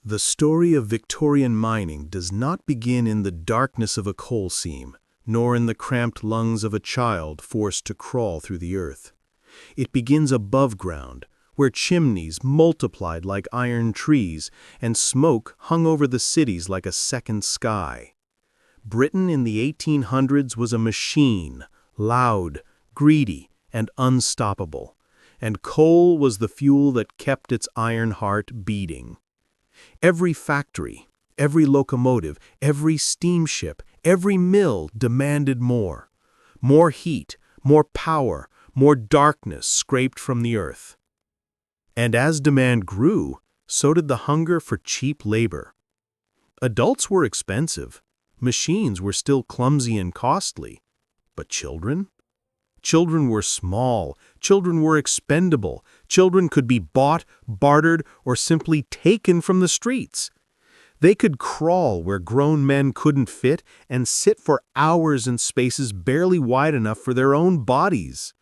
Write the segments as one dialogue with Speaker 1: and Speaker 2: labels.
Speaker 1: The story of Victorian mining does not begin in the darkness of a coal seam, nor in the cramped lungs of a child forced to crawl through the earth. It begins above ground, where chimneys multiplied like iron trees and smoke hung over the cities like a second sky. Britain in the 1800s was a machine, loud, greedy, and unstoppable, and coal was the fuel that kept its iron heart beating. Every factory, every locomotive, every steamship, every mill demanded more. More heat, more power, more darkness scraped from the earth. And as demand grew, so did the hunger for cheap labor. Adults were expensive. Machines were still clumsy and costly. But children? Children were small. Children were expendable. Children could be bought, bartered, or simply taken from the streets. They could crawl where grown men couldn't fit and sit for hours in spaces barely wide enough for their own bodies.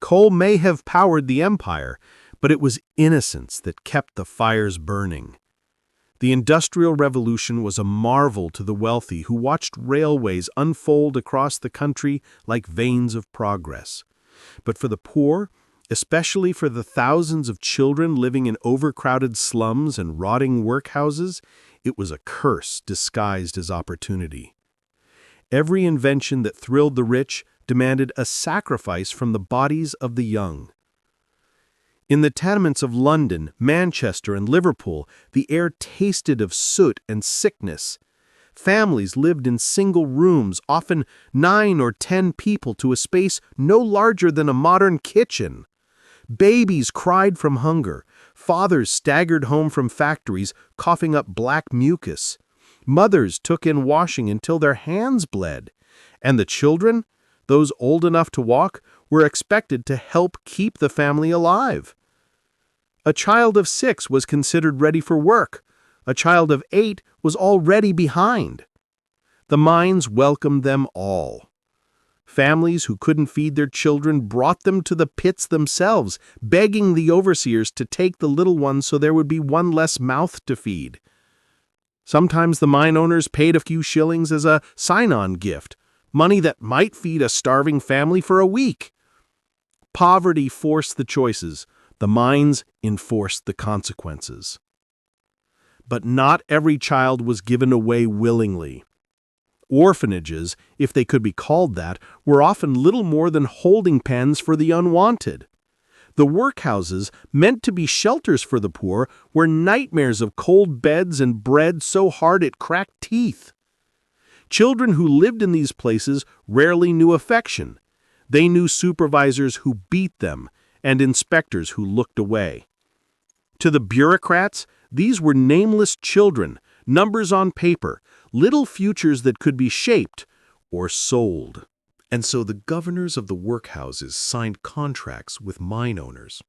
Speaker 1: Coal may have powered the empire, but it was innocence that kept the fires burning. The Industrial Revolution was a marvel to the wealthy who watched railways unfold across the country like veins of progress. But for the poor, especially for the thousands of children living in overcrowded slums and rotting workhouses, it was a curse disguised as opportunity. Every invention that thrilled the rich demanded a sacrifice from the bodies of the young. In the tenements of London, Manchester, and Liverpool, the air tasted of soot and sickness. Families lived in single rooms, often 9 or 10 people to a space no larger than a modern kitchen. Babies cried from hunger. Fathers staggered home from factories, coughing up black mucus. Mothers took in washing until their hands bled. And the children, those old enough to walk, were expected to help keep the family alive. A child of 6 was considered ready for work. A child of 8 was already behind. The mines welcomed them all. Families who couldn't feed their children brought them to the pits themselves, begging the overseers to take the little ones so there would be one less mouth to feed. Sometimes the mine owners paid a few shillings as a sign-on gift, money that might feed a starving family for a week. Poverty forced the choices. The mines enforced the consequences. But not every child was given away willingly. Orphanages, if they could be called that, were often little more than holding pens for the unwanted. The workhouses, meant to be shelters for the poor, were nightmares of cold beds and bread so hard it cracked teeth. Children who lived in these places rarely knew affection. They knew supervisors who beat them and inspectors who looked away. To the bureaucrats, these were nameless children, numbers on paper, little futures that could be shaped or sold. And so the governors of the workhouses signed contracts with mine owners,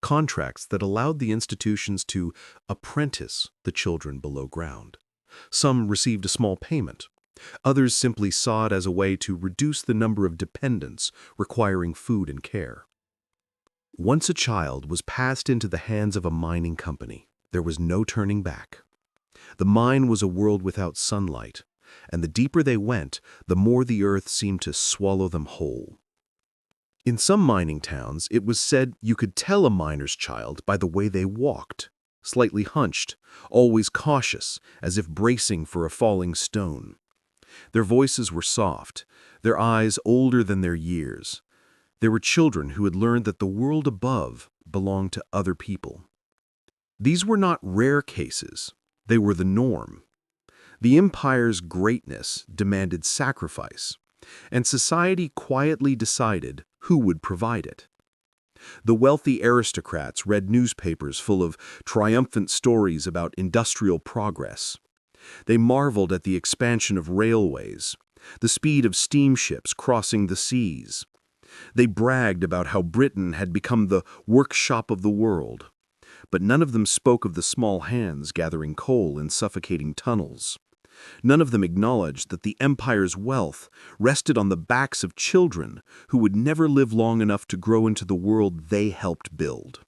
Speaker 1: contracts that allowed the institutions to apprentice the children below ground. Some received a small payment. Others simply saw it as a way to reduce the number of dependents requiring food and care. Once a child was passed into the hands of a mining company, there was no turning back. The mine was a world without sunlight, and the deeper they went, the more the earth seemed to swallow them whole. In some mining towns, it was said you could tell a miner's child by the way they walked, slightly hunched, always cautious, as if bracing for a falling stone. Their voices were soft, their eyes older than their years. They were children who had learned that the world above belonged to other people. These were not rare cases. They were the norm. The empire's greatness demanded sacrifice, and society quietly decided who would provide it. The wealthy aristocrats read newspapers full of triumphant stories about industrial progress. They marveled at the expansion of railways, the speed of steamships crossing the seas. They bragged about how Britain had become the workshop of the world. But none of them spoke of the small hands gathering coal in suffocating tunnels. None of them acknowledged that the empire's wealth rested on the backs of children who would never live long enough to grow into the world they helped build.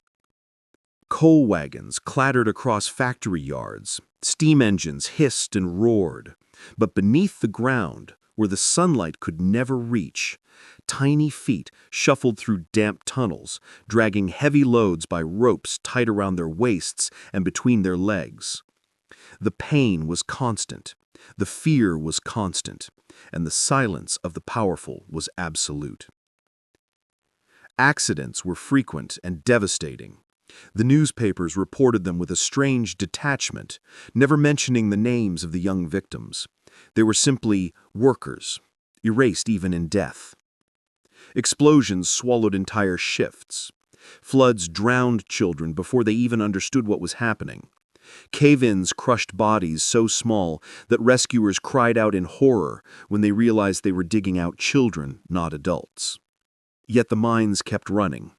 Speaker 2: Coal wagons clattered across factory yards. Steam engines hissed and roared. But beneath the ground, where the sunlight could never reach, tiny feet shuffled through damp tunnels, dragging heavy loads by ropes tied around their waists and between their legs. The pain was constant, the fear was constant, and the silence of the powerful was absolute. Accidents were frequent and devastating. The newspapers reported them with a strange detachment, never mentioning the names of the young victims. They were simply workers, erased even in death. Explosions swallowed entire shifts. Floods drowned children before they even understood what was happening. Cave-ins crushed bodies so small that rescuers cried out in horror when they realized they were digging out children, not adults. Yet the mines kept running.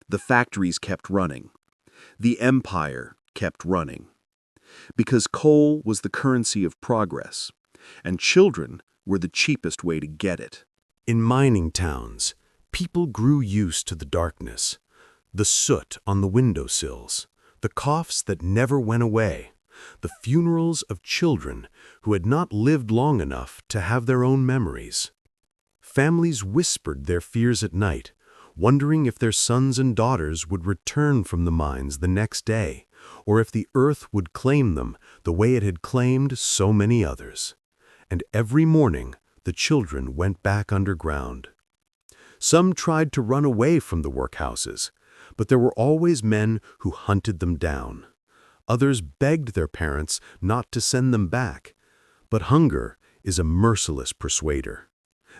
Speaker 2: The factories kept running. The empire kept running. Because coal was the currency of progress, and children were the cheapest way to get it.
Speaker 1: In mining towns, people grew used to the darkness, the soot on the windowsills, the coughs that never went away, the funerals of children who had not lived long enough to have their own memories. Families whispered their fears at night, wondering if their sons and daughters would return from the mines the next day, or if the earth would claim them the way it had claimed so many others. And every morning, the children went back underground. Some tried to run away from the workhouses, but there were always men who hunted them down. Others begged their parents not to send them back, but hunger is a merciless persuader.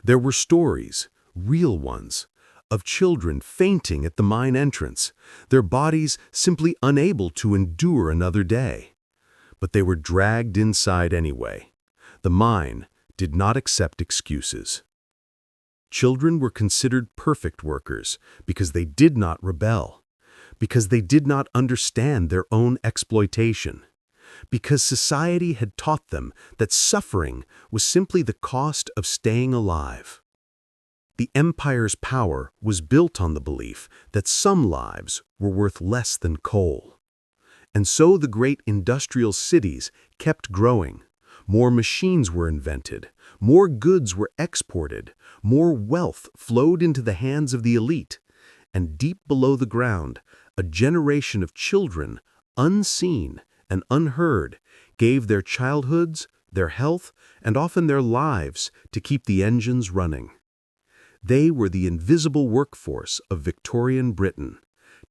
Speaker 1: There were stories, real ones, of children fainting at the mine entrance, their bodies simply unable to endure another day. But they were dragged inside anyway. The mine did not accept excuses. Children were considered perfect workers because they did not rebel, because they did not understand their own exploitation, because society had taught them that suffering was simply the cost of staying alive. The empire's power was built on the belief that some lives were worth less than coal. And so the great industrial cities kept growing. More machines were invented, more goods were exported, more wealth flowed into the hands of the elite, and deep below the ground, a generation of children, unseen and unheard, gave their childhoods, their health, and often their lives to keep the engines running. They were the invisible workforce of Victorian Britain,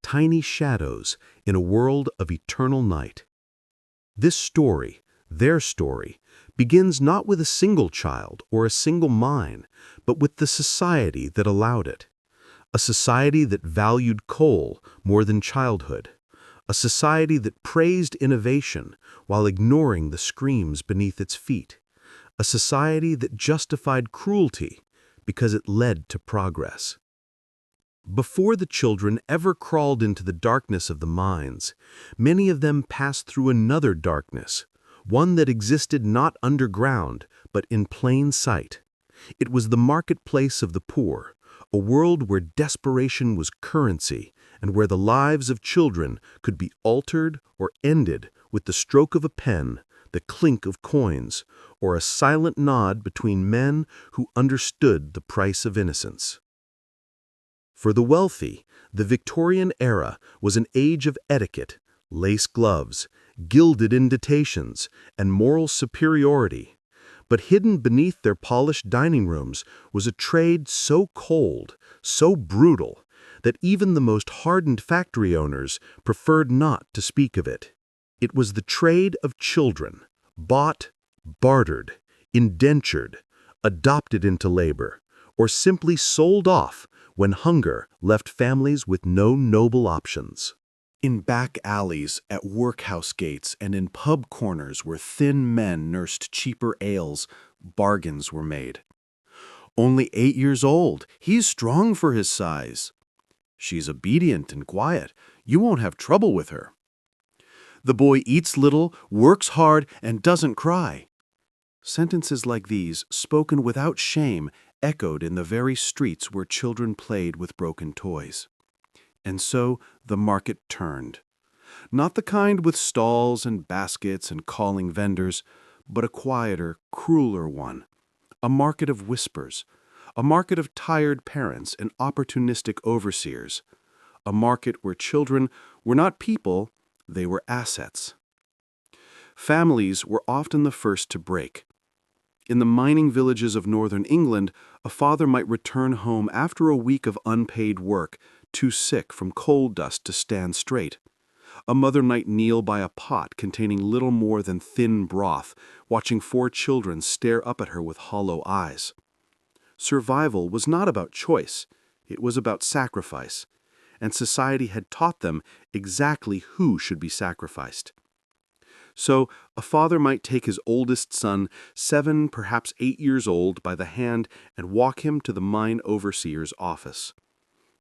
Speaker 1: tiny shadows in a world of eternal night. This story, their story, begins not with a single child or a single mine, but with the society that allowed it. A society that valued coal more than childhood. A society that praised innovation while ignoring the screams beneath its feet. A society that justified cruelty because it led to progress. Before the children ever crawled into the darkness of the mines, many of them passed through another darkness, one that existed not underground, but in plain sight. It was the marketplace of the poor, a world where desperation was currency and where the lives of children could be altered or ended with the stroke of a pen, the clink of coins, or a silent nod between men who understood the price of innocence. For the wealthy, the Victorian era was an age of etiquette, lace gloves, gilded invitations, and moral superiority. But hidden beneath their polished dining rooms was a trade so cold, so brutal, that even the most hardened factory owners preferred not to speak of it. It was the trade of children, bought, bartered, indentured, adopted into labor, or simply sold off when hunger left families with no noble options. In back alleys, at workhouse gates, and in pub corners where thin men nursed cheaper ales, bargains were made. "Only 8 years old. He's strong for his size." "She's obedient and quiet. You won't have trouble with her." "The boy eats little, works hard, and doesn't cry." Sentences like these, spoken without shame, echoed in the very streets where children played with broken toys. And so the market turned.
Speaker 2: Not the kind with stalls and baskets and calling vendors, but a quieter, crueler one. A market of whispers. A market of tired parents and opportunistic overseers. A market where children were not people, they were assets. Families were often the first to break. In the mining villages of northern England, a father might return home after a week of unpaid work, too sick from coal dust to stand straight. A mother might kneel by a pot containing little more than thin broth, watching 4 children stare up at her with hollow eyes. Survival was not about choice, it was about sacrifice, and society had taught them exactly who should be sacrificed. So, a father might take his oldest son, 7, perhaps 8 years old, by the hand and walk him to the mine overseer's office.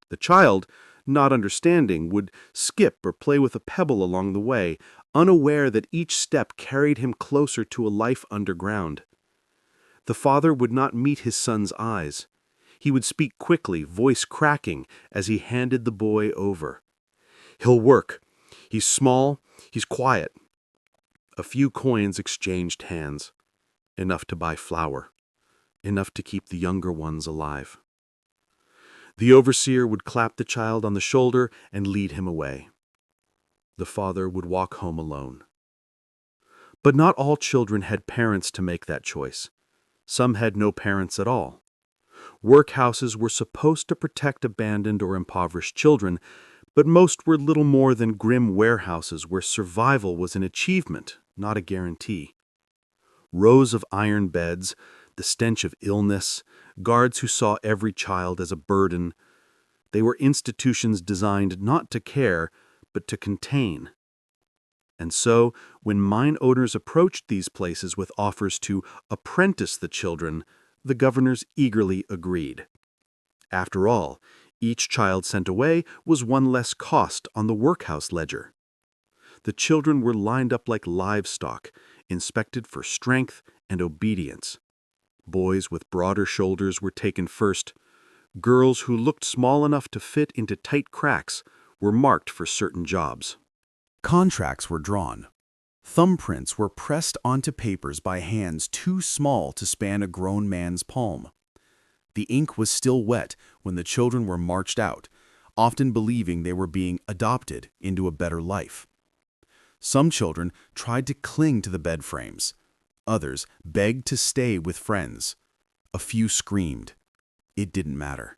Speaker 2: The child, not understanding, would skip or play with a pebble along the way, unaware that each step carried him closer to a life underground. The father would not meet his son's eyes. He would speak quickly, voice cracking, as he handed the boy over. "He'll work. He's small. He's quiet." A few coins exchanged hands. Enough to buy flour. Enough to keep the younger ones alive. The overseer would clap the child on the shoulder and lead him away. The father would walk home alone. But not all children had parents to make that choice. Some had no parents at all. Workhouses were supposed to protect abandoned or impoverished children, but most were little more than grim warehouses where survival was an achievement, not a guarantee. Rows of iron beds, the stench of illness, guards who saw every child as a burden. They were institutions designed not to care, but to contain. And so, when mine owners approached these places with offers to apprentice the children, the governors eagerly agreed. After all, each child sent away was one less cost on the workhouse ledger. The children were lined up like livestock, inspected for strength and obedience. Boys with broader shoulders were taken first. Girls who looked small enough to fit into tight cracks were marked for certain jobs.
Speaker 1: Contracts were drawn. Thumbprints were pressed onto papers by hands too small to span a grown man's palm. The ink was still wet when the children were marched out, often believing they were being adopted into a better life. Some children tried to cling to the bed frames. Others begged to stay with friends. A few screamed. It didn't matter.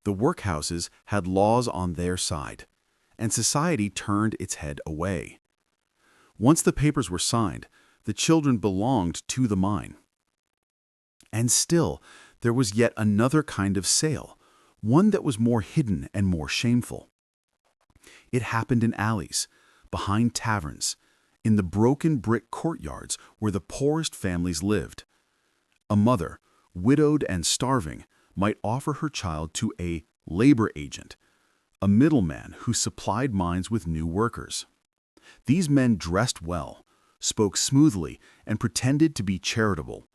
Speaker 1: The workhouses had laws on their side, and society turned its head away. Once the papers were signed, the children belonged to the mine. And still, there was yet another kind of sale, one that was more hidden and more shameful. It happened in alleys, behind taverns, in the broken brick courtyards where the poorest families lived. A mother, widowed and starving, might offer her child to a labor agent, a middleman who supplied mines with new workers. These men dressed well, spoke smoothly, and pretended to be charitable.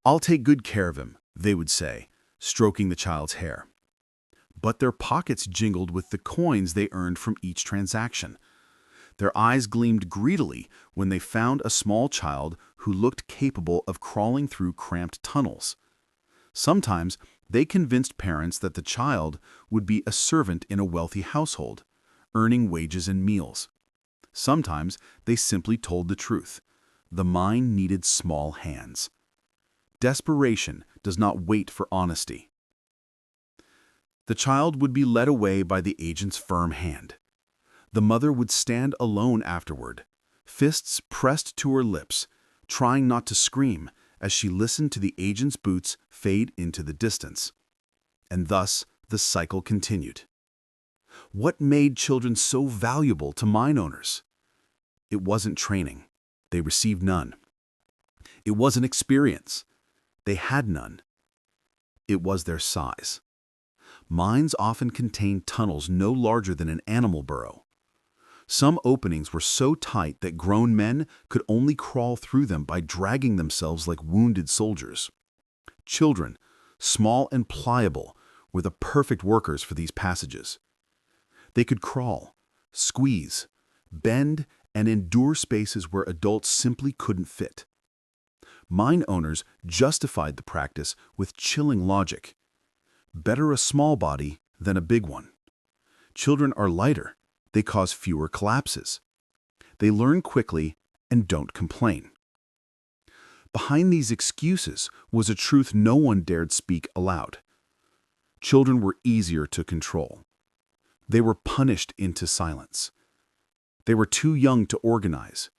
Speaker 1: "I'll take good care of him," they would say, stroking the child's hair. But their pockets jingled with the coins they earned from each transaction. Their eyes gleamed greedily when they found a small child who looked capable of crawling through cramped tunnels. Sometimes they convinced parents that the child would be a servant in a wealthy household, earning wages and meals. Sometimes they simply told the truth. The mine needed small hands. Desperation does not wait for honesty. The child would be led away by the agent's firm hand. The mother would stand alone afterward, fists pressed to her lips, trying not to scream as she listened to the agent's boots fade into the distance. And thus the cycle continued. What made children so valuable to mine owners? It wasn't training. They received none. It wasn't experience. They had none. It was their size. Mines often contained tunnels no larger than an animal burrow. Some openings were so tight that grown men could only crawl through them by dragging themselves like wounded soldiers. Children, small and pliable, were the perfect workers for these passages. They could crawl, squeeze,
Speaker 3: bend, and endure spaces where adults simply couldn't fit. Mine owners justified the practice with chilling logic. Better a small body than a big one. Children are lighter. They cause fewer collapses. They learn quickly and don't complain. Behind these excuses was a truth no one dared speak aloud. Children were easier to control. They were punished into silence. They were too young to organize,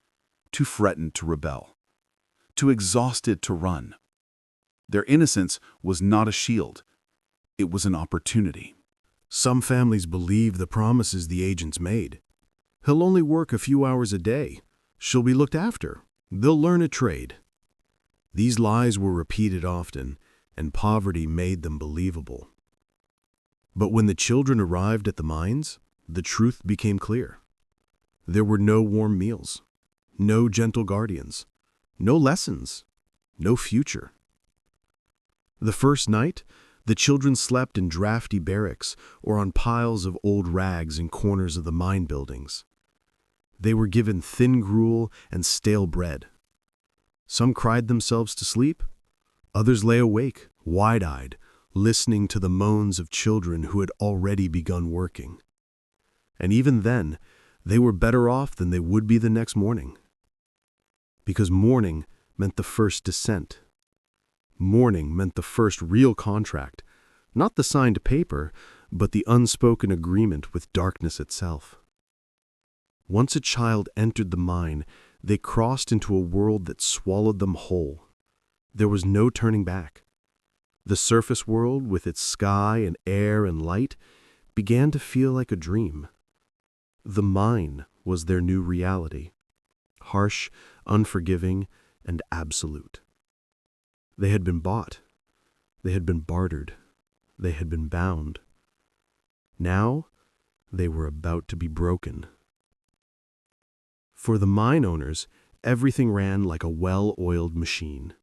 Speaker 3: too threatened to rebel, too exhausted to run. Their innocence was not a shield. It was an opportunity.
Speaker 1: Some families believe the promises the agents made. He'll only work a few hours a day. She'll be looked after. They'll learn a trade. These lies were repeated often, and poverty made them believable. But when the children arrived at the mines, the truth became clear. There were no warm meals, no gentle guardians, no lessons, no future. The first night, the children slept in drafty barracks or on piles of old rags in corners of the mine buildings. They were given thin gruel and stale bread. Some cried themselves to sleep. Others lay awake, wide-eyed, listening to the moans of children who had already begun working. And even then, they were better off than they would be the next morning. Because morning meant the first descent. Morning meant the first real contract, not the signed paper, but the unspoken agreement with darkness itself. Once a child entered the mine, they crossed into a world that swallowed them whole. There was no turning back. The surface world, with its sky and air and light, began to feel like a dream. The mine was their new reality, harsh, unforgiving, and absolute. They had been bought. They had been bartered. They had been bound. Now, they were about to be broken. For the mine owners, everything ran like a well-oiled machine.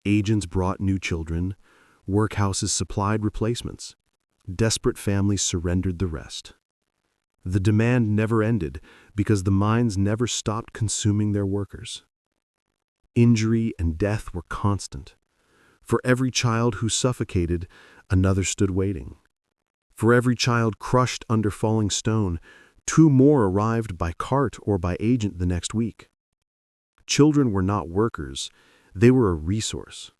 Speaker 1: Agents brought new children. Workhouses supplied replacements. Desperate families surrendered the rest. The demand never ended because the mines never stopped consuming their workers. Injury and death were constant. For every child who suffocated, another stood waiting. For every child crushed under falling stone, 2 more arrived by cart or by agent the next week. Children were not workers, they were a resource.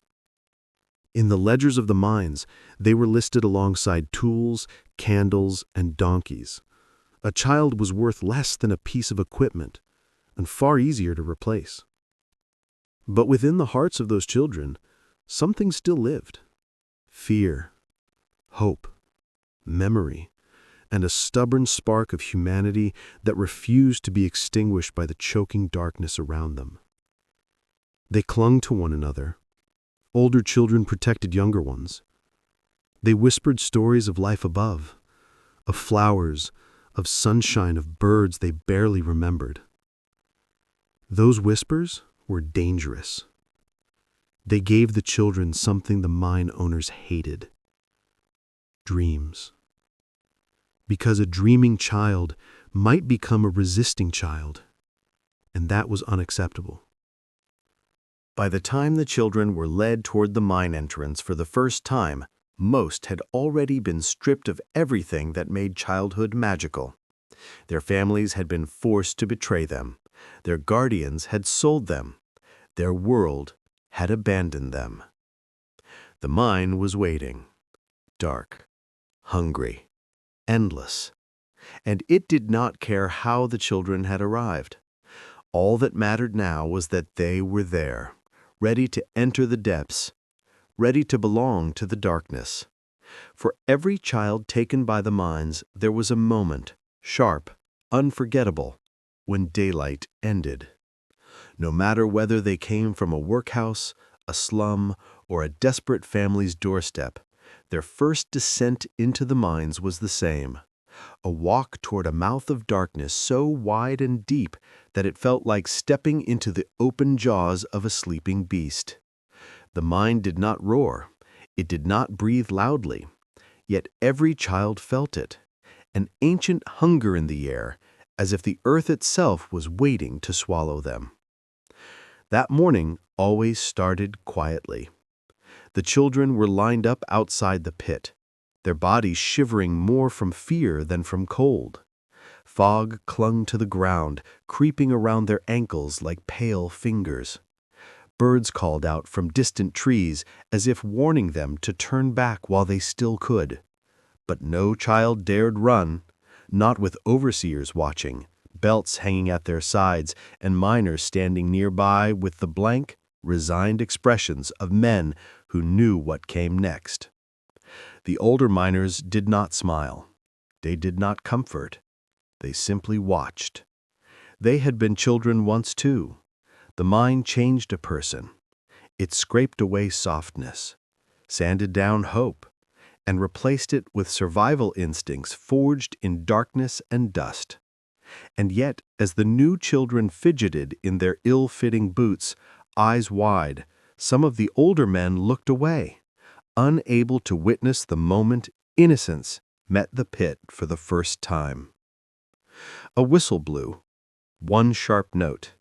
Speaker 1: In the ledgers of the mines, they were listed alongside tools, candles, and donkeys. A child was worth less than a piece of equipment, and far easier to replace. But within the hearts of those children, something still lived. Fear, hope, memory, and a stubborn spark of humanity that refused to be extinguished by the choking darkness around them. They clung to one another. Older children protected younger ones. They whispered stories of life above, of flowers, of sunshine, of birds they barely remembered. Those whispers were dangerous. They gave the children something the mine owners hated: dreams. Because a dreaming child might become a resisting child, and that was unacceptable. By the time the children were led toward the mine entrance for the first time, most had already been stripped of everything that made childhood magical. Their families had been forced to betray them. Their guardians had sold them. Their world had abandoned them. The mine was waiting, dark, hungry, endless, and it did not care how the children had arrived. All that mattered now was that they were there, ready to enter the depths, ready to belong to the darkness. For every child taken by the mines, there was a moment, sharp, unforgettable, when daylight ended. No matter whether they came from a workhouse, a slum, or a desperate family's doorstep, their first descent into the mines was the same: a walk toward a mouth of darkness so wide and deep that it felt like stepping into the open jaws of a sleeping beast. The mine did not roar, it did not breathe loudly, yet every child felt it, an ancient hunger in the air, as if the earth itself was waiting to swallow them. That morning always started quietly. The children were lined up outside the pit, their bodies shivering more from fear than from cold. Fog clung to the ground, creeping around their ankles like pale fingers. Birds called out from distant trees as if warning them to turn back while they still could. But no child dared run, not with overseers watching, belts hanging at their sides, and miners standing nearby with the blank, resigned expressions of men who knew what came next. The older miners did not smile. They did not comfort. They simply watched. They had been children once too. The mine changed a person. It scraped away softness, sanded down hope, and replaced it with survival instincts forged in darkness and dust. And yet, as the new children fidgeted in their ill-fitting boots, eyes wide, some of the older men looked away, unable to witness the moment innocence met the pit for the first time. A whistle blew, one sharp note.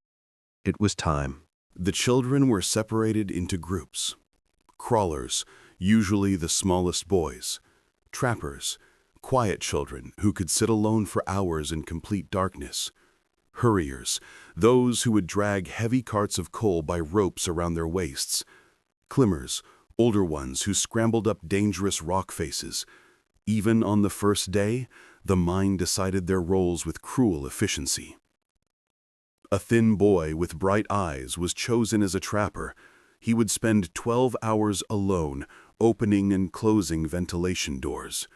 Speaker 1: It was time.
Speaker 3: The children were separated into groups. Crawlers, usually the smallest boys. Trappers, quiet children who could sit alone for hours in complete darkness. Hurriers, those who would drag heavy carts of coal by ropes around their waists. Climbers, older ones who scrambled up dangerous rock faces. Even on the first day, the mine decided their roles with cruel efficiency. A thin boy with bright eyes was chosen as a trapper. He would spend 12 hours alone, opening and closing ventilation doors.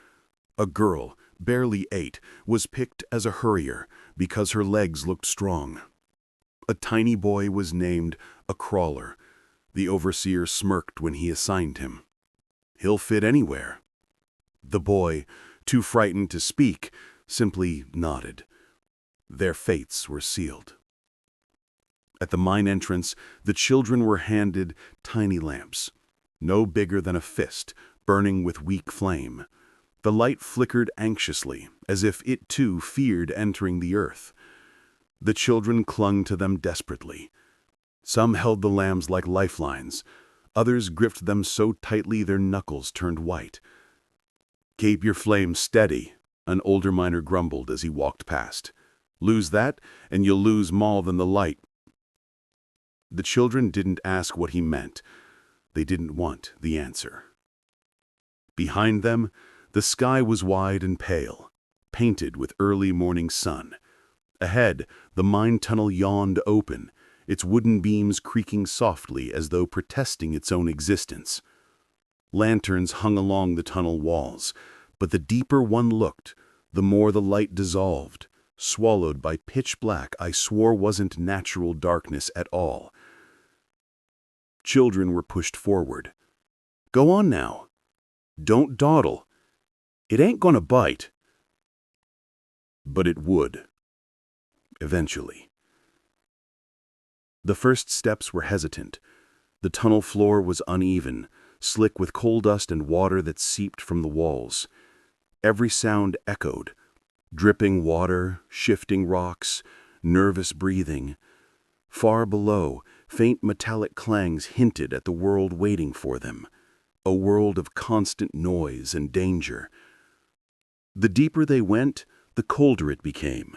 Speaker 3: A girl, barely 8, was picked as a hurrier because her legs looked strong. A tiny boy was named a crawler. The overseer smirked when he assigned him. He'll fit anywhere. The boy, too frightened to speak, simply nodded. Their fates were sealed. At the mine entrance, the children were handed tiny lamps, no bigger than a fist, burning with weak flame. The light flickered anxiously, as if it too feared entering the earth. The children clung to them desperately. Some held the lamps like lifelines. Others gripped them so tightly their knuckles turned white. "Keep your flame steady," an older miner grumbled as he walked past. "Lose that, and you'll lose more than the light." The children didn't ask what he meant. They didn't want the answer. Behind them, the sky was wide and pale, painted with early morning sun. Ahead, the mine tunnel yawned open, its wooden beams creaking softly as though protesting its own existence. Lanterns hung along the tunnel walls, but the deeper one looked, the more the light dissolved, swallowed by pitch black I swore wasn't natural darkness at all. Children were pushed forward. "Go on now. Don't dawdle. It ain't gonna bite." But it would. Eventually. The first steps were hesitant. The tunnel floor was uneven, slick with coal dust and water that seeped from the walls. Every sound echoed. Dripping water, shifting rocks, nervous breathing. Far below, faint metallic clangs hinted at the world waiting for them, a world of constant noise and danger. The deeper they went, the colder it became.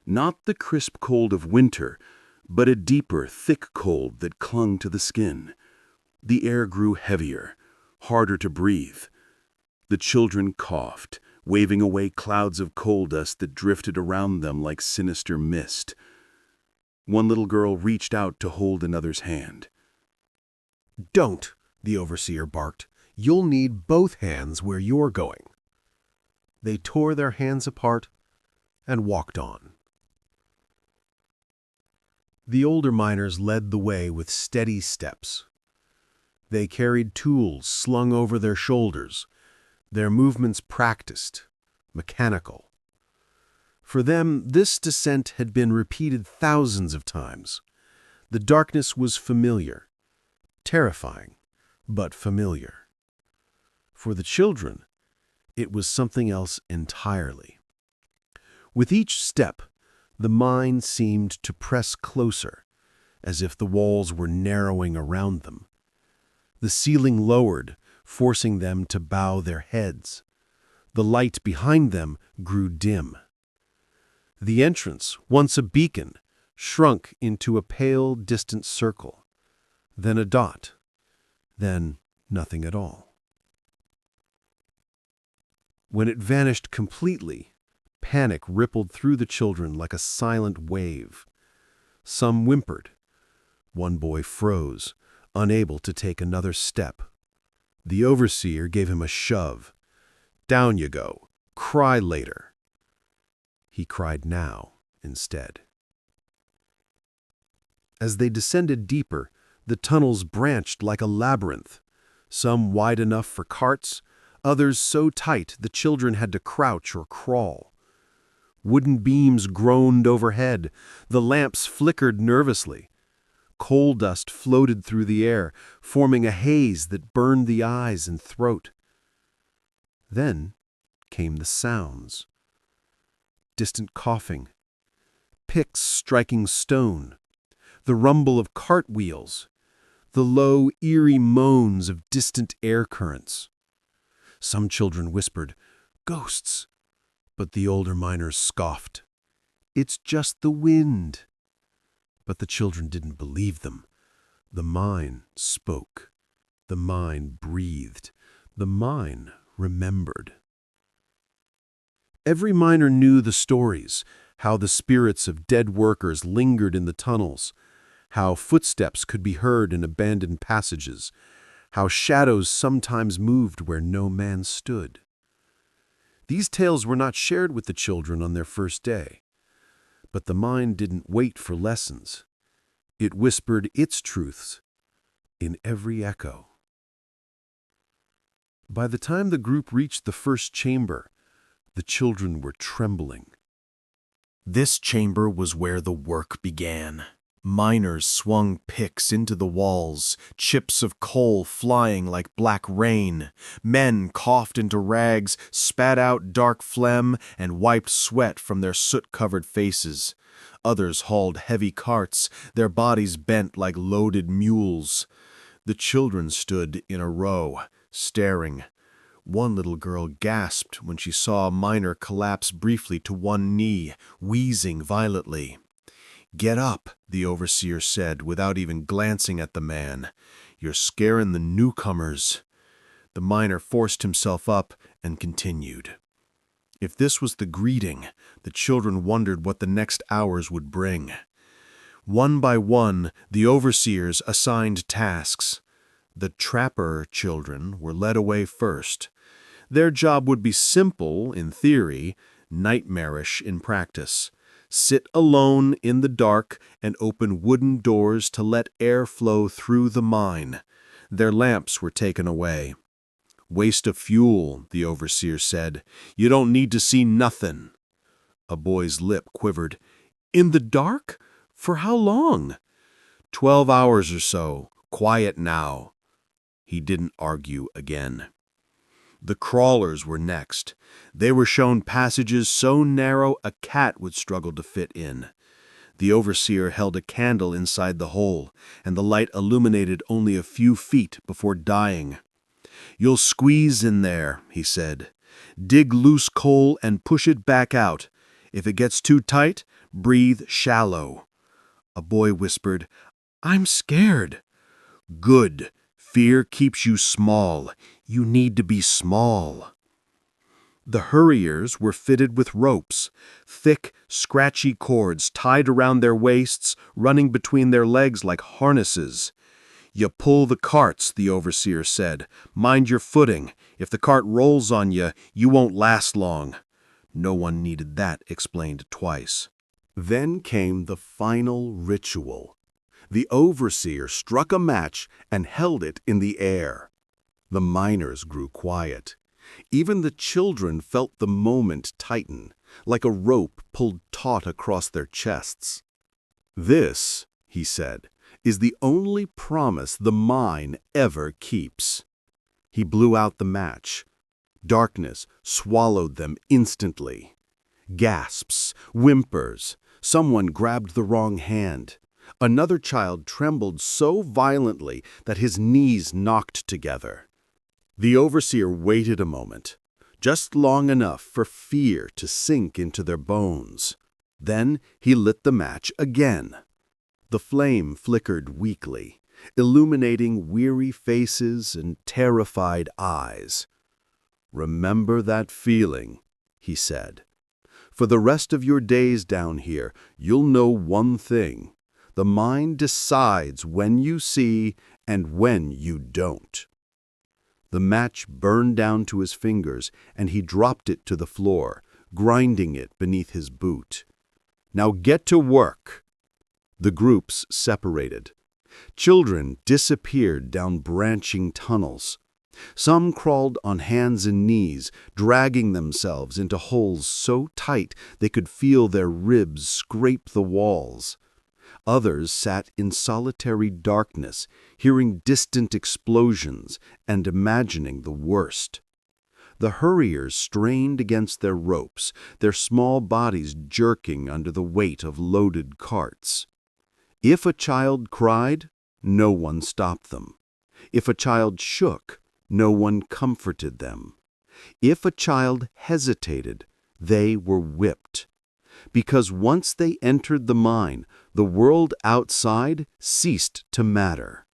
Speaker 3: Not the crisp cold of winter, but a deeper, thick cold that clung to the skin. The air grew heavier, harder to breathe. The children coughed, waving away clouds of coal dust that drifted around them like sinister mist. One little girl reached out to hold another's hand.
Speaker 1: "Don't," the overseer barked. "You'll need both hands where you're going." They tore their hands apart and walked on. The older miners led the way with steady steps. They carried tools slung over their shoulders, their movements practiced, mechanical. For them, this descent had been repeated thousands of times. The darkness was familiar, terrifying, but familiar. For the children, it was something else entirely. With each step,
Speaker 3: The mine seemed to press closer, as if the walls were narrowing around them. The ceiling lowered, forcing them to bow their heads. The light behind them grew dim. The entrance, once a beacon, shrunk into a pale, distant circle, then a dot, then nothing at all. When it vanished completely, panic rippled through the children like a silent wave. Some whimpered. One boy froze, unable to take another step. The overseer gave him a shove. "Down you go. Cry later." He cried now instead. As they descended deeper, the tunnels branched like a labyrinth, some wide enough for carts, others so tight the children had to crouch or crawl. Wooden beams groaned overhead, the lamps flickered nervously. Coal dust floated through the air, forming a haze that burned the eyes and throat. Then came the sounds. Distant coughing, picks striking stone, the rumble of cartwheels, the low, eerie moans of distant air currents. Some children whispered, "Ghosts," but the older miners scoffed. "It's just the wind." But the children didn't believe them. The mine spoke. The mine breathed. The mine remembered. Every miner knew the stories, how the spirits of dead workers lingered in the tunnels, how footsteps could be heard in abandoned passages, how shadows sometimes moved where no man stood. These tales were not shared with the children on their first day. But the mine didn't wait for lessons. It whispered its truths in every echo. By the time the group reached the first chamber, the children were trembling.
Speaker 1: This chamber was where the work began. Miners swung picks into the walls, chips of coal flying like black rain. Men coughed into rags, spat out dark phlegm, and wiped sweat from their soot-covered faces. Others hauled heavy carts, their bodies bent like loaded mules. The children stood in a row, staring. One little girl gasped when she saw a miner collapse briefly to one knee, wheezing violently. "Get up," the overseer said, without even glancing at the man. "You're scaring the newcomers." The miner forced himself up and continued. If this was the greeting, the children wondered what the next hours would bring. One by one, the overseers assigned tasks. The trapper children were led away first. Their job would be simple in theory, nightmarish in practice. Sit alone in the dark and open wooden doors to let air flow through the mine. Their lamps were taken away. "Waste of fuel," the overseer said. "You don't need to see nothing." A boy's lip quivered. "In the dark? For how long?" 12 hours or so. Quiet now." He didn't argue again. The crawlers were next. They were shown passages so narrow a cat would struggle to fit in. The overseer held a candle inside the hole, and the light illuminated only a few feet before dying. "You'll squeeze in there," he said. "Dig loose coal and push it back out. If it gets too tight, breathe shallow." A boy whispered, "I'm scared." "Good. Fear keeps you small. You need to be small." The Hurriers were fitted with ropes, thick, scratchy cords tied around their waists, running between their legs like harnesses. "You pull the carts," the overseer said. "Mind your footing. If the cart rolls on you, you won't last long." No one needed that explained twice.
Speaker 3: Then came the final ritual. The overseer struck a match and held it in the air. The miners grew quiet. Even the children felt the moment tighten, like a rope pulled taut across their chests. "This," he said, "is the only promise the mine ever keeps." He blew out the match. Darkness swallowed them instantly. Gasps, whimpers, Someone grabbed the wrong hand. Another child trembled so violently that his knees knocked together. The overseer waited a moment, just long enough for fear to sink into their bones. Then he lit the match again. The flame flickered weakly, illuminating weary faces and terrified eyes. "Remember that feeling," he said. "For the rest of your days down here, you'll know one thing. The mind decides when you see and when you don't." The match burned down to his fingers, and he dropped it to the floor, grinding it beneath his boot. "Now get to work." The groups separated. Children disappeared down branching tunnels. Some crawled on hands and knees, dragging themselves into holes so tight they could feel their ribs scrape the walls. Others sat in solitary darkness, hearing distant explosions and imagining the worst. The Hurriers strained against their ropes, their small bodies jerking under the weight of loaded carts. If a child cried, no one stopped them. If a child shook, no one comforted them. If a child hesitated, they were whipped. Because once they entered the mine, the world outside ceased to matter.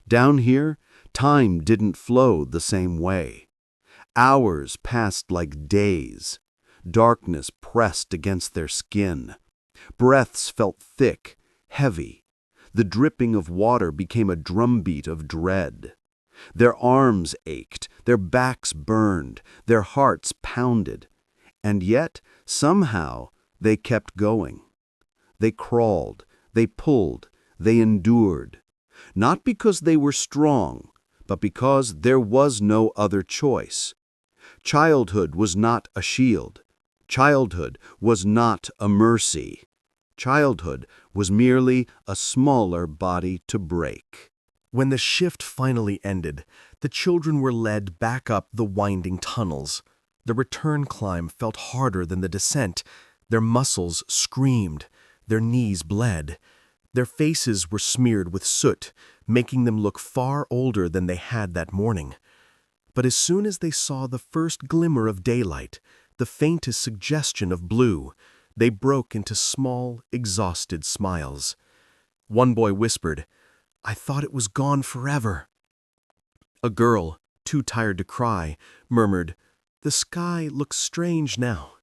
Speaker 3: Down here, time didn't flow the same way. Hours passed like days. Darkness pressed against their skin. Breaths felt thick, heavy. The dripping of water became a drumbeat of dread. Their arms ached, their backs burned, their hearts pounded. And yet, somehow, they kept going. They crawled, they pulled, they endured. Not because they were strong, but because there was no other choice. Childhood was not a shield. Childhood was not a mercy. Childhood was merely a smaller body to break.
Speaker 1: When the shift finally ended, the children were led back up the winding tunnels. The return climb felt harder than the descent. Their muscles screamed. Their knees bled. Their faces were smeared with soot, making them look far older than they had that morning. But as soon as they saw the first glimmer of daylight, the faintest suggestion of blue, they broke into small, exhausted smiles. One boy whispered, "I thought it was gone forever." A girl, too tired to cry, murmured, "The sky looks strange now."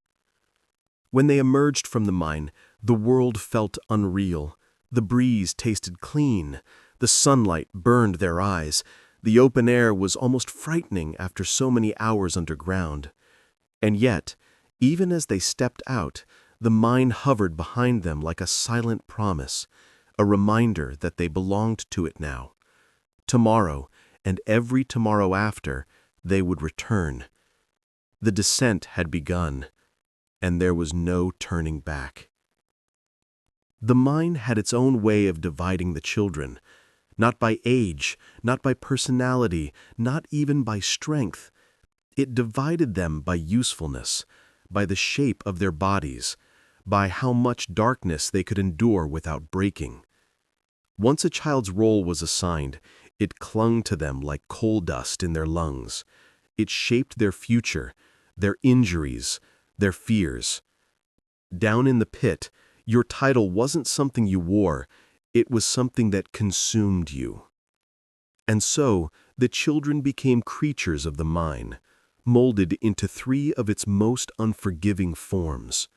Speaker 1: When they emerged from the mine, the world felt unreal. The breeze tasted clean. The sunlight burned their eyes. The open air was almost frightening after so many hours underground. And yet, even as they stepped out, the mine hovered behind them like a silent promise, a reminder that they belonged to it now. Tomorrow, and every tomorrow after, they would return. The descent had begun, and there was no turning back. The mine had its own way of dividing the children, not by age, not by personality, not even by strength. It divided them by usefulness, by the shape of their bodies, by how much darkness they could endure without breaking. Once a child's role was assigned, it clung to them like coal dust in their lungs. It shaped their future, their injuries, their fears. Down in the pit, your title wasn't something you wore, it was something that consumed you. And so, the children became creatures of the mine, molded into three of its most unforgiving forms: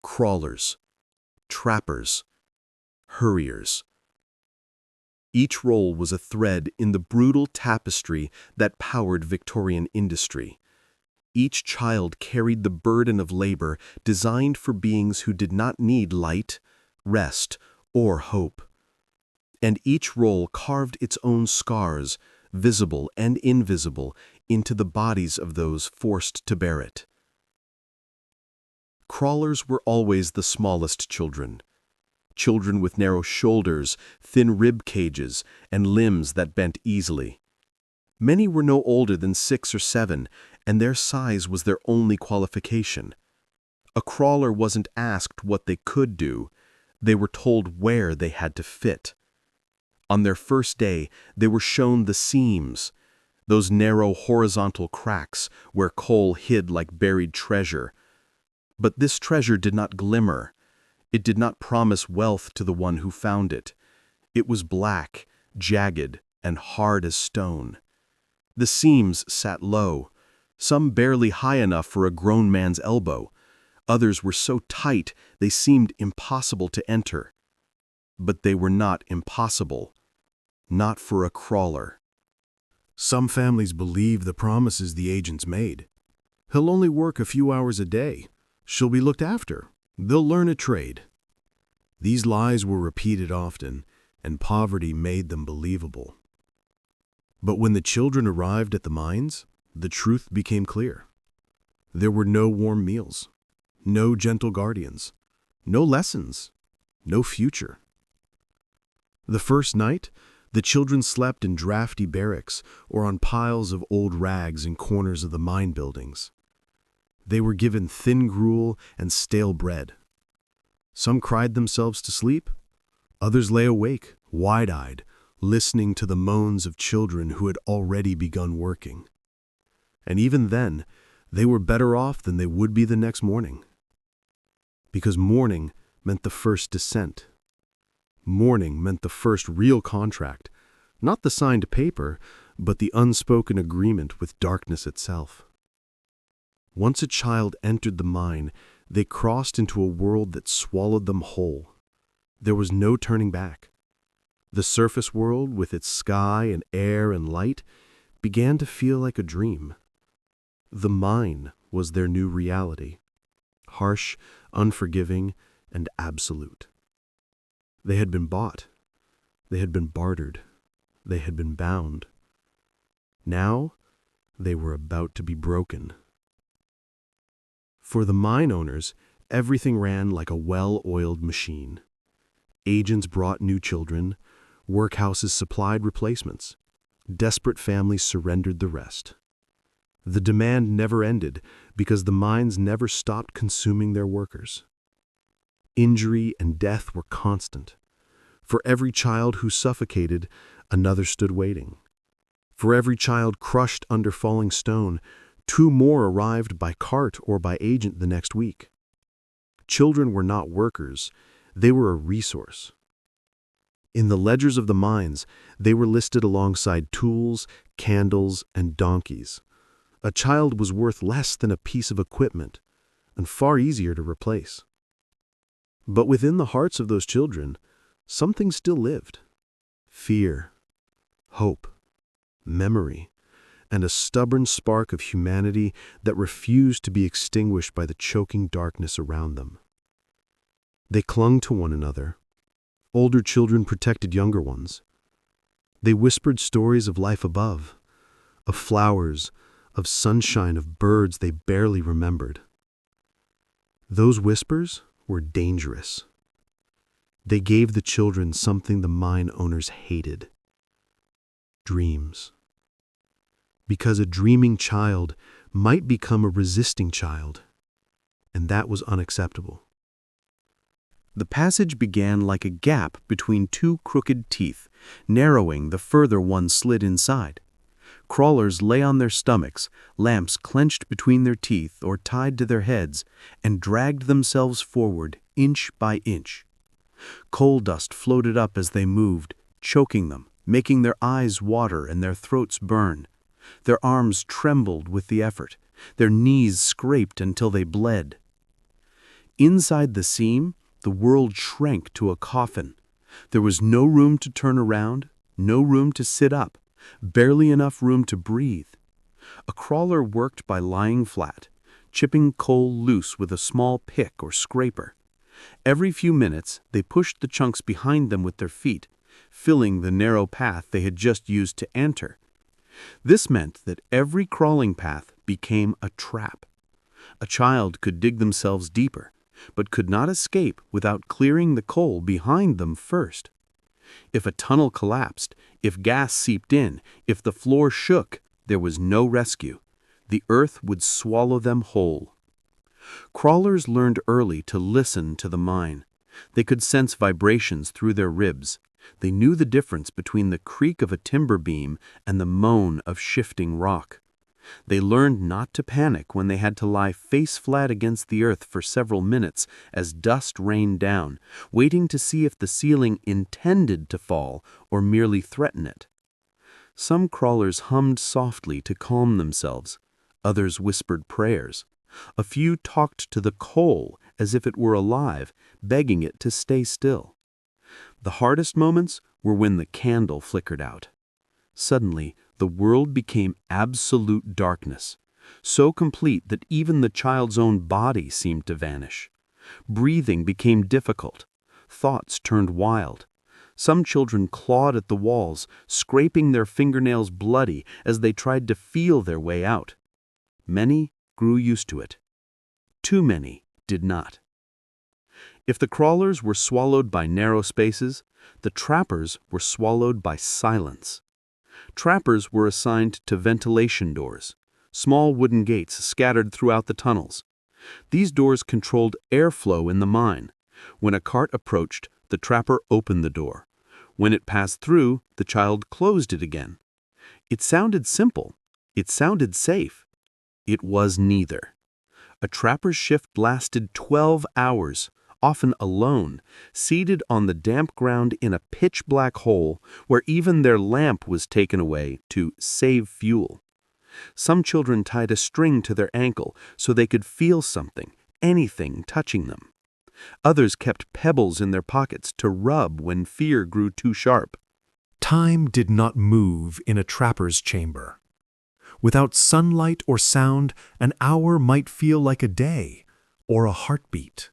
Speaker 1: crawlers, trappers, hurriers. Each role was a thread in the brutal tapestry that powered Victorian industry. Each child carried the burden of labor designed for beings who did not need light, rest, or hope. And each role carved its own scars, visible and invisible, into the bodies of those forced to bear it. Crawlers were always the smallest children. Children with narrow shoulders, thin rib cages, and limbs that bent easily. Many were no older than 6 or 7, and their size was their only qualification.
Speaker 3: A crawler wasn't asked what they could do, they were told where they had to fit. On their first day, they were shown the seams, those narrow horizontal cracks where coal hid like buried treasure. But this treasure did not glimmer. It did not promise wealth to the one who found it. It was black, jagged, and hard as stone. The seams sat low, some barely high enough for a grown man's elbow. Others were so tight they seemed impossible to enter. But they were not impossible. Not for a crawler.
Speaker 1: Some families believe the promises the agents made. He'll only work a few hours a day. She'll be looked after. They'll learn a trade. These lies were repeated often, and poverty made them believable. But when the children arrived at the mines, the truth became clear. There were no warm meals, no gentle guardians, no lessons, no future. The first night, the children slept in drafty barracks or on piles of old rags in corners of the mine buildings. They were given thin gruel and stale bread. Some cried themselves to sleep. Others lay awake, wide-eyed, listening to the moans of children who had already begun working. And even then, they were better off than they would be the next morning. Because morning meant the first descent. Morning meant the first real contract, not the signed paper, but the unspoken agreement with darkness itself. Once a child entered the mine, they crossed into a world that swallowed them whole. There was no turning back. The surface world, with its sky and air and light, began to feel like a dream. The mine was their new reality, harsh, unforgiving, and absolute. They had been bought. They had been bartered. They had been bound. Now, they were about to be broken. For the mine owners, everything ran like a well-oiled machine. Agents brought new children. Workhouses supplied replacements. Desperate families surrendered the rest. The demand never ended because the mines never stopped consuming their workers. Injury and death were constant. For every child who suffocated, another stood waiting. For every child crushed under falling stone, 2 more arrived by cart or by agent the next week. Children were not workers, they were a resource. In the ledgers of the mines, they were listed alongside tools, candles, and donkeys. A child was worth less than a piece of equipment, and far easier to replace. But within the hearts of those children, something still lived. Fear, hope, memory, and a stubborn spark of humanity that refused to be extinguished by the choking darkness around them. They clung to one another. Older children protected younger ones. They whispered stories of life above, of flowers, of sunshine, of birds they barely remembered. Those whispers were dangerous. They gave the children something the mine owners hated: dreams. Because a dreaming child might become a resisting child, and that was unacceptable. The passage began like a gap between 2 crooked teeth, narrowing the further one slid inside. Crawlers lay on their stomachs, lamps clenched between their teeth or tied to their heads, and dragged themselves forward inch by inch. Coal dust floated up as they moved, choking them, making their eyes water and their throats burn. Their arms trembled with the effort. Their knees scraped until they bled. Inside the seam, the world shrank to a coffin. There was no room to turn around, no room to sit up, barely enough room to breathe. A crawler worked by lying flat, chipping coal loose with a small pick or scraper. Every few minutes, they pushed the chunks behind them with their feet, filling the narrow path they had just used to enter. This meant that every crawling path became a trap. A child could dig themselves deeper, but could not escape without clearing the coal behind them first. If a tunnel collapsed, if gas seeped in, if the floor shook, there was no rescue. The earth would swallow them whole.
Speaker 4: Crawlers learned early to listen to the mine. They could sense vibrations through their ribs. They knew the difference between the creak of a timber beam and the moan of shifting rock. They learned not to panic when they had to lie face flat against the earth for several minutes as dust rained down, waiting to see if the ceiling intended to fall or merely threaten it. Some crawlers hummed softly to calm themselves. Others whispered prayers. A few talked to the coal as if it were alive, begging it to stay still. The hardest moments were when the candle flickered out. Suddenly, the world became absolute darkness, so complete that even the child's own body seemed to vanish. Breathing became difficult. Thoughts turned wild. Some children clawed at the walls, scraping their fingernails bloody as they tried to feel their way out. Many grew used to it. Too many did not. If the crawlers were swallowed by narrow spaces, the trappers were swallowed by silence. Trappers were assigned to ventilation doors, small wooden gates scattered throughout the tunnels. These doors controlled airflow in the mine. When a cart approached, the trapper opened the door. When it passed through, the child closed it again. It sounded simple. It sounded safe. It was neither. A trapper's shift lasted 12 hours, often alone, seated on the damp ground in a pitch-black hole where even their lamp was taken away to save fuel. Some children tied a string to their ankle so they could feel something, anything touching them. Others kept pebbles in their pockets to rub when fear grew too sharp.
Speaker 1: Time did not move in a trapper's chamber. Without sunlight or sound, an hour might feel like a day or a heartbeat.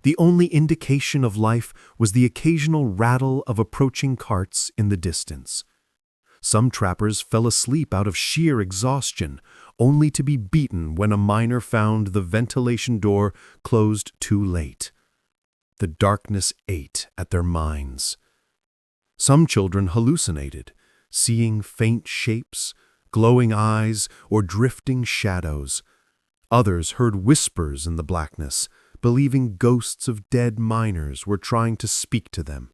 Speaker 1: The only indication of life was the occasional rattle of approaching carts in the distance. Some trappers fell asleep out of sheer exhaustion, only to be beaten when a miner found the ventilation door closed too late. The darkness ate at their minds. Some children hallucinated, seeing faint shapes, glowing eyes, or drifting shadows. Others heard whispers in the blackness, believing ghosts of dead miners were trying to speak to them.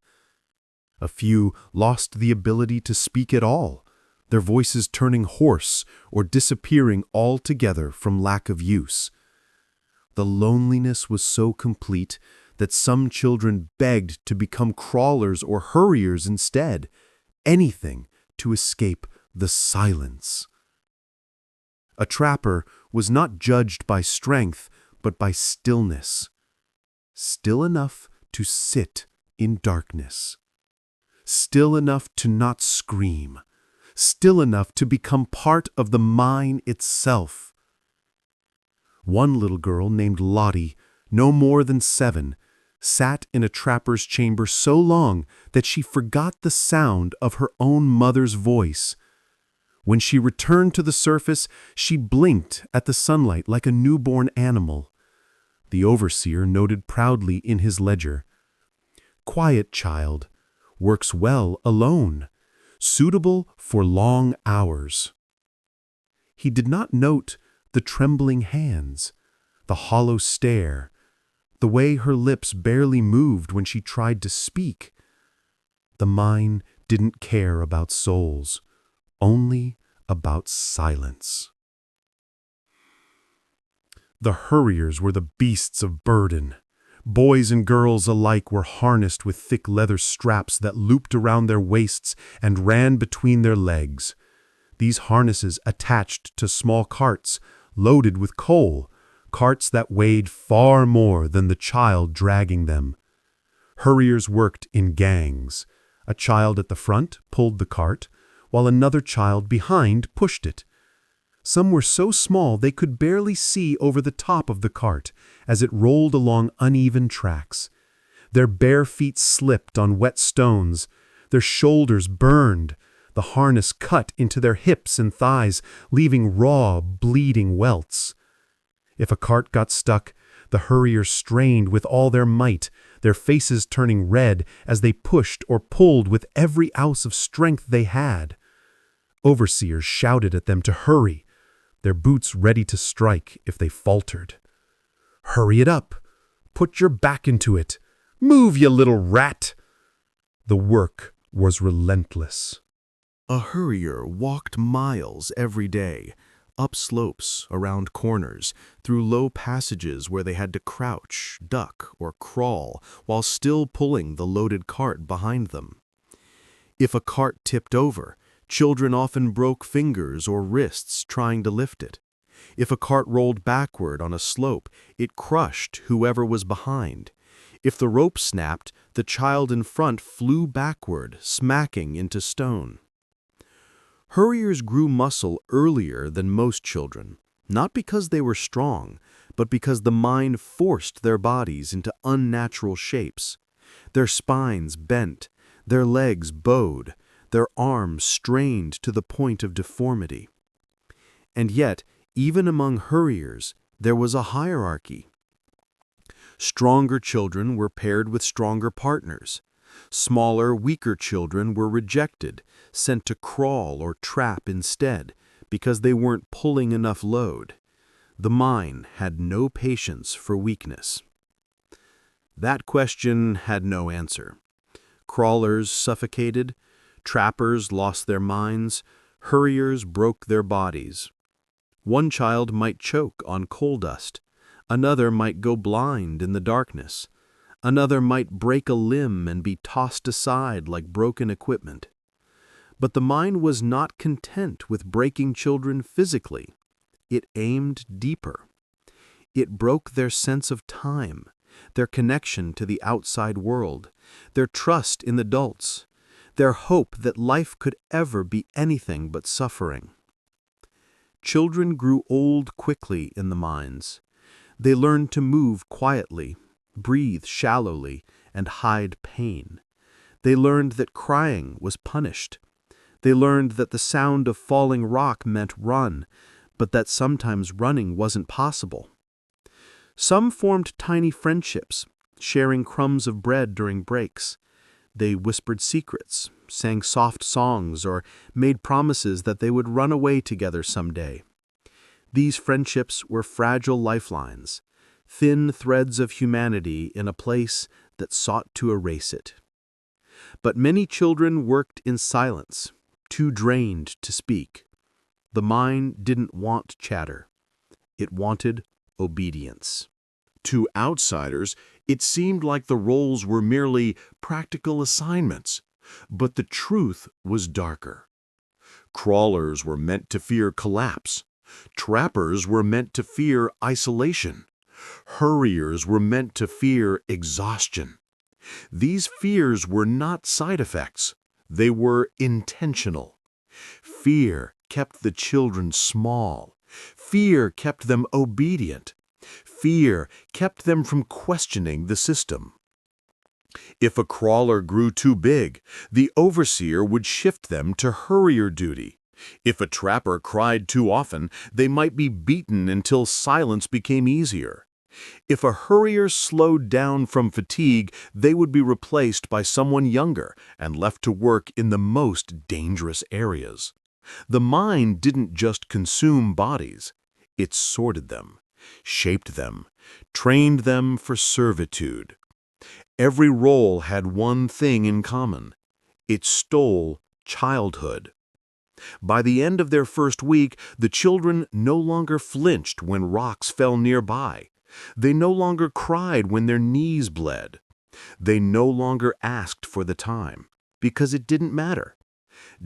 Speaker 1: A few lost the ability to speak at all, their voices turning hoarse or disappearing altogether from lack of use. The loneliness was so complete that some children begged to become crawlers or hurriers instead, anything to escape the silence. A trapper was not judged by strength, but by stillness. Still enough to sit in darkness. Still enough to not scream. Still enough to become part of the mine itself. One little girl named Lottie, no more than 7, sat in a trapper's chamber so long that she forgot the sound of her own mother's voice. When she returned to the surface, she blinked at the sunlight like a newborn animal. The overseer noted proudly in his ledger, "Quiet child, works well alone, suitable for long hours." He did not note the trembling hands, the hollow stare, the way her lips barely moved when she tried to speak. The mine didn't care about souls, only about silence. The Hurriers were the beasts of burden. Boys and girls alike were harnessed with thick leather straps that looped around their waists and ran between their legs. These harnesses attached to small carts, loaded with coal, carts that weighed far more than the child dragging them. Hurriers worked in gangs. A child at the front pulled the cart, while another child behind pushed it. Some were so small they could barely see over the top of the cart as it rolled along uneven tracks. Their bare feet slipped on wet stones. Their shoulders burned. The harness cut into their hips and thighs, leaving raw, bleeding welts. If a cart got stuck, the hurriers strained with all their might, their faces turning red as they pushed or pulled with every ounce of strength they had. Overseers shouted at them to hurry, their boots ready to strike if they faltered.
Speaker 5: Hurry it up. Put your back into it. Move, you little rat. The work was relentless.
Speaker 1: A hurrier walked miles every day, up slopes, around corners, through low passages where they had to crouch, duck, or crawl while still pulling the loaded cart behind them. If a cart tipped over, children often broke fingers or wrists trying to lift it. If a cart rolled backward on a slope, it crushed whoever was behind. If the rope snapped, the child in front flew backward, smacking into stone. Hurriers grew muscle earlier than most children, not because they were strong, but because the mine forced their bodies into unnatural shapes. Their spines bent, their legs bowed, their arms strained to the point of deformity. And yet, even among hurriers, there was a hierarchy. Stronger children were paired with stronger partners. Smaller, weaker children were rejected, sent to crawl or trap instead, because they weren't pulling enough load. The mine had no patience for weakness. That question had no answer. Crawlers suffocated, trappers lost their minds, hurriers broke their bodies. One child might choke on coal dust, another might go blind in the darkness, another might break a limb and be tossed aside like broken equipment. But the mine was not content with breaking children physically. It aimed deeper. It broke their sense of time, their connection to the outside world, their trust in adults, their hope that life could ever be anything but suffering. Children grew old quickly in the mines. They learned to move quietly, breathe shallowly, and hide pain. They learned that crying was punished. They learned that the sound of falling rock meant run, but that sometimes running wasn't possible. Some formed tiny friendships, sharing crumbs of bread during breaks. They whispered secrets, sang soft songs, or made promises that they would run away together someday. These friendships were fragile lifelines, thin threads of humanity in a place that sought to erase it. But many children worked in silence, too drained to speak. The mine didn't want chatter. It wanted obedience.
Speaker 2: To outsiders, it seemed like the roles were merely practical assignments, but the truth was darker. Crawlers were meant to fear collapse. Trappers were meant to fear isolation. Hurriers were meant to fear exhaustion. These fears were not side effects. They were intentional. Fear kept the children small. Fear kept them obedient. Fear kept them from questioning the system. If a crawler grew too big, the overseer would shift them to hurrier duty. If a trapper cried too often, they might be beaten until silence became easier. If a hurrier slowed down from fatigue, they would be replaced by someone younger and left to work in the most dangerous areas. The mine didn't just consume bodies. It sorted them, shaped them, trained them for servitude. Every role had one thing in common. It stole childhood. By the end of their first week, the children no longer flinched when rocks fell nearby. They no longer cried when their knees bled. They no longer asked for the time, because it didn't matter.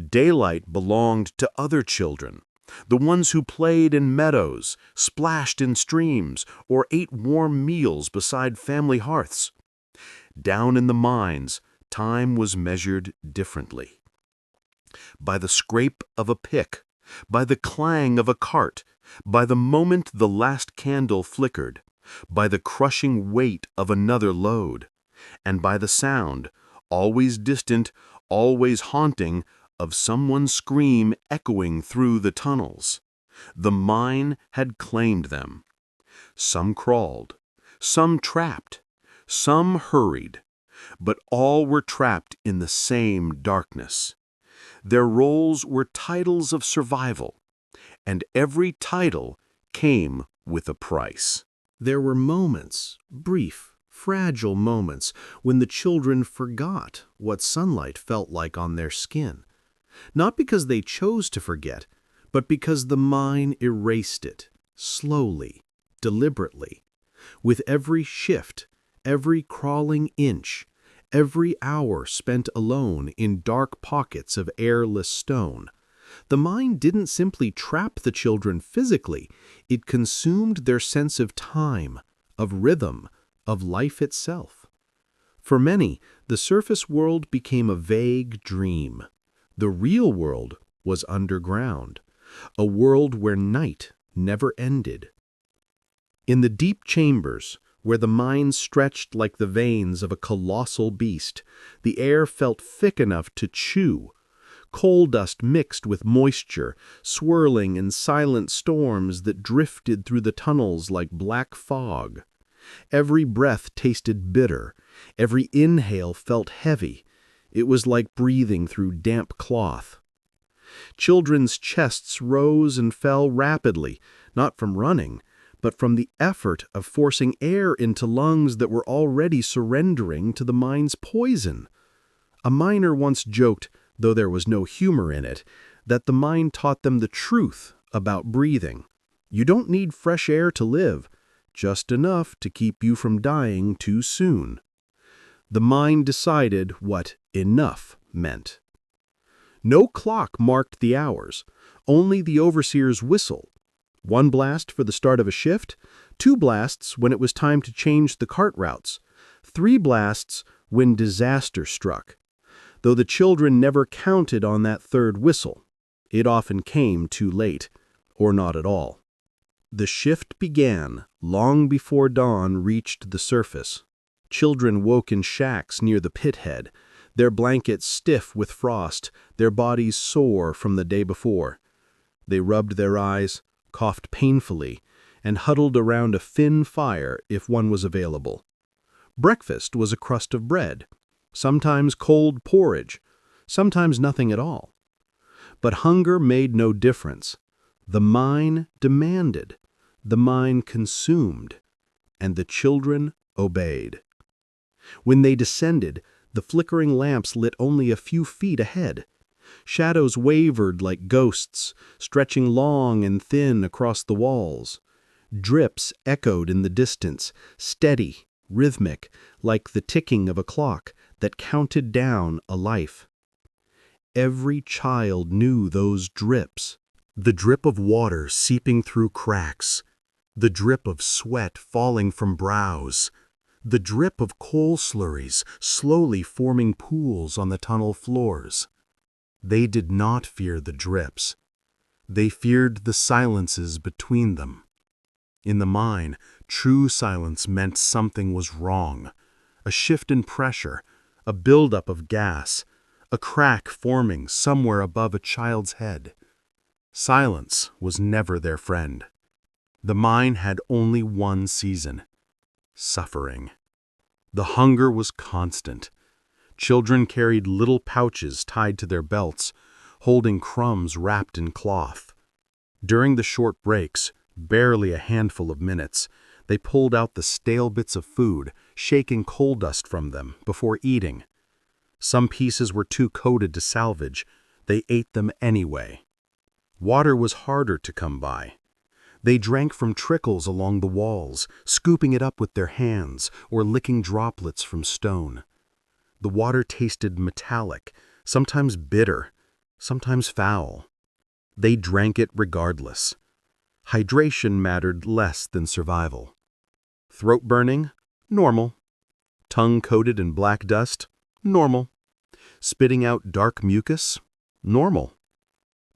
Speaker 2: Daylight belonged to other children, the ones who played in meadows, splashed in streams, or ate warm meals beside family hearths. Down in the mines, time was measured differently. By the scrape of a pick, by the clang of a cart, by the moment the last candle flickered, by the crushing weight of another load, and by the sound, always distant, always haunting, of someone's scream echoing through the tunnels. The mine had claimed them. Some crawled, some trapped, some hurried, but all were trapped in the same darkness. Their roles were titles of survival, and every title came with a price.
Speaker 1: There were moments, brief, fragile moments, when the children forgot what sunlight felt like on their skin. Not because they chose to forget, but because the mine erased it, slowly, deliberately. With every shift, every crawling inch, every hour spent alone in dark pockets of airless stone, the mine didn't simply trap the children physically, it consumed their sense of time, of rhythm, of life itself. For many, the surface world became a vague dream. The real world was underground, a world where night never ended. In the deep chambers, where the mine stretched like the veins of a colossal beast, the air felt thick enough to chew. Coal dust mixed with moisture, swirling in silent storms that drifted through the tunnels like black fog. Every breath tasted bitter. Every inhale felt heavy. It was like breathing through damp cloth. Children's chests rose and fell rapidly, not from running, but from the effort of forcing air into lungs that were already surrendering to the mine's poison. A miner once joked, though there was no humor in it, that the mine taught them the truth about breathing. You don't need fresh air to live, just enough to keep you from dying too soon. The mine decided what enough meant. No clock marked the hours, only the overseer's whistle. 1 blast for the start of a shift, 2 blasts when it was time to change the cart routes, 3 blasts when disaster struck. Though the children never counted on that third whistle, it often came too late, or not at all. The shift began long before dawn reached the surface. Children woke in shacks near the pit head, their blankets stiff with frost, their bodies sore from the day before. They rubbed their eyes, coughed painfully, and huddled around a thin fire if one was available. Breakfast was a crust of bread, sometimes cold porridge, sometimes nothing at all. But hunger made no difference. The mine demanded, the mine consumed, and the children obeyed. When they descended, the flickering lamps lit only a few feet ahead. Shadows wavered like ghosts, stretching long and thin across the walls. Drips echoed in the distance, steady, rhythmic, like the ticking of a clock that counted down a life. Every child knew those drips. The drip of water seeping through cracks, the drip of sweat falling from brows, the drip of coal slurries slowly forming pools on the tunnel floors. They did not fear the drips. They feared the silences between them. In the mine, true silence meant something was wrong. A shift in pressure, a buildup of gas, a crack forming somewhere above a child's head. Silence was never their friend. The mine had only one season: suffering. The hunger was constant. Children carried little pouches tied to their belts, holding crumbs wrapped in cloth. During the short breaks, barely a handful of minutes, they pulled out the stale bits of food, shaking coal dust from them before eating. Some pieces were too coated to salvage. They ate them anyway. Water was harder to come by. They drank from trickles along the walls, scooping it up with their hands or licking droplets from stone. The water tasted metallic, sometimes bitter, sometimes foul. They drank it regardless. Hydration mattered less than survival. Throat burning? Normal. Tongue coated in black dust? Normal. Spitting out dark mucus? Normal.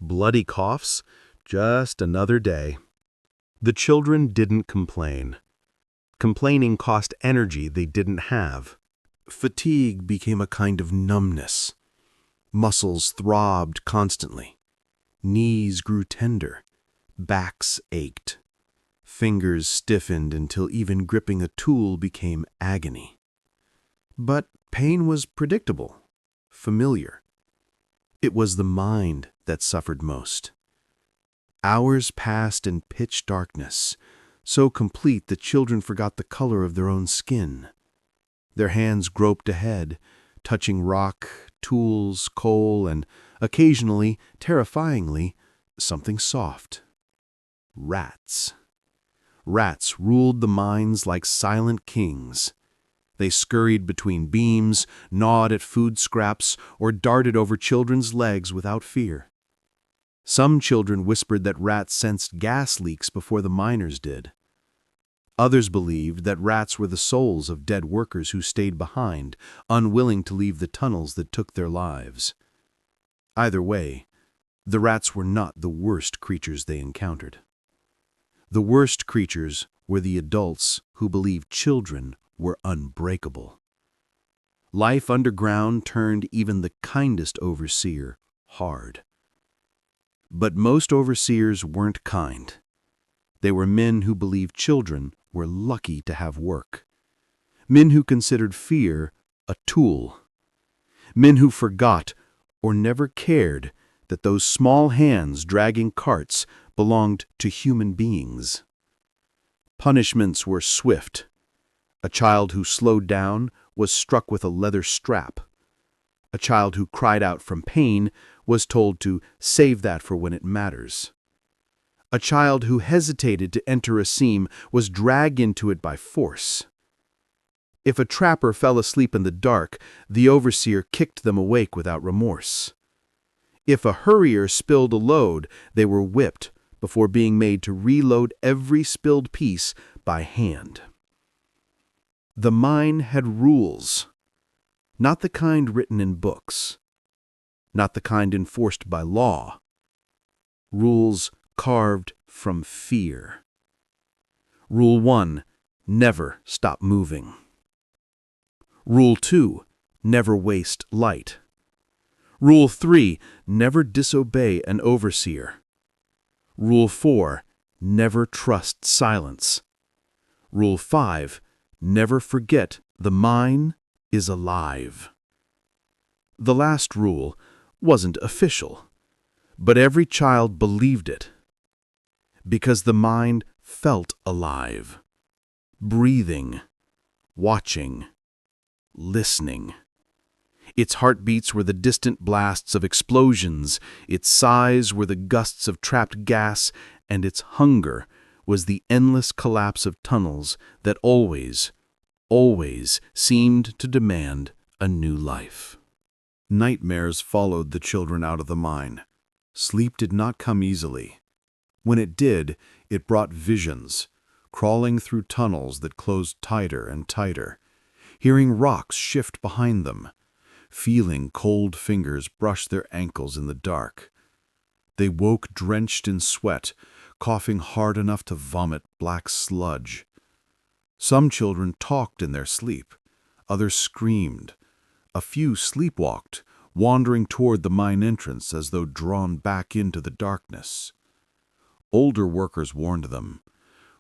Speaker 1: Bloody coughs? Just another day. The children didn't complain. Complaining cost energy they didn't have. Fatigue became a kind of numbness. Muscles throbbed constantly. Knees grew tender. Backs ached. Fingers stiffened until even gripping a tool became agony. But pain was predictable, familiar. It was the mind that suffered most. Hours passed in pitch darkness,
Speaker 3: so complete that children forgot the color of their own skin. Their hands groped ahead, touching rock, tools, coal, and occasionally, terrifyingly, something soft. Rats. Rats ruled the mines like silent kings. They scurried between beams, gnawed at food scraps, or darted over children's legs without fear. Some children whispered that rats sensed gas leaks before the miners did. Others believed that rats were the souls of dead workers who stayed behind, unwilling to leave the tunnels that took their lives. Either way, the rats were not the worst creatures they encountered. The worst creatures were the adults who believed children were unbreakable. Life underground turned even the kindest overseer hard. But most overseers weren't kind. They were men who believed children were lucky to have work. Men who considered fear a tool. Men who forgot or never cared that those small hands dragging carts belonged to human beings. Punishments were swift. A child who slowed down was struck with a leather strap. A child who cried out from pain was told to save that for when it matters. A child who hesitated to enter a seam was dragged into it by force. If a trapper fell asleep in the dark, the overseer kicked them awake without remorse. If a hurrier spilled a load, they were whipped before being made to reload every spilled piece by hand. The mine had rules, not the kind written in books, not the kind enforced by law. Rules carved from fear. Rule 1, never stop moving. Rule 2, never waste light. Rule 3, never disobey an overseer. Rule 4, never trust silence. Rule 5, never forget the mine is alive. The last rule wasn't official, but every child believed it. Because the mine felt alive, breathing, watching, listening. Its heartbeats were the distant blasts of explosions, its sighs were the gusts of trapped gas, and its hunger was the endless collapse of tunnels that always, always seemed to demand a new life. Nightmares followed the children out of the mine. Sleep did not come easily. When it did, it brought visions, crawling through tunnels that closed tighter and tighter, hearing rocks shift behind them, feeling cold fingers brush their ankles in the dark. They woke drenched in sweat, coughing hard enough to vomit black sludge. Some children talked in their sleep, others screamed. A few sleepwalked, wandering toward the mine entrance as though drawn back into the darkness. Older workers warned them,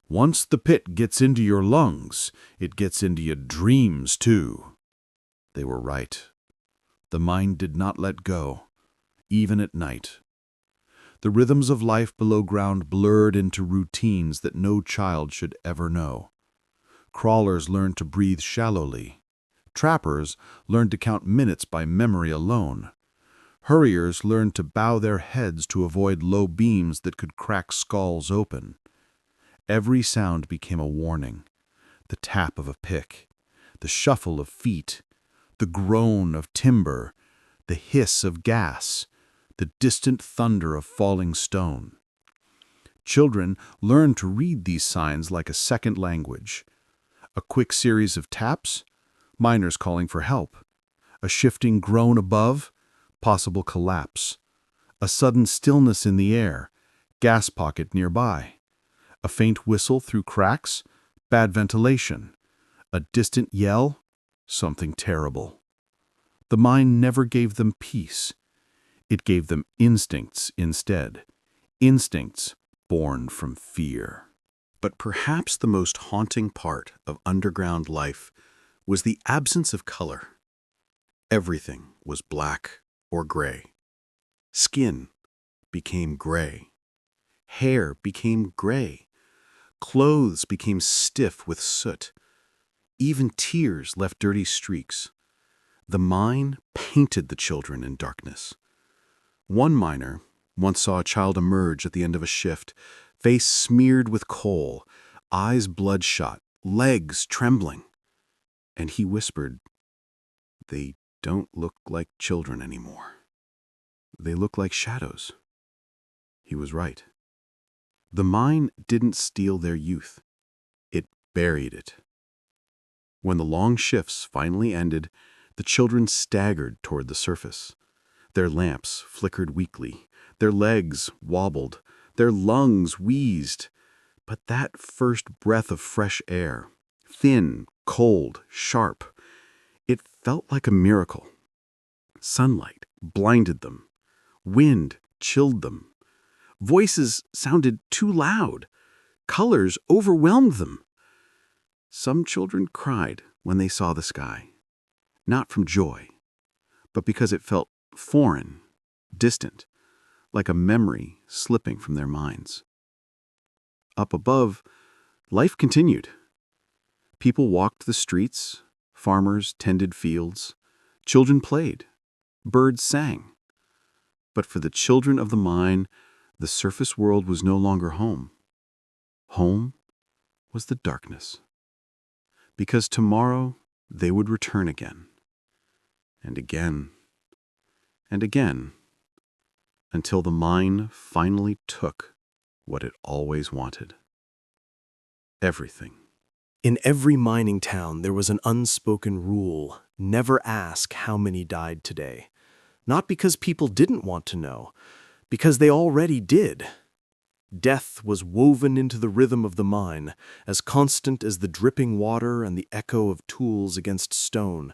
Speaker 3: "Once the pit gets into your lungs, it gets into your dreams too." They were right. The mine did not let go, even at night. The rhythms of life below ground blurred into routines that no child should ever know. Crawlers learned to breathe shallowly. Trappers learned to count minutes by memory alone. Hurriers learned to bow their heads to avoid low beams that could crack skulls open. Every sound became a warning. The tap of a pick, the shuffle of feet, the groan of timber, the hiss of gas, the distant thunder of falling stone. Children learned to read these signs like a second language. A quick series of taps, miners calling for help. A shifting groan above, possible collapse. A sudden stillness in the air, gas pocket nearby. A faint whistle through cracks, bad ventilation. A distant yell, something terrible. The mine never gave them peace. It gave them instincts instead. Instincts born from fear. But perhaps the most haunting part of underground life was the absence of color. Everything was black or gray. Skin became gray. Hair became gray. Clothes became stiff with soot. Even tears left dirty streaks. The mine painted the children in darkness. One miner once saw a child emerge at the end of a shift, face smeared with coal, eyes bloodshot, legs trembling. And he whispered, "They don't look like children anymore. They look like shadows." He was right. The mine didn't steal their youth. It buried it. When the long shifts finally ended, the children staggered toward the surface. Their lamps flickered weakly, their legs wobbled, their lungs wheezed. But that first breath of fresh air, thin, cold, sharp, it felt like a miracle. Sunlight blinded them. Wind chilled them. Voices sounded too loud. Colors overwhelmed them. Some children cried when they saw the sky, not from joy, but because it felt foreign, distant, like a memory slipping from their minds. Up above, life continued. People walked the streets, farmers tended fields, children played, birds sang. But for the children of the mine, the surface world was no longer home. Home was the darkness. Because tomorrow they would return again, and again, and again, until the mine finally took what it always wanted. Everything.
Speaker 1: In every mining town, there was an unspoken rule: never ask how many died today. Not because people didn't want to know, because they already did. Death was woven into the rhythm of the mine, as constant as the dripping water and the echo of tools against stone.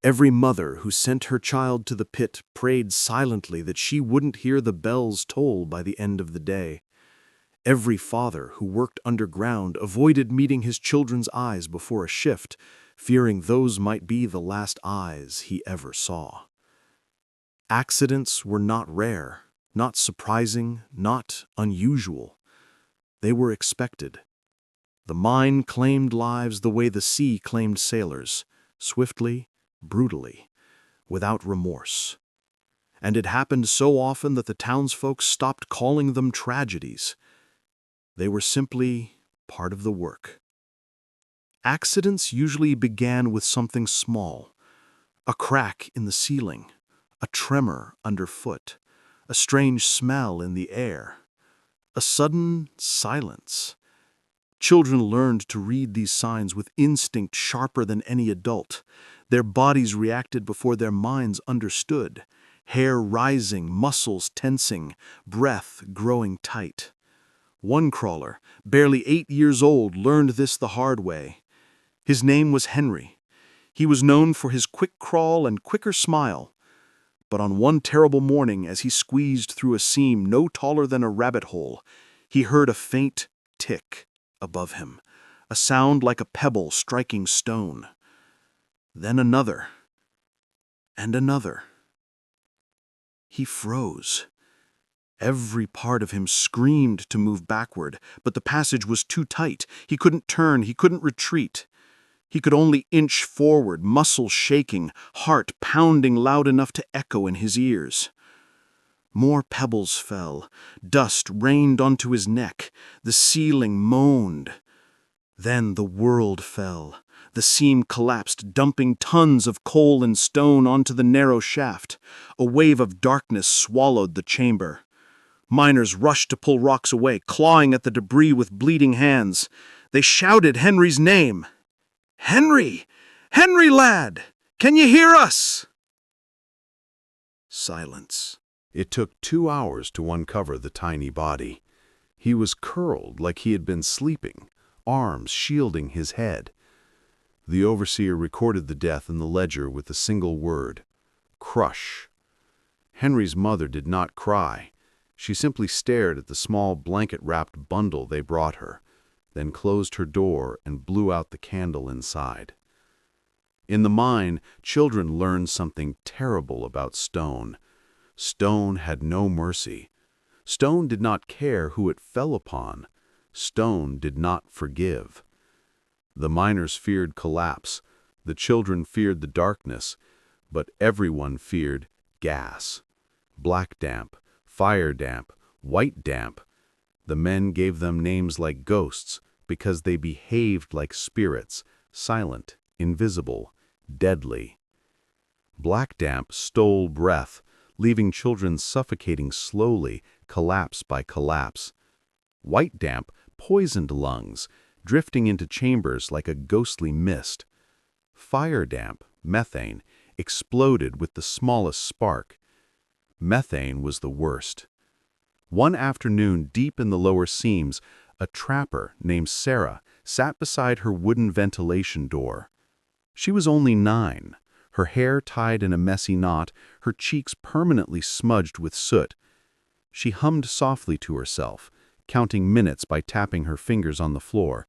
Speaker 1: Every mother who sent her child to the pit prayed silently that she wouldn't hear the bells toll by the end of the day. Every father who worked underground avoided meeting his children's eyes before a shift, fearing those might be the last eyes he ever saw. Accidents were not rare, not surprising, not unusual. They were expected. The mine claimed lives the way the sea claimed sailors, swiftly, brutally, without remorse. And it happened so often that the townsfolk stopped calling them tragedies. They were simply part of the work. Accidents usually began with something small: a crack in the ceiling, a tremor underfoot, a strange smell in the air, a sudden silence. Children learned to read these signs with instinct sharper than any adult. Their bodies reacted before their minds understood, hair rising, muscles tensing, breath growing tight. One crawler, barely 8 years old, learned this the hard way. His name was Henry. He was known for his quick crawl and quicker smile. But on one terrible morning, as he squeezed through a seam no taller than a rabbit hole, he heard a faint tick above him, a sound like a pebble striking stone. Then another, and another. He froze. Every part of him screamed to move backward, but the passage was too tight. He couldn't turn, he couldn't retreat. He could only inch forward, muscles shaking, heart pounding loud enough to echo in his ears. More pebbles fell. Dust rained onto his neck. The ceiling moaned. Then the world fell. The seam collapsed, dumping tons of coal and stone onto the narrow shaft. A wave of darkness swallowed the chamber. Miners rushed to pull rocks away, clawing at the debris with bleeding hands. They shouted Henry's name. "Henry! Henry, lad! Can you hear us?" Silence.
Speaker 3: It took 2 hours to uncover the tiny body. He was curled like he had been sleeping, arms shielding his head. The overseer recorded the death in the ledger with a single word: crush. Henry's mother did not cry. She simply stared at the small blanket-wrapped bundle they brought her, then closed her door and blew out the candle inside. In the mine, children learned something terrible about stone. Stone had no mercy. Stone did not care who it fell upon. Stone did not forgive. The miners feared collapse, the children feared the darkness, but everyone feared gas. Black damp, fire damp, white damp. The men gave them names like ghosts because they behaved like spirits, silent, invisible, deadly. Black damp stole breath, leaving children suffocating slowly, collapse by collapse. White damp poisoned lungs, drifting into chambers like a ghostly mist. Fire damp, methane, exploded with the smallest spark. Methane was the worst. One afternoon, deep in the lower seams, a trapper named Sarah sat beside her wooden ventilation door. She was only 9, her hair tied in a messy knot, her cheeks permanently smudged with soot. She hummed softly to herself, counting minutes by tapping her fingers on the floor.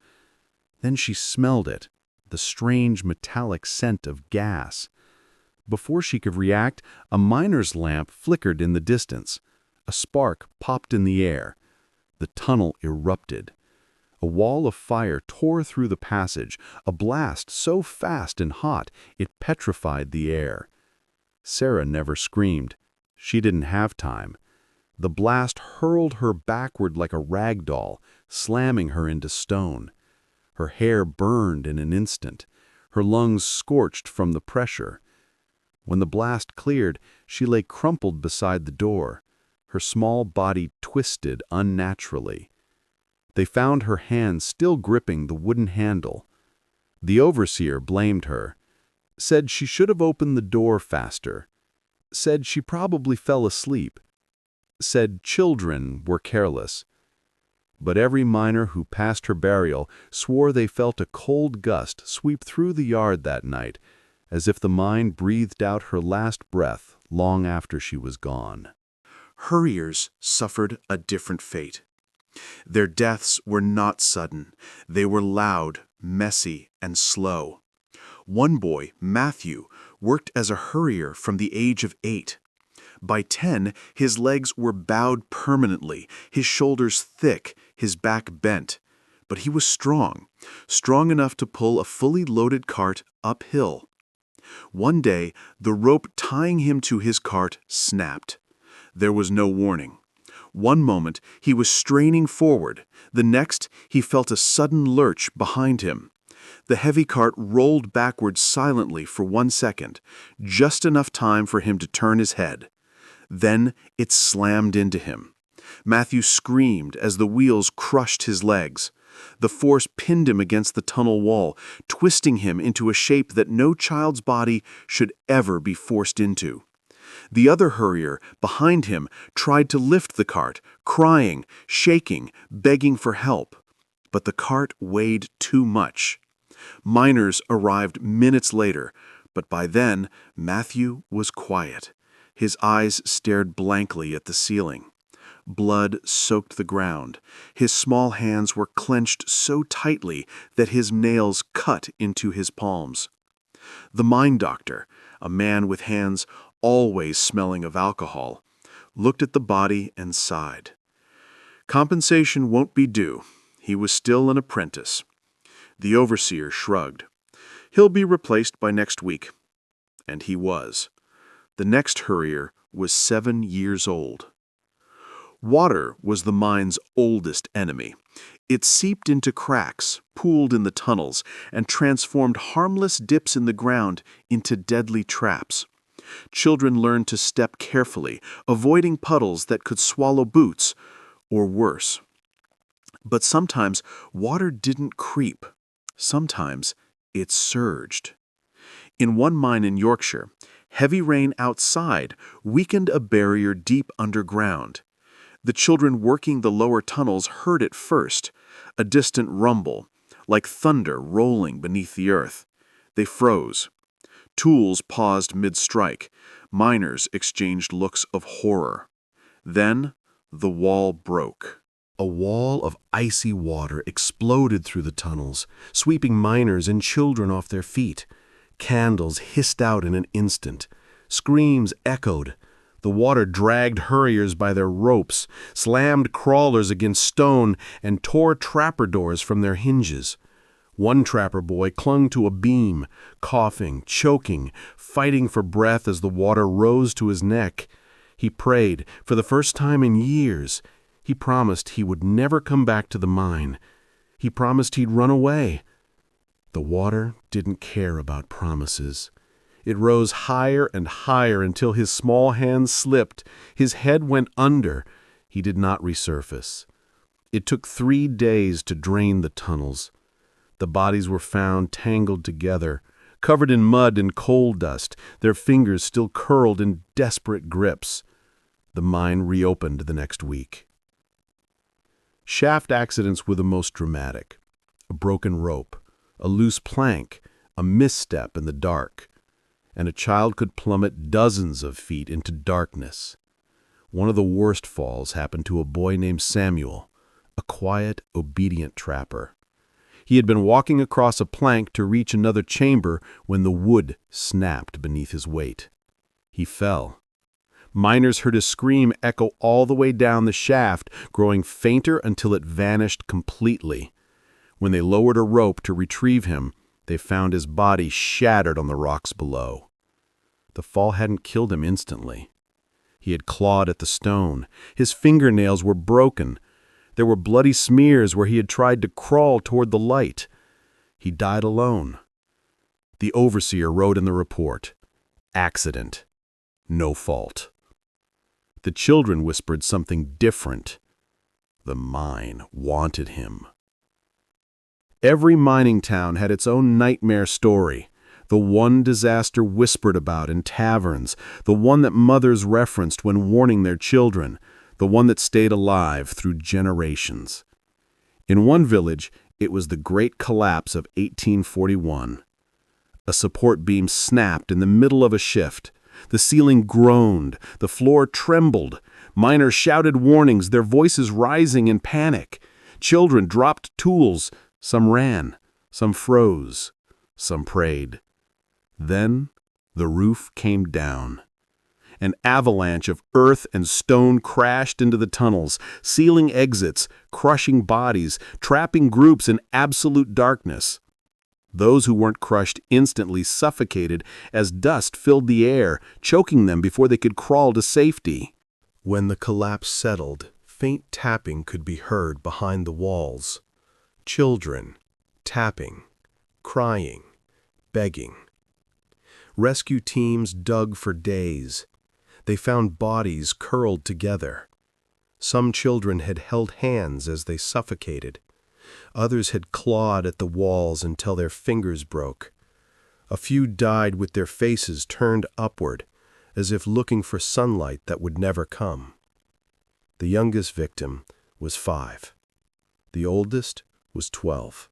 Speaker 3: Then she smelled it, the strange metallic scent of gas. Before she could react, a miner's lamp flickered in the distance. A spark popped in the air. The tunnel erupted. A wall of fire tore through the passage, a blast so fast and hot it petrified the air. Sarah never screamed. She didn't have time. The blast hurled her backward like a rag doll, slamming her into stone. Her hair burned in an instant, her lungs scorched from the pressure. When the blast cleared, she lay crumpled beside the door, her small body twisted unnaturally. They found her hands still gripping the wooden handle. The overseer blamed her, said she should have opened the door faster, said she probably fell asleep, said children were careless. But every miner who passed her burial swore they felt a cold gust sweep through the yard that night, as if the mine breathed out her last breath long after she was gone.
Speaker 2: Hurriers suffered a different fate. Their deaths were not sudden. They were loud, messy, and slow. One boy, Matthew, worked as a hurrier from the age of 8. By 10, his legs were bowed permanently, his shoulders thick, his back bent. But he was strong enough to pull a fully loaded cart uphill. One day, the rope tying him to his cart snapped. There was no warning. One moment, he was straining forward. The next, he felt a sudden lurch behind him. The heavy cart rolled backwards silently for 1 second, just enough time for him to turn his head. Then it slammed into him. Matthew screamed as the wheels crushed his legs. The force pinned him against the tunnel wall, twisting him into a shape that no child's body should ever be forced into. The other hurrier, behind him, tried to lift the cart, crying, shaking, begging for help. But the cart weighed too much. Miners arrived minutes later, but by then, Matthew was quiet. His eyes stared blankly at the ceiling. Blood soaked the ground. His small hands were clenched so tightly that his nails cut into his palms. The mine doctor, a man with hands always smelling of alcohol, looked at the body and sighed. Compensation won't be due. He was still an apprentice. The overseer shrugged. He'll be replaced by next week. And he was. The next hurrier was 7 years old. Water was the mine's oldest enemy. It seeped into cracks, pooled in the tunnels, and transformed harmless dips in the ground into deadly traps. Children learned to step carefully, avoiding puddles that could swallow boots, or worse. But sometimes water didn't creep. Sometimes it surged. In one mine in Yorkshire, heavy rain outside weakened a barrier deep underground. The children working the lower tunnels heard it first, a distant rumble, like thunder rolling beneath the earth. They froze. Tools paused mid-strike. Miners exchanged looks of horror. Then the wall broke.
Speaker 1: A wall of icy water exploded through the tunnels, sweeping miners and children off their feet. Candles hissed out in an instant. Screams echoed. The water dragged Hurriers by their ropes, slammed crawlers against stone, and tore trapper doors from their hinges. One trapper boy clung to a beam, coughing, choking, fighting for breath as the water rose to his neck. He prayed, for the first time in years. He promised he would never come back to the mine. He promised he'd run away. The water didn't care about promises. It rose higher and higher until his small hands slipped. His head went under. He did not resurface. It took 3 days to drain the tunnels. The bodies were found tangled together, covered in mud and coal dust, their fingers still curled in desperate grips. The mine reopened the next week. Shaft accidents were the most dramatic. A broken rope, a loose plank, a misstep in the dark, and a child could plummet dozens of feet into darkness. One of the worst falls happened to a boy named Samuel, a quiet, obedient trapper. He had been walking across a plank to reach another chamber when the wood snapped beneath his weight. He fell. Miners heard his scream echo all the way down the shaft, growing fainter until it vanished completely. When they lowered a rope to retrieve him, they found his body shattered on the rocks below. The fall hadn't killed him instantly. He had clawed at the stone. His fingernails were broken. There were bloody smears where he had tried to crawl toward the light. He died alone. The overseer wrote in the report, "Accident. No fault." The children whispered something different. The mine wanted him. Every mining town had its own nightmare story. The one disaster whispered about in taverns, the one that mothers referenced when warning their children, the one that stayed alive through generations. In one village, it was the Great Collapse of 1841. A support beam snapped in the middle of a shift. The ceiling groaned. The floor trembled. Miners shouted warnings, their voices rising in panic. Children dropped tools. Some ran. Some froze. Some prayed. Then the roof came down. An avalanche of earth and stone crashed into the tunnels, sealing exits, crushing bodies, trapping groups in absolute darkness. Those who weren't crushed instantly suffocated as dust filled the air, choking them before they could crawl to safety. When the collapse settled, faint tapping could be heard behind the walls. Children, tapping, crying, begging. Rescue teams dug for days. They found bodies curled together. Some children had held hands as they suffocated. Others had clawed at the walls until their fingers broke. A few died with their faces turned upward, as if looking for sunlight that would never come. The youngest victim was 5. The oldest was 12.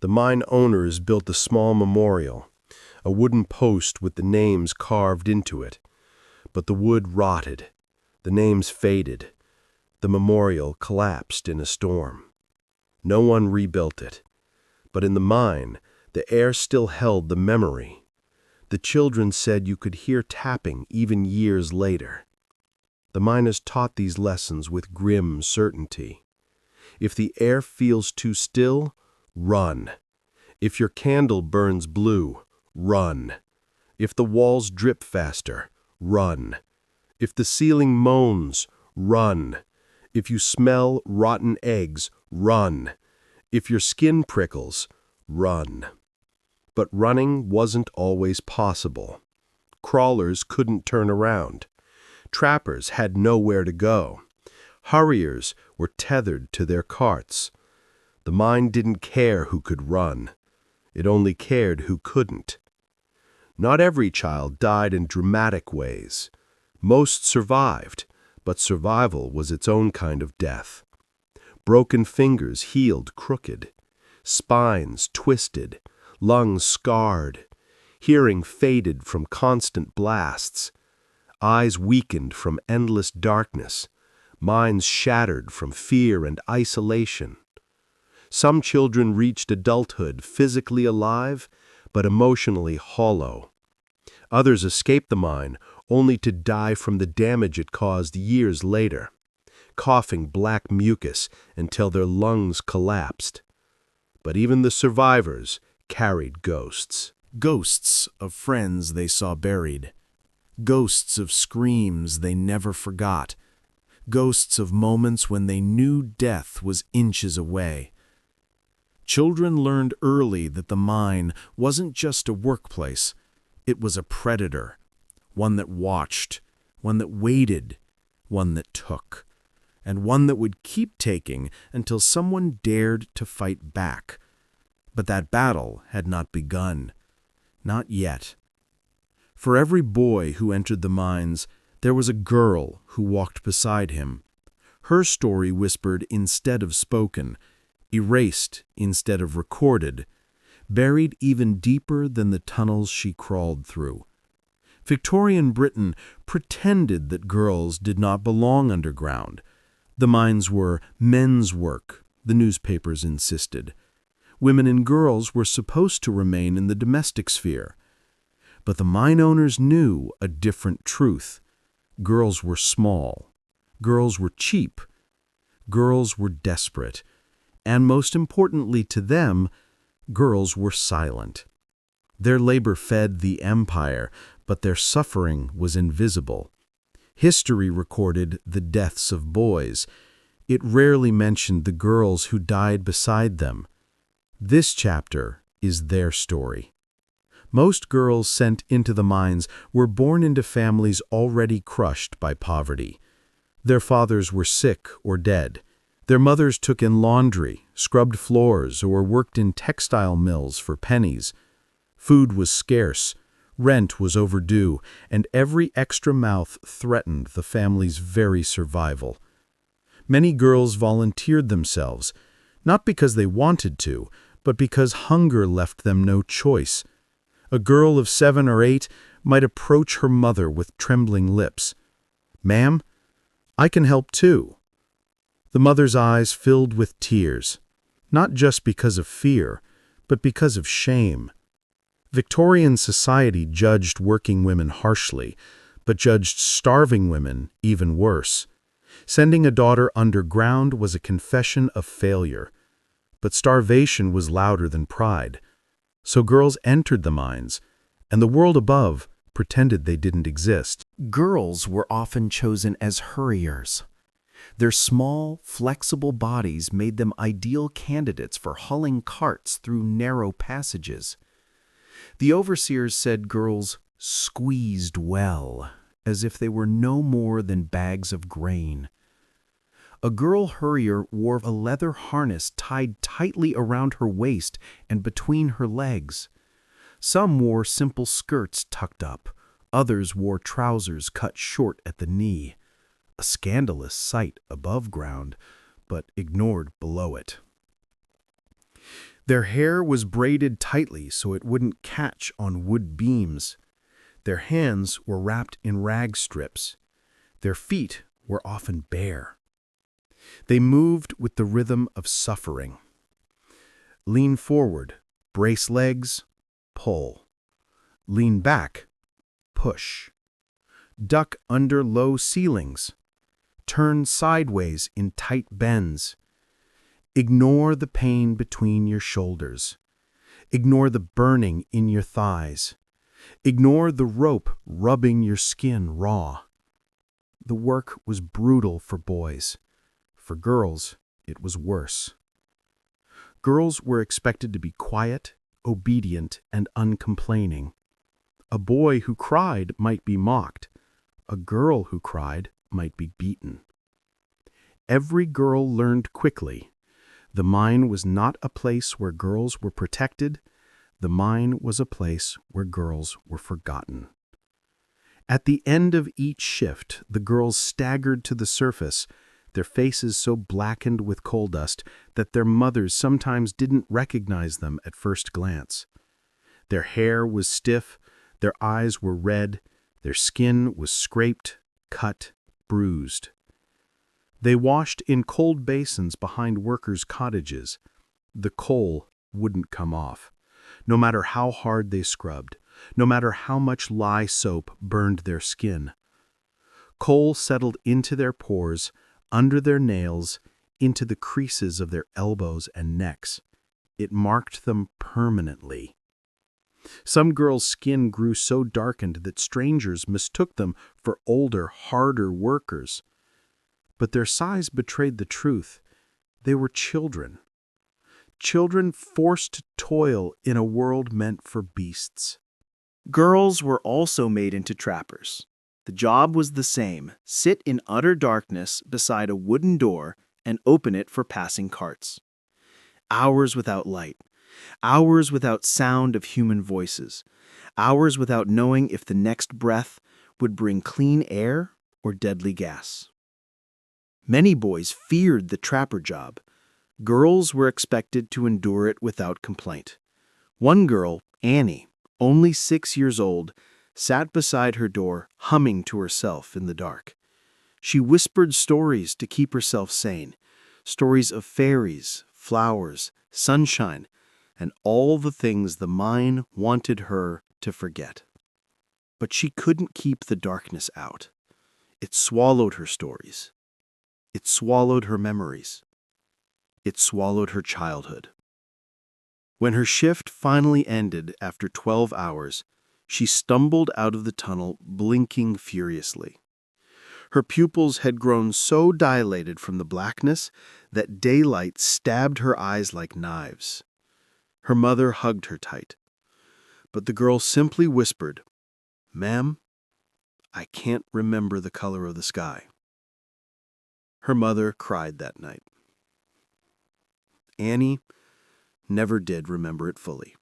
Speaker 1: The mine owners built a small memorial, a wooden post with the names carved into it. But the wood rotted, the names faded, the memorial collapsed in a storm. No one rebuilt it, but in the mine, the air still held the memory. The children said you could hear tapping even years later. The miners taught these lessons with grim certainty. If the air feels too still, run. If your candle burns blue, run. If the walls drip faster, run. If the ceiling moans, run. If you smell rotten eggs, run. If your skin prickles, run. But running wasn't always possible. Crawlers couldn't turn around. Trappers had nowhere to go. Hurriers were tethered to their carts. The mine didn't care who could run. It only cared who couldn't. Not every child died in dramatic ways. Most survived, but survival was its own kind of death. Broken fingers healed crooked, spines twisted, lungs scarred, hearing faded from constant blasts, eyes weakened from endless darkness, minds shattered from fear and isolation. Some children reached adulthood physically alive, but emotionally hollow. Others escaped the mine, only to die from the damage it caused years later, coughing black mucus until their lungs collapsed. But even the survivors carried ghosts. Ghosts of friends they saw buried. Ghosts of screams they never forgot. Ghosts of moments when they knew death was inches away. Children learned early that the mine wasn't just a workplace. It was a predator, one that watched, one that waited, one that took, and one that would keep taking until someone dared to fight back. But that battle had not begun. Not yet. For every boy who entered the mines, there was a girl who walked beside him. Her story whispered instead of spoken, erased instead of recorded, buried even deeper than the tunnels she crawled through. Victorian Britain pretended that girls did not belong underground. The mines were men's work, the newspapers insisted. Women and girls were supposed to remain in the domestic sphere. But the mine owners knew a different truth. Girls were small. Girls were cheap. Girls were desperate. And most importantly to them, girls were silent. Their labor fed the empire, but their suffering was invisible. History recorded the deaths of boys. It rarely mentioned the girls who died beside them. This chapter is their story. Most girls sent into the mines were born into families already crushed by poverty. Their fathers were sick or dead. Their mothers took in laundry, scrubbed floors, or worked in textile mills for pennies. Food was scarce, rent was overdue, and every extra mouth threatened the family's very survival. Many girls volunteered themselves, not because they wanted to, but because hunger left them no choice. A girl of 7 or 8 might approach her mother with trembling lips. "Ma'am, I can help too." The mother's eyes filled with tears, not just because of fear, but because of shame. Victorian society judged working women harshly, but judged starving women even worse. Sending a daughter underground was a confession of failure. But starvation was louder than pride. So girls entered the mines, and the world above pretended they didn't exist.
Speaker 4: Girls were often chosen as hurriers. Their small, flexible bodies made them ideal candidates for hauling carts through narrow passages. The overseers said girls squeezed well, as if they were no more than bags of grain. A girl hurrier wore a leather harness tied tightly around her waist and between her legs. Some wore simple skirts tucked up. Others wore trousers cut short at the knee. A scandalous sight above ground, but ignored below it. Their hair was braided tightly so it wouldn't catch on wood beams. Their hands were wrapped in rag strips. Their feet were often bare. They moved with the rhythm of suffering. Lean forward, brace legs, pull. Lean back, push. Duck under low ceilings. Turn sideways in tight bends. Ignore the pain between your shoulders. Ignore the burning in your thighs. Ignore the rope rubbing your skin raw. The work was brutal for boys. For girls, it was worse. Girls were expected to be quiet, obedient, and uncomplaining. A boy who cried might be mocked. A girl who cried might be beaten. Every girl learned quickly. The mine was not a place where girls were protected. The mine was a place where girls were forgotten. At the end of each shift, the girls staggered to the surface, their faces so blackened with coal dust that their mothers sometimes didn't recognize them at first glance. Their hair was stiff, their eyes were red, their skin was scraped, cut, bruised. They washed in cold basins behind workers' cottages. The coal wouldn't come off, no matter how hard they scrubbed.
Speaker 3: no matter how much lye soap burned their skin. Coal settled into their pores, under their nails, into the creases of their elbows and necks. It marked them permanently. Some girls' skin grew so darkened that strangers mistook them for older, harder workers. But their size betrayed the truth. They were children. Children forced to toil in a world meant for beasts.
Speaker 6: Girls were also made into trappers. The job was the same: sit in utter darkness beside a wooden door and open it for passing carts. Hours without light, hours without sound of human voices, hours without knowing if the next breath would bring clean air or deadly gas. Many boys feared the trapper job. Girls were expected to endure it without complaint. One girl, Annie, only 6 years old, sat beside her door, humming to herself in the dark. She whispered stories to keep herself sane, stories of fairies, flowers, sunshine, and all the things the mine wanted her to forget. But she couldn't keep the darkness out. It swallowed her stories. It swallowed her memories. It swallowed her childhood. When her shift finally ended after 12 hours, she stumbled out of the tunnel, blinking furiously. Her pupils had grown so dilated from the blackness that daylight stabbed her eyes like knives. Her mother hugged her tight. But the girl simply whispered, "Ma'am, I can't remember the color of the sky." Her mother cried that night. Annie never did remember it fully.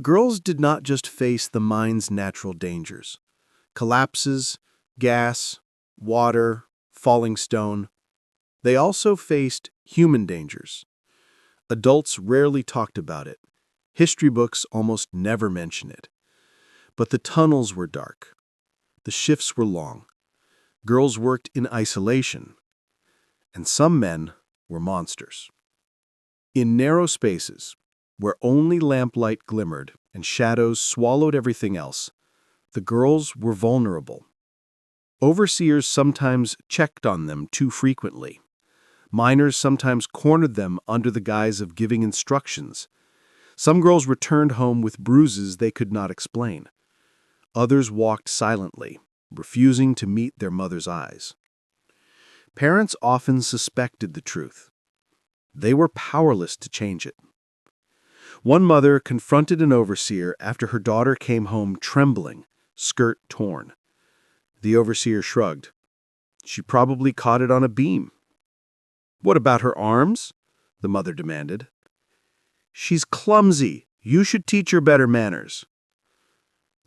Speaker 6: Girls did not just face the mine's natural dangers: collapses, gas, water, falling stone. They also faced human dangers. Adults rarely talked about it. History books almost never mention it. But the tunnels were dark. The shifts were long. Girls worked in isolation. And some men were monsters. In narrow spaces, where only lamplight glimmered and shadows swallowed everything else, the girls were vulnerable. Overseers sometimes checked on them too frequently. Miners sometimes cornered them under the guise of giving instructions. Some girls returned home with bruises they could not explain. Others walked silently, refusing to meet their mother's eyes. Parents often suspected the truth. They were powerless to change it. One mother confronted an overseer after her daughter came home trembling, skirt torn. The overseer shrugged. She probably caught it on a beam. "What about her arms?" the mother demanded. "She's clumsy. You should teach her better manners."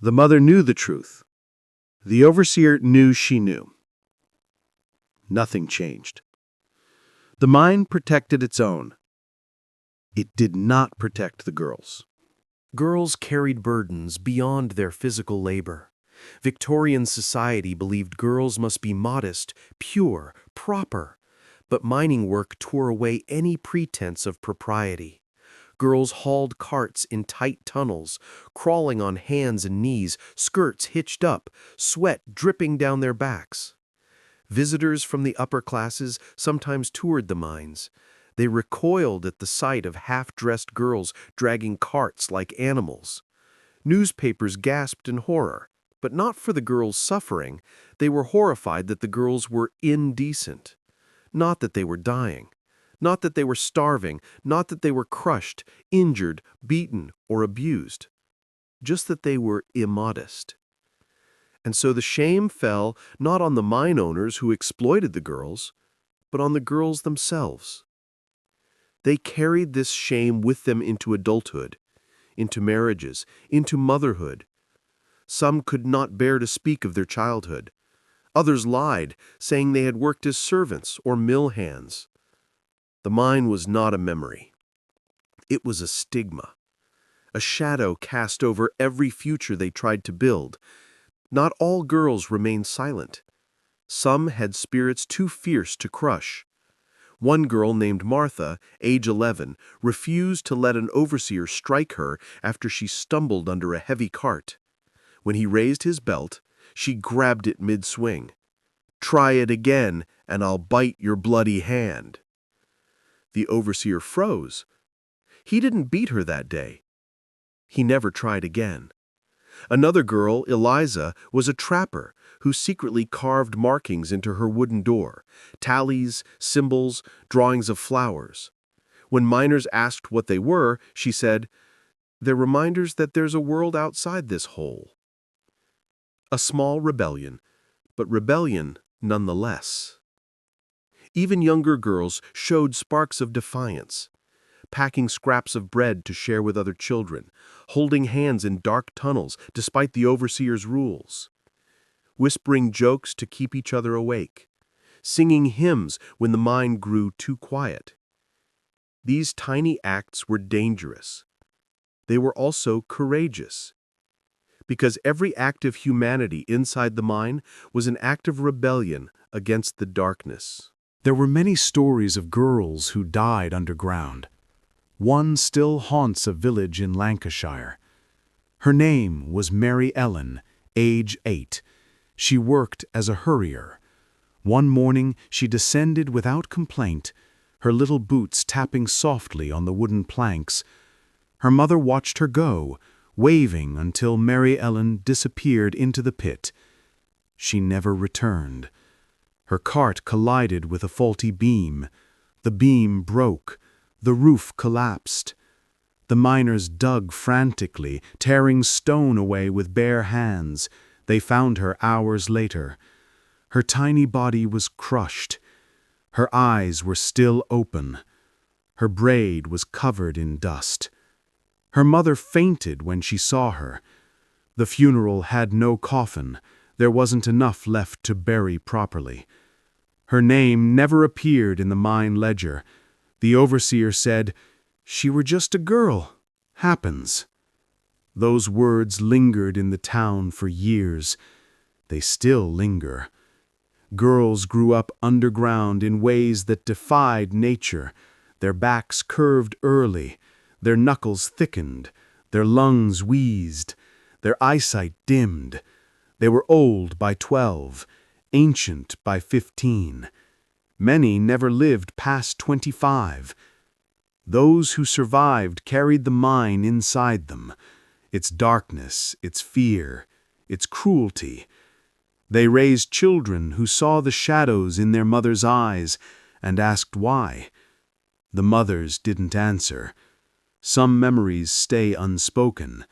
Speaker 6: The mother knew the truth. The overseer knew she knew. Nothing changed. The mine protected its own. It did not protect the girls.
Speaker 4: Girls carried burdens beyond their physical labor. Victorian society believed girls must be modest, pure, proper. But mining work tore away any pretense of propriety. Girls hauled carts in tight tunnels, crawling on hands and knees, skirts hitched up, sweat dripping down their backs. Visitors from the upper classes sometimes toured the mines. They recoiled at the sight of half-dressed girls dragging carts like animals. Newspapers gasped in horror, but not for the girls' suffering. They were horrified that the girls were indecent. Not that they were dying, not that they were starving, not that they were crushed, injured, beaten, or abused. Just that they were immodest. And so the shame fell not on the mine owners who exploited the girls, but on the girls themselves. They carried this shame with them into adulthood, into marriages, into motherhood. Some could not bear to speak of their childhood. Others lied, saying they had worked as servants or mill hands. The mine was not a memory. It was a stigma, a shadow cast over every future they tried to build. Not all girls remained silent. Some had spirits too fierce to crush.
Speaker 6: One girl named Martha, age 11, refused to let an overseer strike her after she stumbled under a heavy cart. When he raised his belt, she grabbed it mid-swing. "Try it again, and I'll bite your bloody hand." The overseer froze. He didn't beat her that day. He never tried again. Another girl, Eliza, was a trapper who secretly carved markings into her wooden door, tallies, symbols, drawings of flowers. When miners asked what they were, she said, "They're reminders that there's a world outside this hole." A small rebellion, but rebellion nonetheless. Even younger girls showed sparks of defiance, packing scraps of bread to share with other children, holding hands in dark tunnels despite the overseer's rules, whispering jokes to keep each other awake, singing hymns when the mine grew too quiet. These tiny acts were dangerous. They were also courageous, because every act of humanity inside the mine was an act of rebellion against the darkness.
Speaker 3: There were many stories of girls who died underground. One still haunts a village in Lancashire. Her name was Mary Ellen, age 8. She worked as a hurrier. One morning she descended without complaint, her little boots tapping softly on the wooden planks. Her mother watched her go, waving until Mary Ellen disappeared into the pit. She never returned. Her cart collided with a faulty beam. The beam broke. The roof collapsed. The miners dug frantically, tearing stone away with bare hands. They found her hours later. Her tiny body was crushed. Her eyes were still open. Her braid was covered in dust. Her mother fainted when she saw her. The funeral had no coffin. There wasn't enough left to bury properly. Her name never appeared in the mine ledger. The overseer said, "She were just a girl. Happens." Those words lingered in the town for years. They still linger. Girls grew up underground in ways that defied nature. Their backs curved early. Their knuckles thickened. Their lungs wheezed. Their eyesight dimmed. They were old by 12, ancient by 15. Many never lived past 25. Those who survived carried the mine inside them, its darkness, its fear, its cruelty. They raised children who saw the shadows in their mothers' eyes and asked why. The mothers didn't answer. Some memories stay unspoken.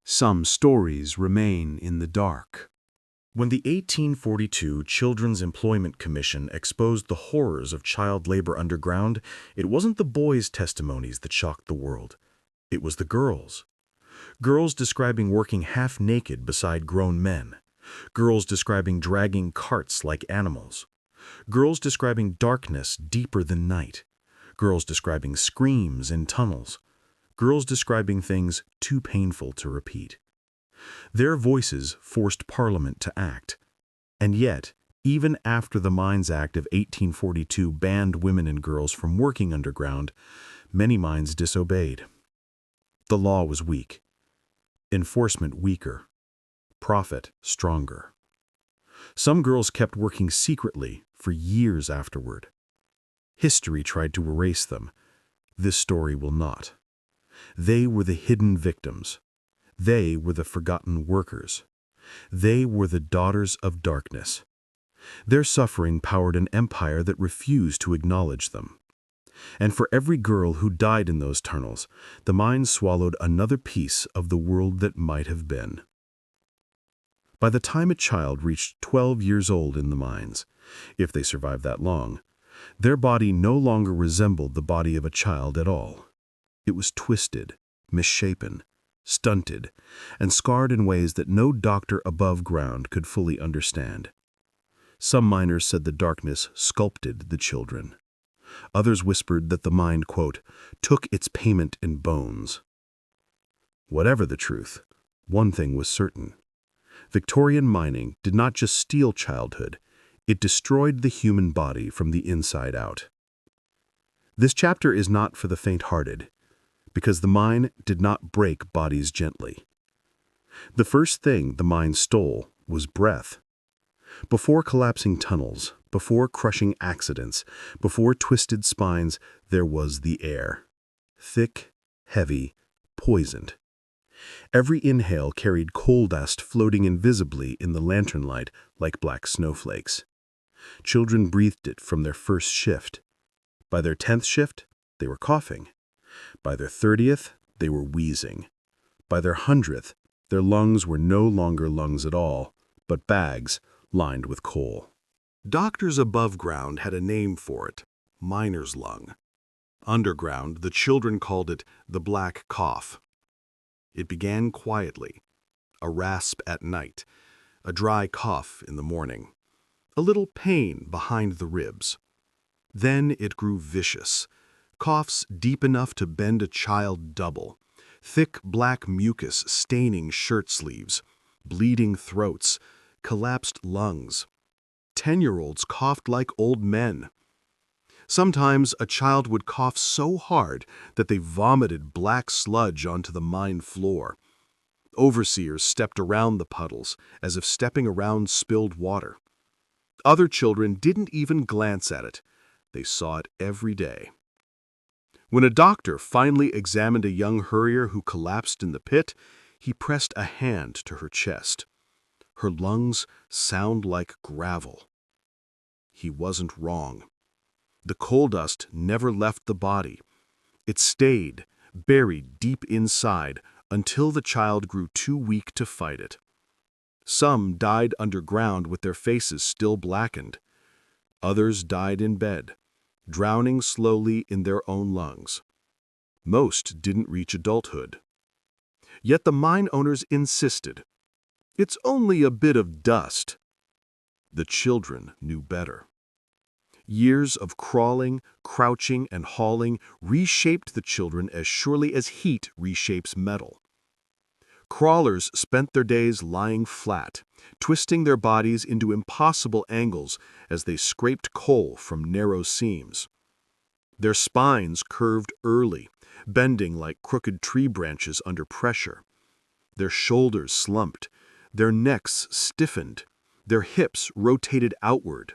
Speaker 3: Some stories remain in the dark.
Speaker 1: When the 1842 Children's Employment Commission exposed the horrors of child labor underground, it wasn't the boys' testimonies that shocked the world. It was the girls. Girls describing working half-naked beside grown men. Girls describing dragging carts like animals. Girls describing darkness deeper than night. Girls describing screams in tunnels. Girls describing things too painful to repeat. Their voices forced Parliament to act. And yet, even after the Mines Act of 1842 banned women and girls from working underground, many mines disobeyed. The law was weak. Enforcement weaker. Profit stronger. Some girls kept working secretly for years afterward. History tried to erase them. This story will not. They were the hidden victims. They were the forgotten workers. They were the daughters of darkness. Their suffering powered an empire that refused to acknowledge them. And for every girl who died in those tunnels, the mines swallowed another piece of the world that might have been. By the time a child reached 12 years old in the mines, if they survived that long, their body no longer resembled the body of a child at all. It was twisted, misshapen, stunted, and scarred in ways that no doctor above ground could fully understand. Some miners said the darkness sculpted the children. Others whispered that the mine, quote, took its payment in bones. Whatever the truth, one thing was certain. Victorian mining did not just steal childhood, it destroyed the human body from the inside out.
Speaker 3: This chapter is not for the faint-hearted, because the mine did not break bodies gently. The first thing the mine stole was breath. Before collapsing tunnels, before crushing accidents, before twisted spines, there was the air. Thick, heavy, poisoned. Every inhale carried coal dust floating invisibly in the lantern light like black snowflakes. Children breathed it from their first shift. By their 10th shift, they were coughing. By their 30th, they were wheezing. By their 100th, their lungs were no longer lungs at all, but bags lined with coal. Doctors above ground had a name for it, miner's lung. Underground, the children called it the black cough. It began quietly, a rasp at night, a dry cough in the morning, a little pain behind the ribs. Then it grew vicious, coughs deep enough to bend a child double, thick black mucus staining shirt sleeves, bleeding throats, collapsed lungs. 10-year-olds coughed like old men. Sometimes a child would cough so hard that they vomited black sludge onto the mine floor. Overseers stepped around the puddles, as if stepping around spilled water. Other children didn't even glance at it. They saw it every day. When a doctor finally examined a young Hurrier who collapsed in the pit, he pressed a hand to her chest. Her lungs sound like gravel. He wasn't wrong. The coal dust never left the body. It stayed, buried deep inside, until the child grew too weak to fight it. Some died underground with their faces still blackened. Others died in bed, drowning slowly in their own lungs. Most didn't reach adulthood. Yet the mine owners insisted. It's only a bit of dust. The children knew better. Years of crawling, crouching, and hauling reshaped the children as surely as heat reshapes metal. Crawlers spent their days lying flat, twisting their bodies into impossible angles as they scraped coal from narrow seams. Their spines curved early, bending like crooked tree branches under pressure. Their shoulders slumped, their necks stiffened, their hips rotated outward.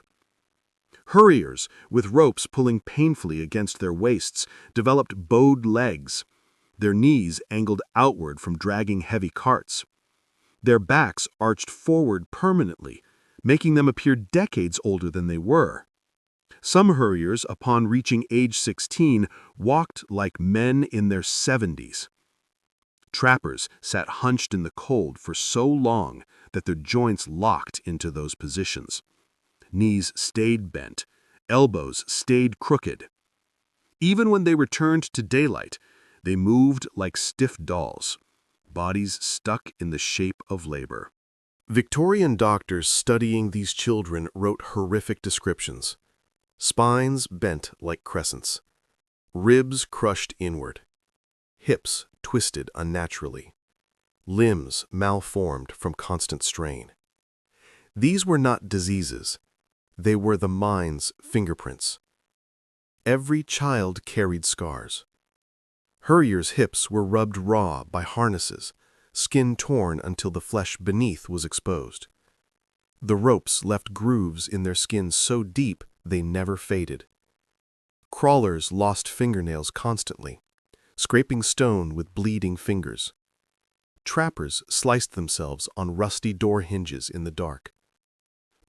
Speaker 3: Hurriers, with ropes pulling painfully against their waists, developed bowed legs. Their knees angled outward from dragging heavy carts. Their backs arched forward permanently, making them appear decades older than they were. Some Hurriers, upon reaching age 16, walked like men in their 70s. Trappers sat hunched in the cold for so long that their joints locked into those positions. Knees stayed bent, elbows stayed crooked. Even when they returned to daylight, they moved like stiff dolls, bodies stuck in the shape of labor. Victorian doctors studying these children wrote horrific descriptions. Spines bent like crescents, ribs crushed inward, hips twisted unnaturally, limbs malformed from constant strain. These were not diseases. They were the mine's fingerprints. Every child carried scars. Hurriers' hips were rubbed raw by harnesses, skin torn until the flesh beneath was exposed. The ropes left grooves in their skin so deep they never faded. Crawlers lost fingernails constantly, scraping stone with bleeding fingers. Trappers sliced themselves on rusty door hinges in the dark.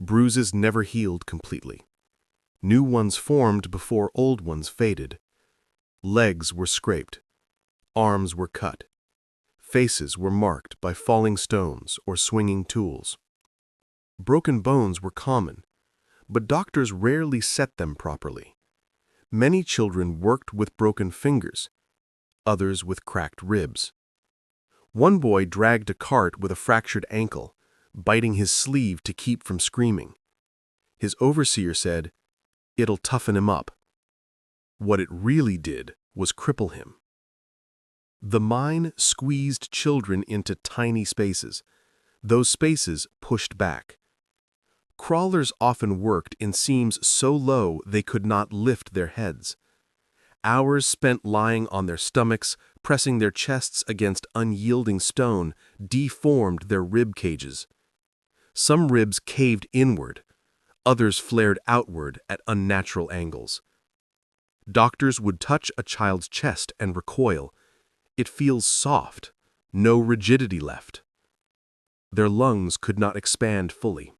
Speaker 3: Bruises never healed completely. New ones formed before old ones faded. Legs were scraped. Arms were cut. Faces were marked by falling stones or swinging tools. Broken bones were common, but doctors rarely set them properly. Many children worked with broken fingers, others with cracked ribs. One boy dragged a cart with a fractured ankle, biting his sleeve to keep from screaming. His overseer said, "It'll toughen him up." What it really did was cripple him. The mine squeezed children into tiny spaces. Those spaces pushed back. Crawlers often worked in seams so low they could not lift their heads.
Speaker 1: Hours spent lying on their stomachs, pressing their chests against unyielding stone, deformed their rib cages. Some ribs caved inward, others flared outward at unnatural angles. Doctors would touch a child's chest and recoil. It feels soft, no rigidity left. Their lungs could not expand fully.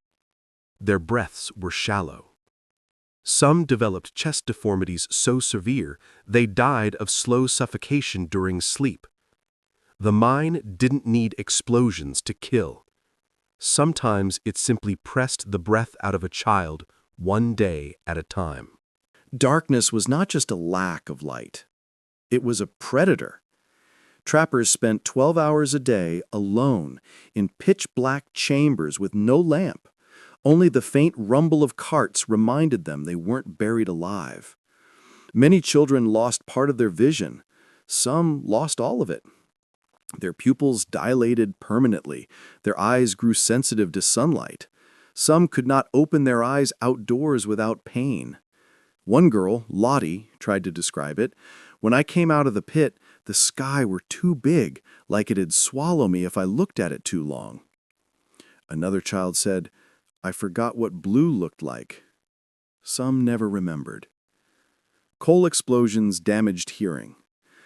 Speaker 1: Their breaths were shallow. Some developed chest deformities so severe they died of slow suffocation during sleep. The mine didn't need explosions to kill. Sometimes it simply pressed the breath out of a child one day at a time.
Speaker 6: Darkness was not just a lack of light. It was a predator. Trappers spent 12 hours a day alone in pitch-black chambers with no lamp. Only the faint rumble of carts reminded them they weren't buried alive. Many children lost part of their vision. Some lost all of it. Their pupils dilated permanently. Their eyes grew sensitive to sunlight. Some could not open their eyes outdoors without pain. One girl, Lottie, tried to describe it. When I came out of the pit, the sky were too big, like it'd swallow me if I looked at it too long. Another child said, I forgot what blue looked like. Some never remembered. Coal explosions damaged hearing.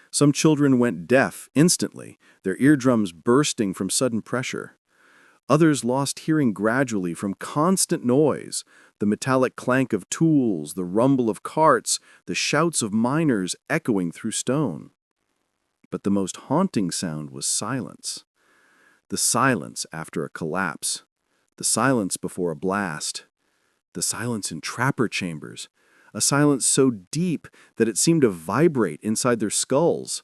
Speaker 6: Some children went deaf instantly, their eardrums bursting from sudden pressure. Others lost hearing gradually from constant noise, the metallic clank of tools, the rumble of carts, the shouts of miners echoing through stone. But the most haunting sound was silence. The silence after a collapse, the silence before a blast, the silence in trapper chambers, a silence so deep that it seemed to vibrate inside their skulls.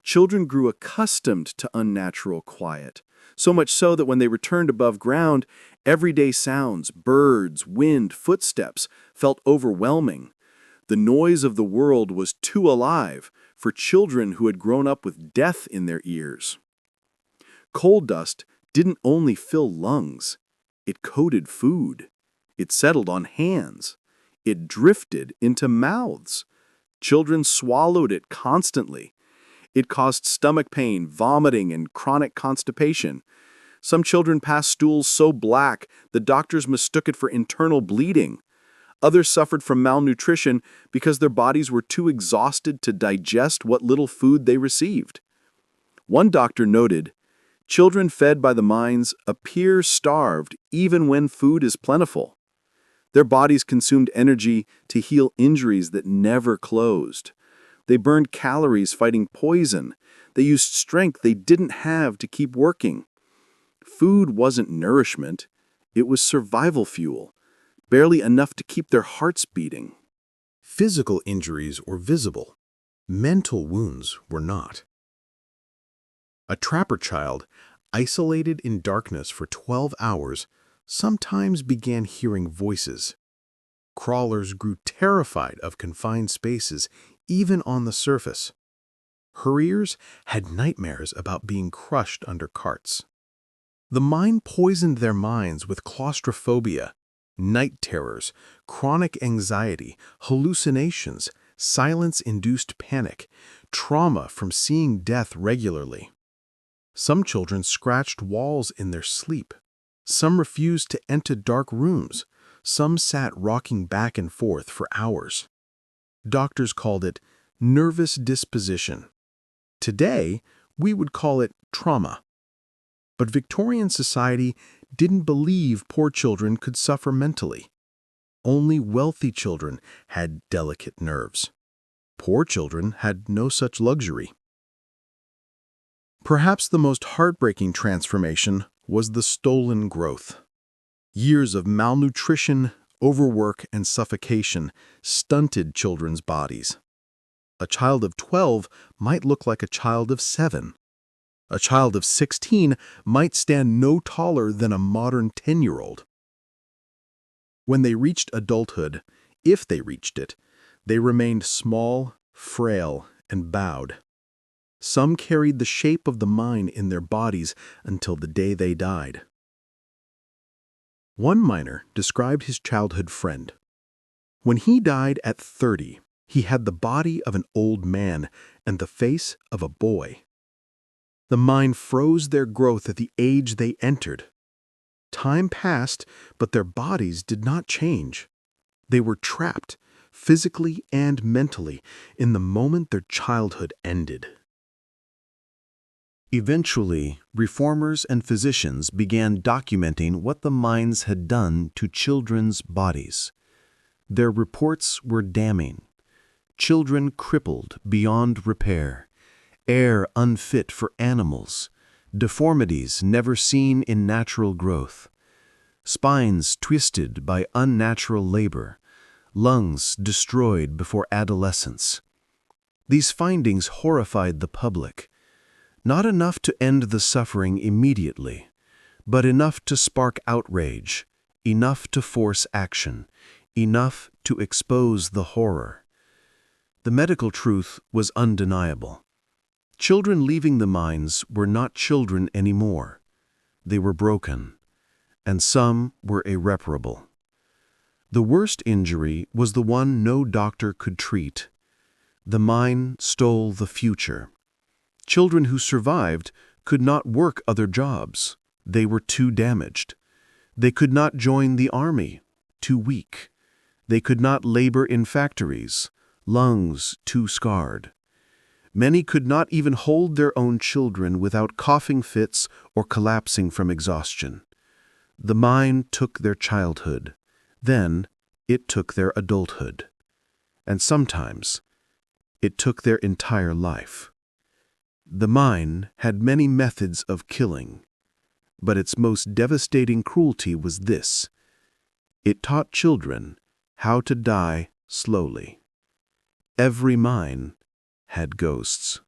Speaker 6: Children grew accustomed to unnatural quiet, so much so that when they returned above ground, everyday sounds, birds, wind, footsteps, felt overwhelming. The noise of the world was too alive for children who had grown up with death in their ears. Coal dust didn't only fill lungs. It coated food. It settled on hands. It drifted into mouths. Children swallowed it constantly. It caused stomach pain, vomiting, and chronic constipation. Some children passed stools so black the doctors mistook it for internal bleeding. Others suffered from malnutrition because their bodies were too exhausted to digest what little food they received. One doctor noted, children fed by the mines appear starved even when food is plentiful. Their bodies consumed energy to heal injuries that never closed. They burned calories fighting poison. They used strength they didn't have to keep working. Food wasn't nourishment. It was survival fuel, barely enough to keep their hearts beating.
Speaker 1: Physical injuries were visible. Mental wounds were not. A trapper child, isolated in darkness for 12 hours, sometimes began hearing voices. Crawlers grew terrified of confined spaces, even on the surface. Hurriers had nightmares about being crushed under carts. The mine poisoned their minds with claustrophobia, night terrors, chronic anxiety, hallucinations, silence-induced panic, trauma from seeing death regularly. Some children scratched walls in their sleep. Some refused to enter dark rooms. Some sat rocking back and forth for hours. Doctors called it nervous disposition. Today, we would call it trauma. But Victorian society didn't believe poor children could suffer mentally. Only wealthy children had delicate nerves. Poor children had no such luxury. Perhaps the most heartbreaking transformation was the stolen growth. Years of malnutrition, overwork, and suffocation stunted children's bodies. A child of 12 might look like a child of 7. A child of 16 might stand no taller than a modern 10-year-old. When they reached adulthood, if they reached it, they remained small, frail, and bowed. Some carried the shape of the mine in their bodies until the day they died. One miner described his childhood friend. When he died at 30, He had the body of an old man and the face of a boy. The mine froze their growth at the age they entered. Time passed, but their bodies did not change. They were trapped, physically and mentally, in the moment their childhood ended.
Speaker 3: Eventually, reformers and physicians began documenting what the mines had done to children's bodies. Their reports were damning. Children crippled beyond repair, air unfit for animals, deformities never seen in natural growth, spines twisted by unnatural labor, lungs destroyed before adolescence. These findings horrified the public. Not enough to end the suffering immediately, but enough to spark outrage, enough to force action, enough to expose the horror. The medical truth was undeniable. Children leaving the mines were not children anymore. They were broken, and some were irreparable. The worst injury was the one no doctor could treat. The mine stole the future. Children who survived could not work other jobs. They were too damaged. They could not join the army, too weak. They could not labor in factories, lungs too scarred. Many could not even hold their own children without coughing fits or collapsing from exhaustion. The mine took their childhood. Then it took their adulthood. And sometimes it took their entire life. The mine had many methods of killing, but its most devastating cruelty was this: it taught children how to die slowly. Every mine had ghosts.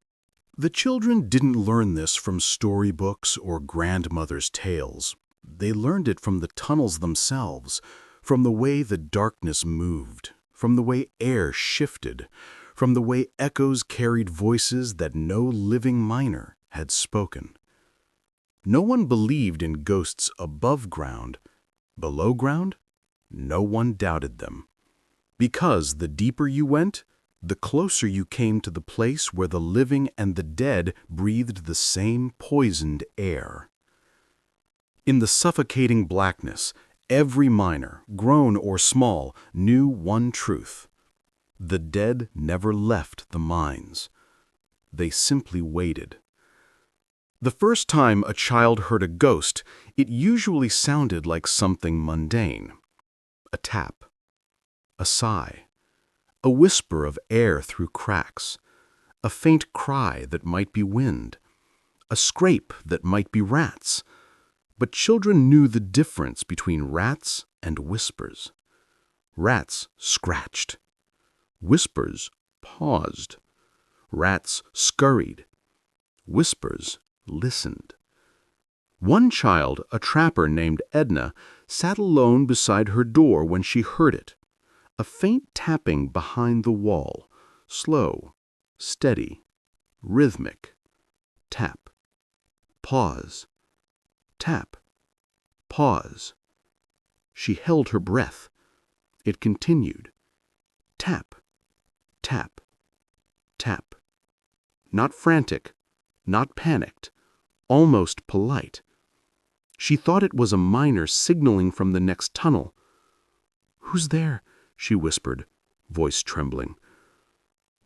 Speaker 1: The children didn't learn this from storybooks or grandmother's tales. They learned it from the tunnels themselves, from the way the darkness moved, from the way air shifted, from the way echoes carried voices that no living miner had spoken. No one believed in ghosts above ground. Below ground, no one doubted them. Because the deeper you went, the closer you came to the place where the living and the dead breathed the same poisoned air. In the suffocating blackness, every miner, grown or small, knew one truth. The dead never left the mines. They simply waited. The first time a child heard a ghost, it usually sounded like something mundane. A tap, a sigh, a whisper of air through cracks, a faint cry that might be wind, a scrape that might be rats. But children knew the difference between rats and whispers. Rats scratched. Whispers paused. Rats scurried. Whispers listened. One child, a trapper named Edna, sat alone beside her door when she heard it. A faint tapping behind the wall, slow, steady, rhythmic. Tap, pause, tap, pause. She held her breath. It continued. Tap, tap, tap. Not frantic, not panicked, almost polite. She thought it was a miner signaling from the next tunnel. "Who's there?" she whispered, voice trembling.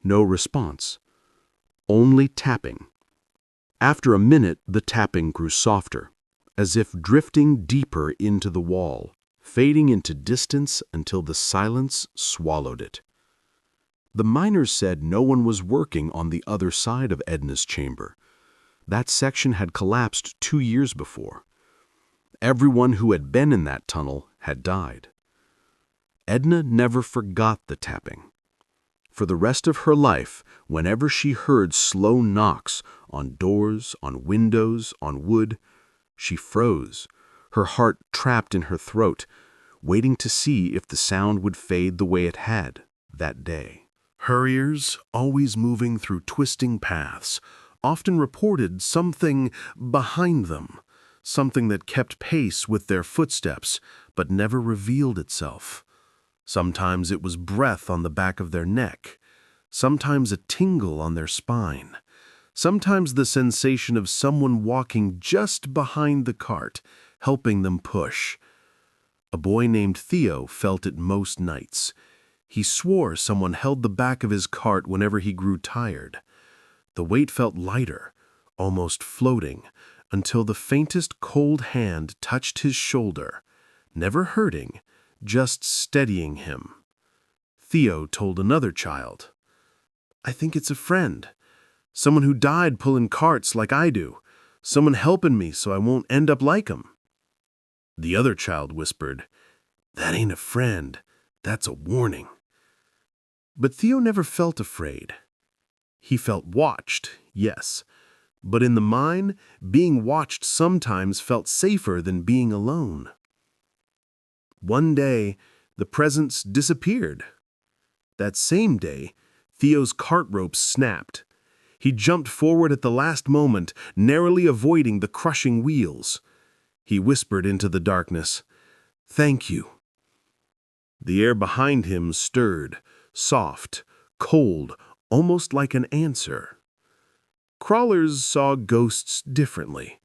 Speaker 1: No response. Only tapping. After a minute, the tapping grew softer, as if drifting deeper into the wall, fading into distance until the silence swallowed it. The miners said no one was working on the other side of Edna's chamber. That section had collapsed 2 years before. Everyone who had been in that tunnel had died. Edna never forgot the tapping. For the rest of her life, whenever she heard slow knocks on doors, on windows, on wood, she froze, her heart trapped in her throat, waiting to see if the sound would fade the way it had that day.
Speaker 5: Hurriers, always moving through twisting paths, often reported something behind them, something that kept pace with their footsteps but never revealed itself. Sometimes it was breath on the back of their neck, sometimes a tingle on their spine, sometimes the sensation of someone walking just behind the cart, helping them push. A boy named Theo felt it most nights. He swore someone held the back of his cart whenever he grew tired. The weight felt lighter, almost floating, until the faintest cold hand touched his shoulder, never hurting, just steadying him. Theo told another child, "I think it's a friend. Someone who died pulling carts like I do. Someone helping me so I won't end up like him." The other child whispered, "That ain't a friend. That's a warning." But Theo never felt afraid. He felt watched, yes, but in the mine, being watched sometimes felt safer than being alone. One day, the presence disappeared. That same day, Theo's cart rope snapped. He jumped forward at the last moment, narrowly avoiding the crushing wheels. He whispered into the darkness, "Thank you." The air behind him stirred, soft, cold, almost like an answer. Crawlers saw ghosts differently.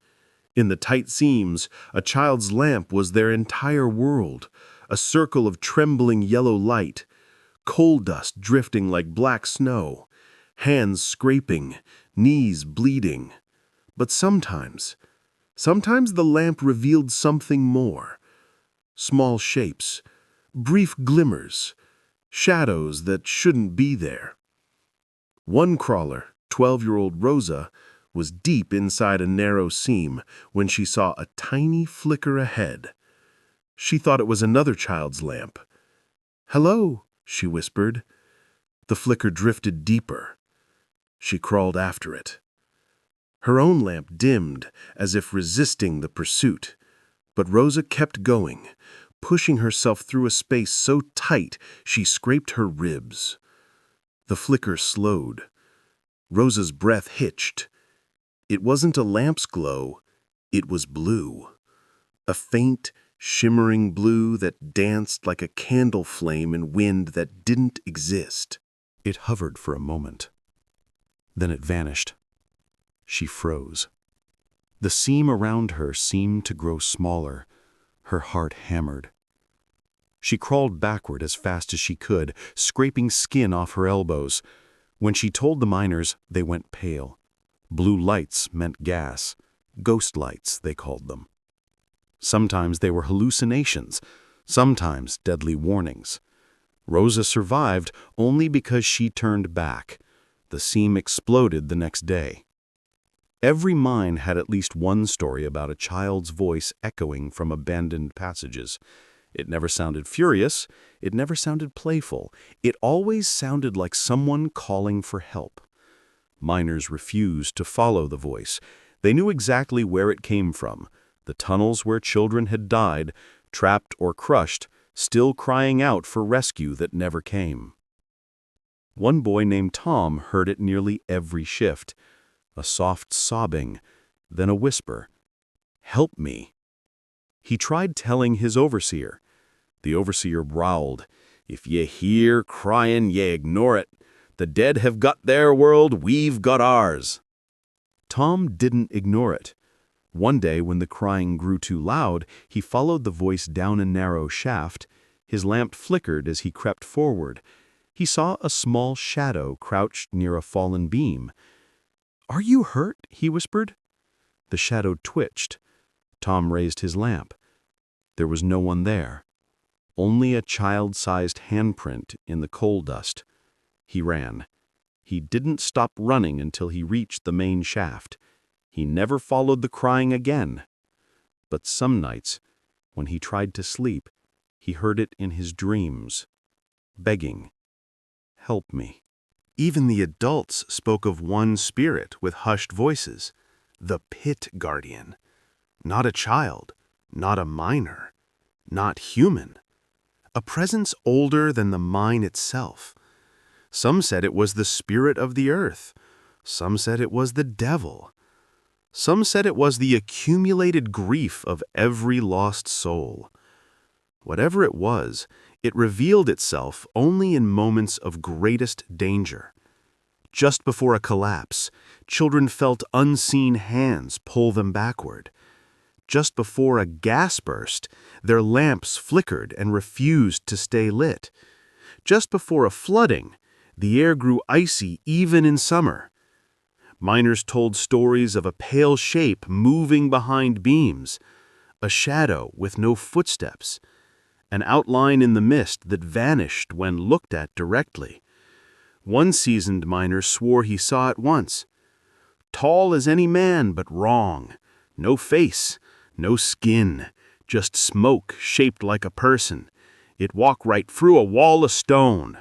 Speaker 5: In the tight seams, a child's lamp was their entire world, a circle of trembling yellow light, coal dust drifting like black snow, hands scraping, knees bleeding. But sometimes the lamp revealed something more. Small shapes, brief glimmers, shadows that shouldn't be there. One crawler, 12-year-old Rosa, was deep inside a narrow seam when she saw a tiny flicker ahead. She thought it was another child's lamp. "Hello," she whispered. The flicker drifted deeper. She crawled after it. Her own lamp dimmed, as if resisting the pursuit. But Rosa kept going, pushing herself through a space so tight she scraped her ribs. The flicker slowed. Rosa's breath hitched. It wasn't a lamp's glow, it was blue. A faint, shimmering blue that danced like a candle flame in wind that didn't exist.
Speaker 3: It hovered for a moment. Then it vanished. She froze. The seam around her seemed to grow smaller. Her heart hammered. She crawled backward as fast as she could, scraping skin off her elbows. When she told the miners, they went pale. Blue lights meant gas. Ghost lights, they called them. Sometimes they were hallucinations, sometimes deadly warnings. Rosa survived only because she turned back. The seam exploded the next day. Every mine had at least one story about a child's voice echoing from abandoned passages. It never sounded furious, it never sounded playful. It always sounded like someone calling for help. Miners refused to follow the voice. They knew exactly where it came from, the tunnels where children had died, trapped or crushed, still crying out for rescue that never came. One boy named Tom heard it nearly every shift. A soft sobbing, then a whisper, "Help me." He tried telling his overseer. The overseer growled, "If ye hear crying, ye ignore it. The dead have got their world, we've got ours." Tom didn't ignore it. One day, when the crying grew too loud, he followed the voice down a narrow shaft. His lamp flickered as he crept forward. He saw a small shadow crouched near a fallen beam. "Are you hurt?" he whispered. The shadow twitched. Tom raised his lamp. There was no one there. Only a child-sized handprint in the coal dust. He ran. He didn't stop running until he reached the main shaft. He never followed the crying again. But some nights, when he tried to sleep, he heard it in his dreams, begging, "Help me." Even the adults spoke of one spirit with hushed voices, the pit guardian. Not a child, not a miner, not human. A presence older than the mine itself. Some said it was the spirit of the earth. Some said it was the devil. Some said it was the accumulated grief of every lost soul.
Speaker 4: Whatever it was, it revealed itself only in moments of greatest danger. Just before a collapse, children felt unseen hands pull them backward. Just before a gas burst, their lamps flickered and refused to stay lit. Just before a flooding, the air grew icy even in summer. Miners told stories of a pale shape moving behind beams, a shadow with no footsteps, an outline in the mist that vanished when looked at directly. One seasoned miner swore he saw it once. Tall as any man, but wrong. No face, no skin, just smoke shaped like a person. It walked right through a wall of stone.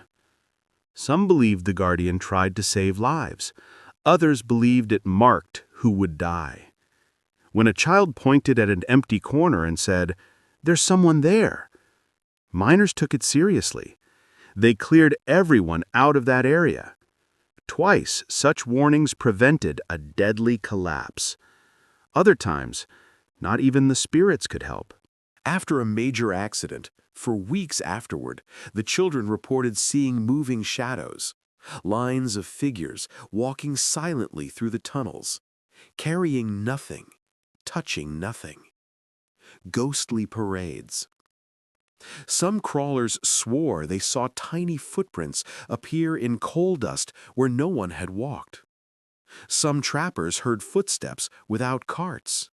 Speaker 4: Some believed the guardian tried to save lives. Others believed it marked who would die. When a child pointed at an empty corner and said, "There's someone there," miners took it seriously. They cleared everyone out of that area. Twice, such warnings prevented a deadly collapse. Other times, not even the spirits could help.
Speaker 2: After a major accident, for weeks afterward, the children reported seeing moving shadows, lines of figures walking silently through the tunnels, carrying nothing, touching nothing. Ghostly parades. Some crawlers swore they saw tiny footprints appear in coal dust where no one had walked. Some trappers heard footsteps without carts.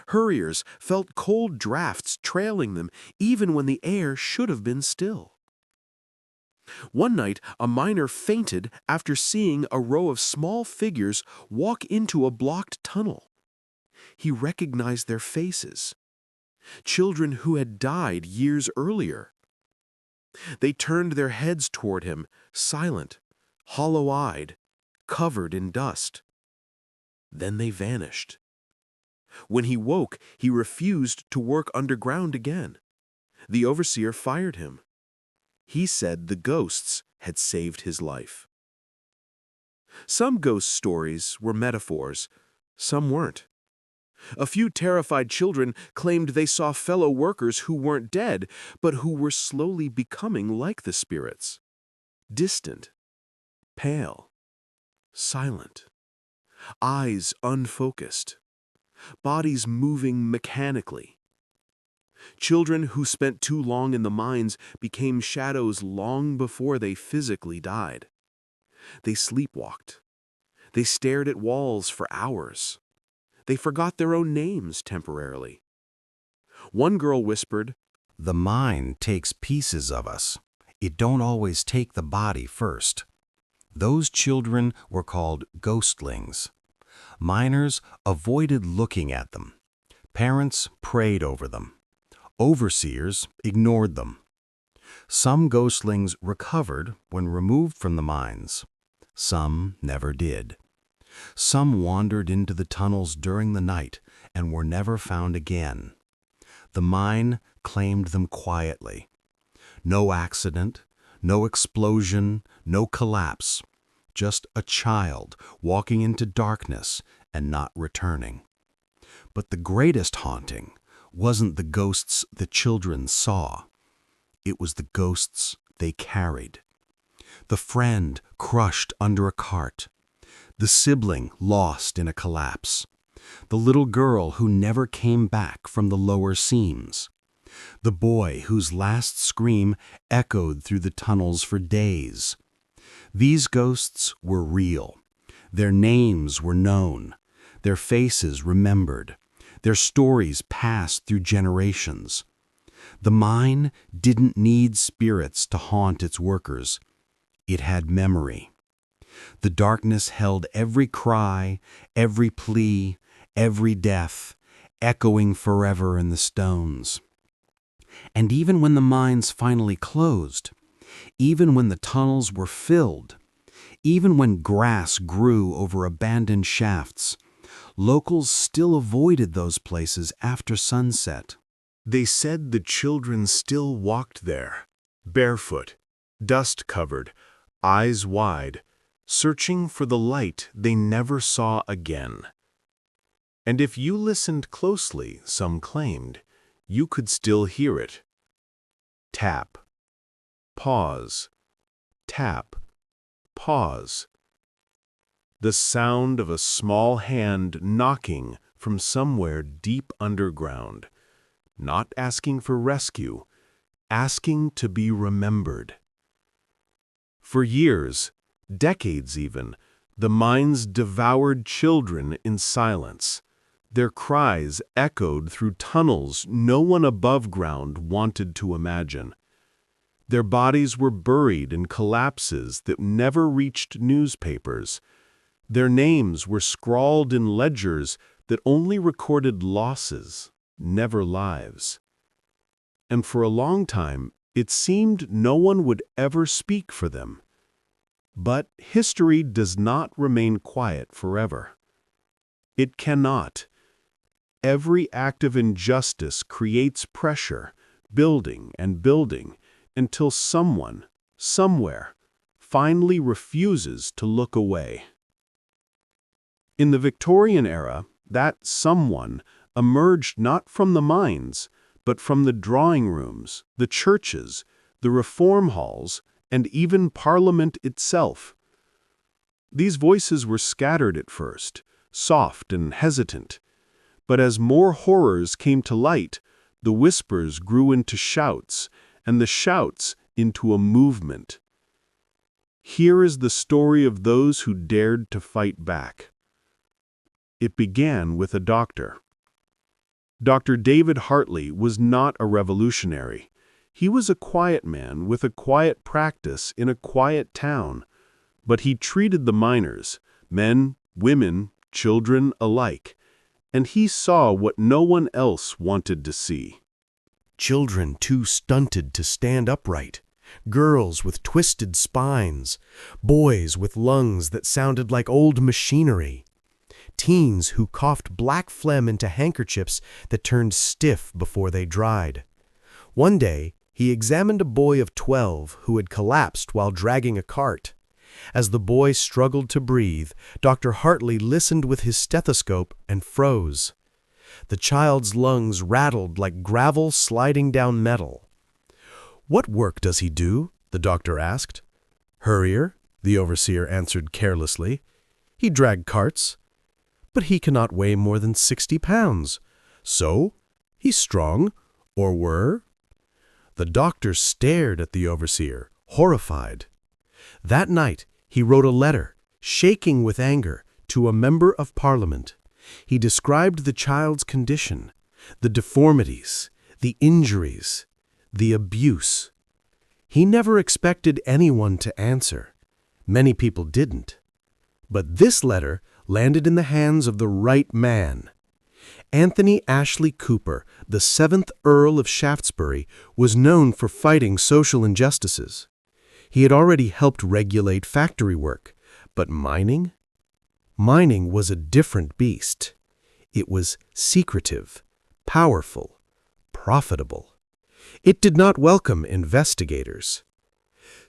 Speaker 2: Hurriers felt cold drafts trailing them even when the air should have been still. One night, a miner fainted after seeing a row of small figures walk into a blocked tunnel. He recognized their faces. Children who had died years earlier. They turned their heads toward him, silent, hollow-eyed, covered in dust. Then they vanished. When he woke, he refused to work underground again. The overseer fired him. He said the ghosts had saved his life. Some ghost stories were metaphors, some weren't. A few terrified children claimed they saw fellow workers who weren't dead, but who were slowly becoming like the spirits. Distant, pale, silent, eyes unfocused, bodies moving mechanically. Children who spent too long in the mines became shadows long before they physically died. They sleepwalked. They stared at walls for hours. They forgot their own names temporarily. One girl whispered,
Speaker 7: "The mind takes pieces of us. It don't always take the body first." Those children were called ghostlings. Miners avoided looking at them. Parents prayed over them. Overseers ignored them. Some ghostlings recovered when removed from the mines. Some never did. Some wandered into the tunnels during the night and were never found again. The mine claimed them quietly. No accident, no explosion, no collapse. Just a child walking into darkness and not returning. But the greatest haunting wasn't the ghosts the children saw. It was the ghosts they carried. The friend crushed under a cart. The sibling lost in a collapse. The little girl who never came back from the lower seams. The boy whose last scream echoed through the tunnels for days. These ghosts were real. Their names were known. Their faces remembered. Their stories passed through generations. The mine didn't need spirits to haunt its workers. It had memory. The darkness held every cry, every plea, every death, echoing forever in the stones. And even when the mines finally closed, even when the tunnels were filled, even when grass grew over abandoned shafts, locals still avoided those places after sunset.
Speaker 1: They said the children still walked there, barefoot, dust-covered, eyes wide, searching for the light they never saw again. And if you listened closely, some claimed, you could still hear it,
Speaker 5: Tap. Pause. Tap. Pause. The sound of a small hand knocking from somewhere deep underground, not asking for rescue, asking to be remembered. For years, decades even, the mines devoured children in silence. Their cries echoed through tunnels no one above ground wanted to imagine. Their bodies were buried in collapses that never reached newspapers. Their names were scrawled in ledgers that only recorded losses, never lives. And for a long time, it seemed no one would ever speak for them. But history does not remain quiet forever. It cannot. Every act of injustice creates pressure, building and building, until someone, somewhere, finally refuses to look away. In the Victorian era, that someone emerged not from the mines, but from the drawing rooms, the churches, the reform halls, and even Parliament itself. These voices were scattered at first, soft and hesitant. But as more horrors came to light, the whispers grew into shouts, and the shouts into a movement. Here is the story of those who dared to fight back. It began with a doctor. Dr. David Hartley was not a revolutionary. He was a quiet man with a quiet practice in a quiet town, but he treated the miners, men, women, children alike, and he saw what no one else wanted to see.
Speaker 1: Children too stunted to stand upright, girls with twisted spines, boys with lungs that sounded like old machinery, teens who coughed black phlegm into handkerchiefs that turned stiff before they dried. One day, he examined a boy of 12 who had collapsed while dragging a cart. As the boy struggled to breathe, Dr. Hartley listened with his stethoscope and froze. The child's lungs rattled like gravel sliding down metal. "What work does he do?" the doctor asked. "Hurrier," the overseer answered carelessly. "He dragged carts. But he cannot weigh more than 60 pounds. So, he's strong, or were?" The doctor stared at the overseer, horrified. That night, he wrote a letter, shaking with anger, to a member of Parliament. He described the child's condition, the deformities, the injuries, the abuse. He never expected anyone to answer. Many people didn't. But this letter landed in the hands of the right man. Anthony Ashley Cooper, the 7th Earl of Shaftesbury, was known for fighting social injustices. He had already helped regulate factory work, but mining? Mining was a different beast. It was secretive, powerful, profitable. It did not welcome investigators.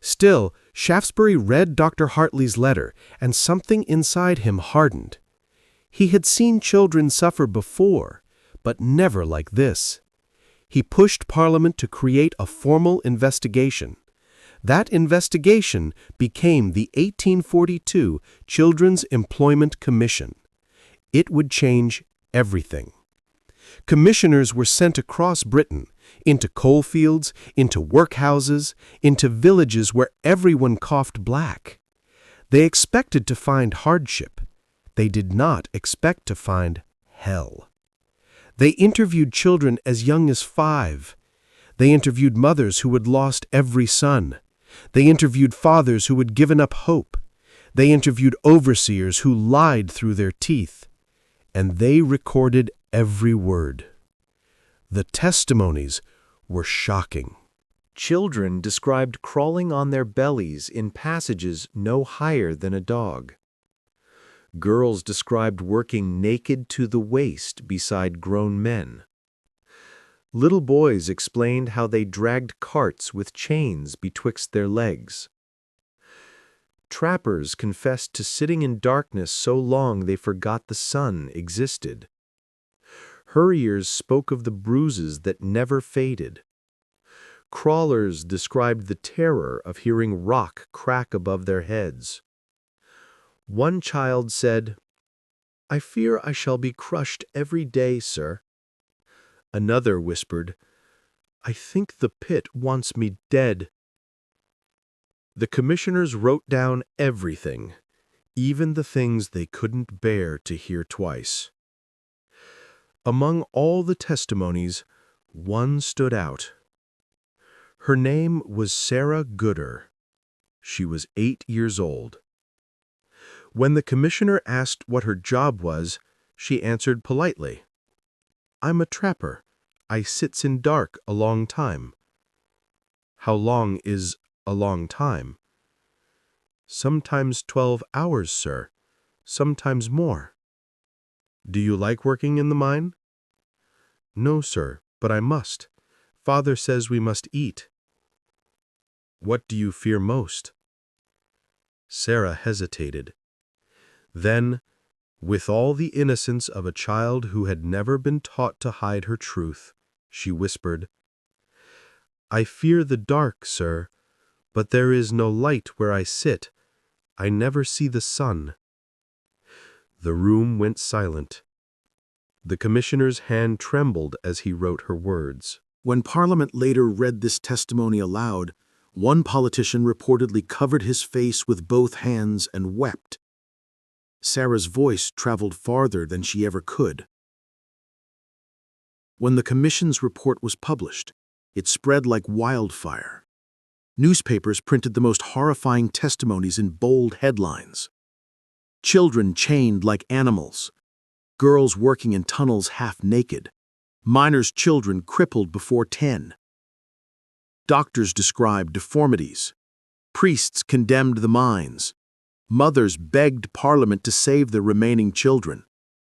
Speaker 1: Still, Shaftesbury read Dr. Hartley's letter, and something inside him hardened. He had seen children suffer before, but never like this. He pushed Parliament to create a formal investigation. That investigation became the 1842 Children's Employment Commission. It would change everything. Commissioners were sent across Britain, into coalfields, into workhouses, into villages where everyone coughed black. They expected to find hardship. They did not expect to find hell. They interviewed children as young as 5. They interviewed mothers who had lost every son. They interviewed fathers who had given up hope. They interviewed overseers who lied through their teeth. And they recorded every word. The testimonies were shocking. Children described crawling on their bellies in passages no higher than a dog. Girls described working naked to the waist beside grown men. Little boys explained how they dragged carts with chains betwixt their legs. Trappers confessed to sitting in darkness so long they forgot the sun existed. Hurriers spoke of the bruises that never faded.
Speaker 6: Crawlers described the terror of hearing rock crack above their heads. One child said, "I fear I shall be crushed every day, sir." Another whispered, "I think the pit wants me dead." The commissioners wrote down everything, even the things they couldn't bear to hear twice. Among all the testimonies, one stood out. Her name was Sarah Gooder. She was 8 years old. When the commissioner asked what her job was, she answered politely, "I'm a trapper. I sits in dark a long time." "How long is a long time?" "Sometimes 12 hours, sir. Sometimes more." "Do you like working in the mine?" "No, sir, but I must. Father says we must eat." "What do you fear most?" Sarah hesitated. Then, with all the innocence of a child who had never been taught to hide her truth, she whispered, "I fear the dark, sir, but there is no light where I sit. I never see the sun." The room went silent. The commissioner's hand trembled as he wrote her words.
Speaker 3: When Parliament later read this testimony aloud, one politician reportedly covered his face with both hands and wept. Sarah's voice traveled farther than she ever could. When the commission's report was published, it spread like wildfire. Newspapers printed the most horrifying testimonies in bold headlines. Children chained like animals, girls working in tunnels half naked, miners' children crippled before 10. Doctors described deformities. Priests condemned the mines. Mothers begged Parliament to save their remaining children.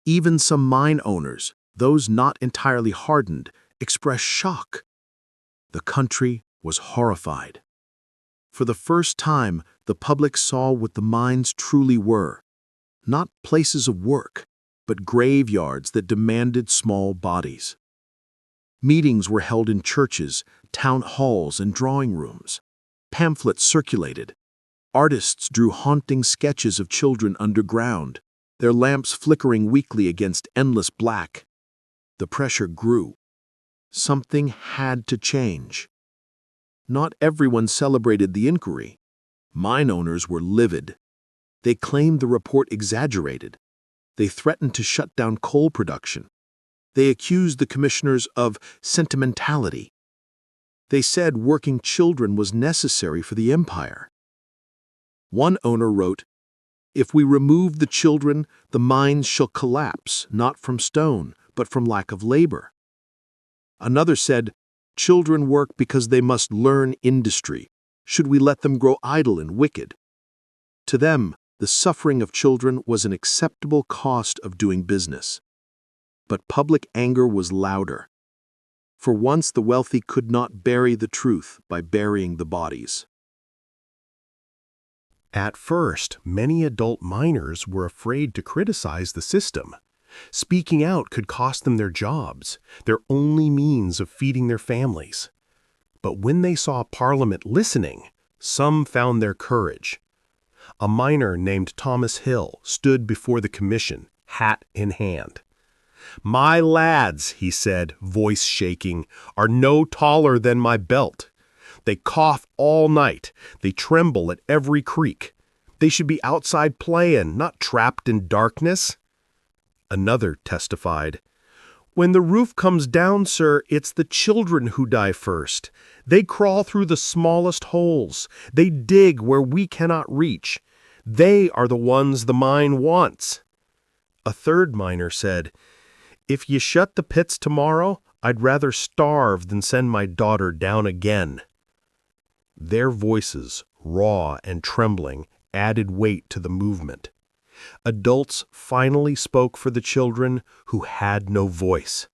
Speaker 3: Even some mine owners, those not entirely hardened, expressed shock. The country was horrified. For the first time, the public saw what the mines truly were. Not places of work, but graveyards that demanded small bodies. Meetings were held in churches, town halls, and drawing rooms. Pamphlets circulated. Artists drew haunting sketches of children underground, their lamps flickering weakly against endless black. The pressure grew. Something had to change. Not everyone celebrated the inquiry. Mine owners were livid. They claimed the report exaggerated. They threatened to shut down coal production. They accused the commissioners of sentimentality. They said working children was necessary for the empire. One owner wrote, "If we remove the children, the mines shall collapse, not from stone, but from lack of labor." Another said, "Children work because they must learn industry. Should we let them grow idle and wicked?" To them, the suffering of children was an acceptable cost of doing business. But public anger was louder. For once, the wealthy could not bury the truth by burying the bodies.
Speaker 5: At first, many adult miners were afraid to criticize the system. Speaking out could cost them their jobs, their only means of feeding their families. But when they saw Parliament listening, some found their courage. A miner named Thomas Hill stood before the commission, hat in hand. "My lads," he said, voice shaking, "are no taller than my belt. They cough all night. They tremble at every creak. They should be outside playing, not trapped in darkness." Another testified, "When the roof comes down, sir, it's the children who die first. They crawl through the smallest holes. They dig where we cannot reach. They are the ones the mine wants." A third miner said, "If you shut the pits tomorrow, I'd rather starve than send my daughter down again." Their voices, raw and trembling, added weight to the movement. Adults finally spoke for the children who had no voice.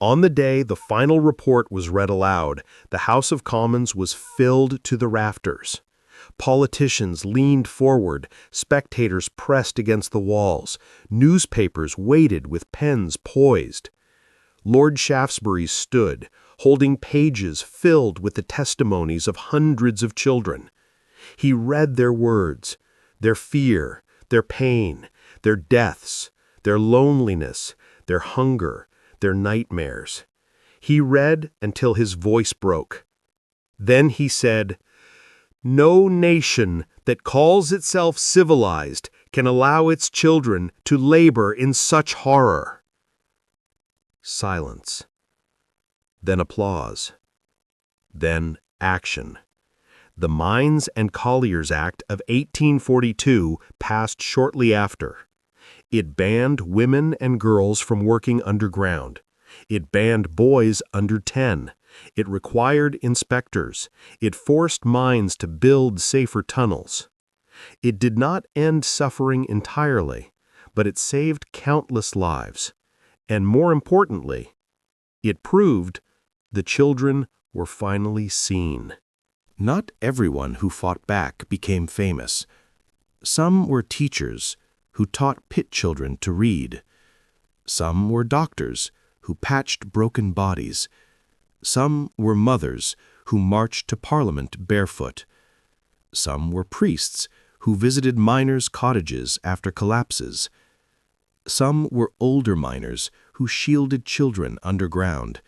Speaker 5: On the day the final report was read aloud, the House of Commons was filled to the rafters. Politicians leaned forward, spectators pressed against the walls, newspapers waited with pens poised. Lord Shaftesbury stood, holding pages filled with the testimonies of hundreds of children. He read their words, their fear, their pain, their deaths, their loneliness, their hunger, their nightmares. He read until his voice broke. Then he said, "No nation that calls itself civilized can allow its children to labor in such horror." Silence. Then applause. Then action. The Mines and Collieries Act of 1842 passed shortly after. It banned women and girls from working underground. It banned boys under 10. It required inspectors. It forced mines to build safer tunnels. It did not end suffering entirely, but it saved countless lives. And more importantly, it proved the children were finally seen.
Speaker 7: Not everyone who fought back became famous. Some were teachers who taught pit children to read. Some were doctors who patched broken bodies. Some were mothers who marched to Parliament barefoot. Some were priests who visited miners' cottages after collapses. Some were older miners who shielded children underground.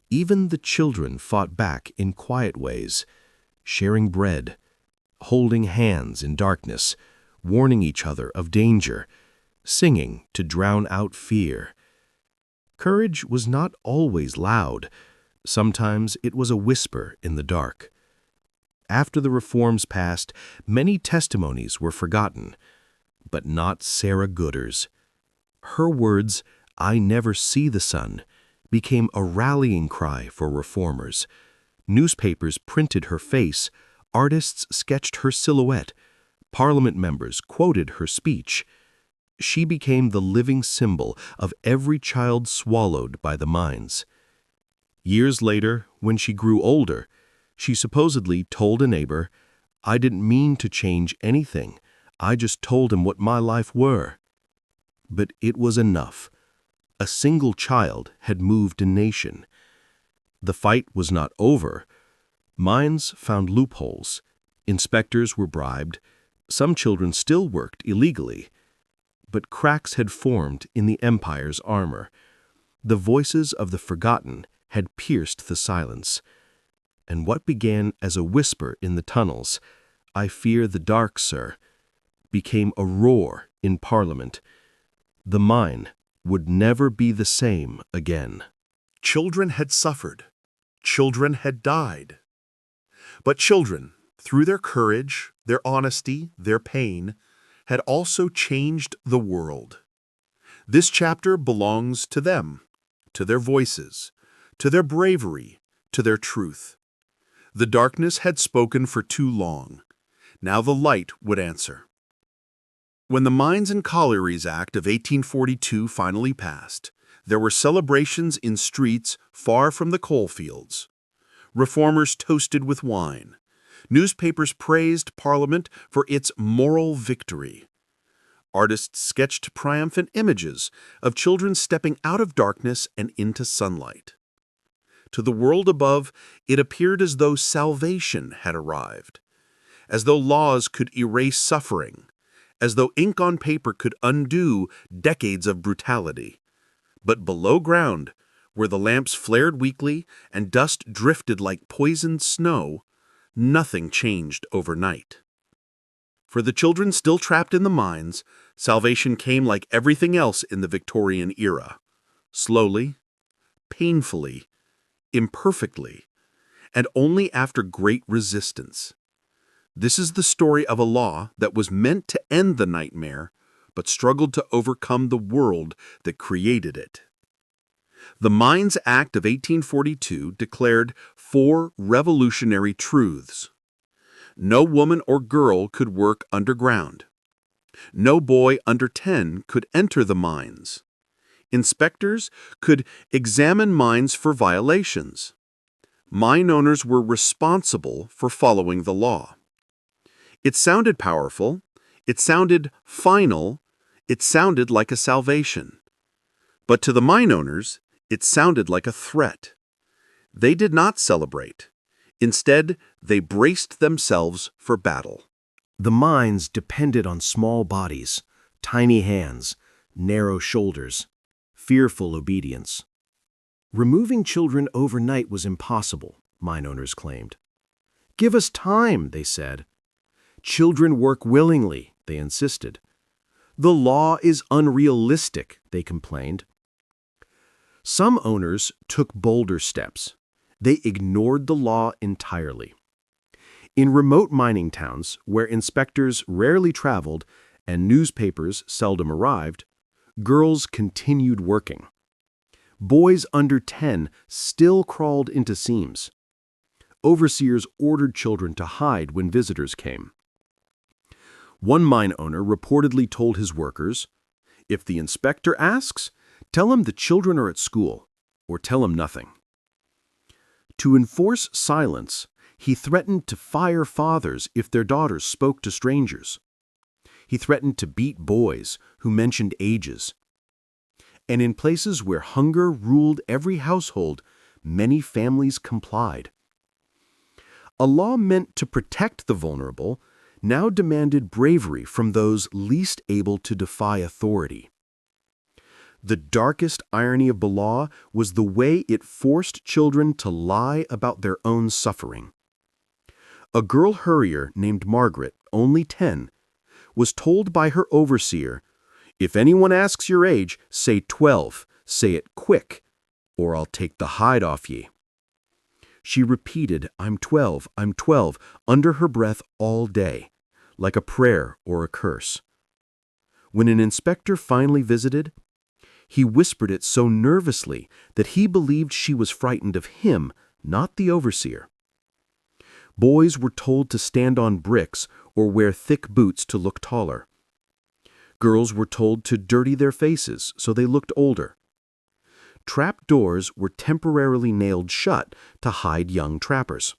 Speaker 7: Even the children fought back in quiet ways, sharing bread, holding hands in darkness, warning each other of danger, singing to drown out fear. Courage was not always loud. Sometimes it was a whisper in the dark. After the reforms passed, many testimonies were forgotten, but not Sarah Gooder's. Her words, "I never see the sun," became a rallying cry for reformers. Newspapers printed her face, artists sketched her silhouette, Parliament members quoted her speech. She became the living symbol of every child swallowed by the mines. Years later, when she grew older, she supposedly told a neighbor, "I didn't mean to change anything. I just told him what my life were." But it was enough. A single child had moved a nation. The fight was not over. Mines found loopholes. Inspectors were bribed. Some children still worked illegally. But cracks had formed in the empire's armor. The voices of the forgotten had pierced the silence. And what began as a whisper in the tunnels, "I fear the dark, sir," became a roar in Parliament. The mine would never be the same again.
Speaker 3: Children had suffered. Children had died. But children, through their courage, their honesty, their pain, had also changed the world. This chapter belongs to them, to their voices, to their bravery, to their truth. The darkness had spoken for too long. Now the light would answer. When the Mines and Collieries Act of 1842 finally passed, there were celebrations in streets far from the coalfields. Reformers toasted with wine. Newspapers praised Parliament for its moral victory. Artists sketched triumphant images of children stepping out of darkness and into sunlight. To the world above, it appeared as though salvation had arrived, as though laws could erase suffering, as though ink on paper could undo decades of brutality. But below ground, where the lamps flared weakly and dust drifted like poisoned snow, nothing changed overnight. For the children still trapped in the mines, salvation came like everything else in the Victorian era, slowly, painfully, imperfectly, and only after great resistance. This is the story of a law that was meant to end the nightmare, but struggled to overcome the world that created it. The Mines Act of 1842 declared 4 revolutionary truths. No woman or girl could work underground. No boy under 10 could enter the mines. Inspectors could examine mines for violations. Mine owners were responsible for following the law. It sounded powerful. It sounded final. It sounded like a salvation. But to the mine owners,
Speaker 2: It sounded like a threat. They did not celebrate. Instead, they braced themselves for battle.
Speaker 1: The mines depended on small bodies, tiny hands, narrow shoulders, fearful obedience. Removing children overnight was impossible, mine owners claimed. "Give us time," they said. "Children work willingly," they insisted. "The law is unrealistic," they complained. Some owners took bolder steps. They ignored the law entirely. In remote mining towns, where inspectors rarely traveled and newspapers seldom arrived, girls continued working. Boys under 10 still crawled into seams. Overseers ordered children to hide when visitors came. One mine owner reportedly told his workers, "If the inspector asks, tell him the children are at school, or tell him nothing." To enforce silence, he threatened to fire fathers if their daughters spoke to strangers. He threatened to beat boys who mentioned ages. And in places where hunger ruled every household, many families complied. A law meant to protect the vulnerable now demanded bravery from those least able to defy authority. The darkest irony of the law was the way it forced children to lie about their own suffering. A girl Hurrier named Margaret, only 10, was told by her overseer, "If anyone asks your age, say 12, say it quick, or I'll take the hide off ye." She repeated, I'm 12, under her breath all day, like a prayer or a curse. When an inspector finally visited, he whispered it so nervously that he believed she was frightened of him, not the overseer. Boys were told to stand on bricks or wear thick boots to look taller. Girls were told to dirty their faces so they looked older. Trap doors were temporarily nailed shut to hide young trappers.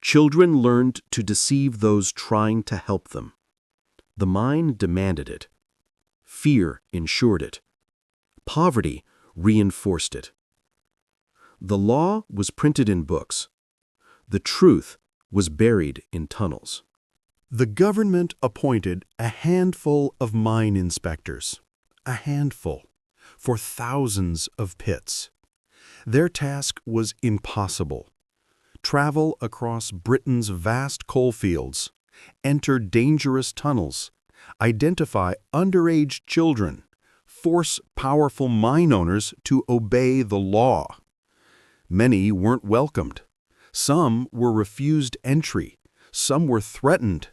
Speaker 1: Children learned to deceive those trying to help them. The mine demanded it. Fear ensured it. Poverty reinforced it. The law was printed in books. The truth was buried in tunnels.
Speaker 3: The government appointed a handful of mine inspectors, a handful, for thousands of pits. Their task was impossible. Travel across Britain's vast coalfields, enter dangerous tunnels, identify underage children, force powerful mine owners to obey the law. Many weren't welcomed. Some were refused entry. Some were threatened.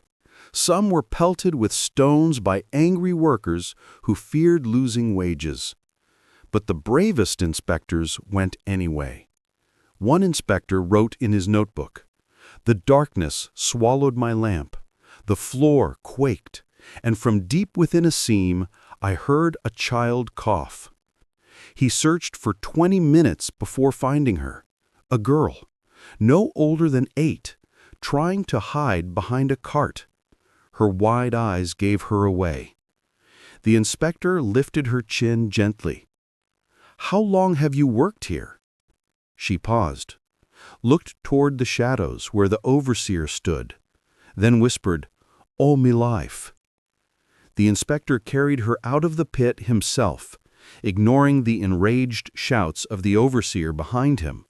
Speaker 3: Some were pelted with stones by angry workers who feared losing wages. But the bravest inspectors went anyway. One inspector wrote in his notebook, "The darkness swallowed my lamp. The floor quaked, and from deep within a seam I heard a child cough." He searched for 20 minutes before finding her, a girl, no older than 8, trying to hide behind a cart. Her wide eyes gave her away. The inspector lifted her chin gently. "How long have you worked here?" She paused, looked toward the shadows where the overseer stood, then whispered, "All me life." The inspector carried her out of the pit himself, ignoring the enraged shouts of the overseer behind him.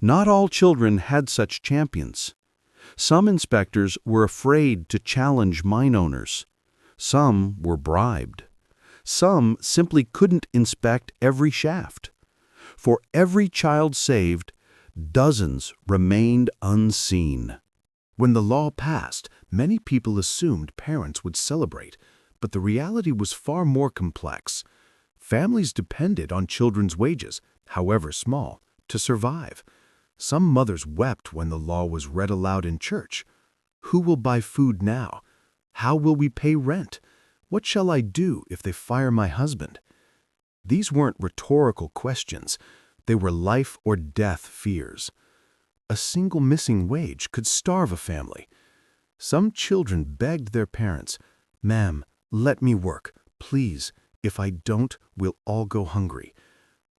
Speaker 3: Not all children had such champions. Some inspectors were afraid to challenge mine owners. Some were bribed. Some simply couldn't inspect every shaft. For every child saved, dozens remained unseen.
Speaker 6: When the law passed, many people assumed parents would celebrate, but the reality was far more complex. Families depended on children's wages, however small, to survive. Some mothers wept when the law was read aloud in church. Who will buy food now? How will we pay rent? What shall I do if they fire my husband? These weren't rhetorical questions. They were life or death fears. A single missing wage could starve a family. Some children begged their parents, "Ma'am, let me work, please. If I don't, we'll all go hungry."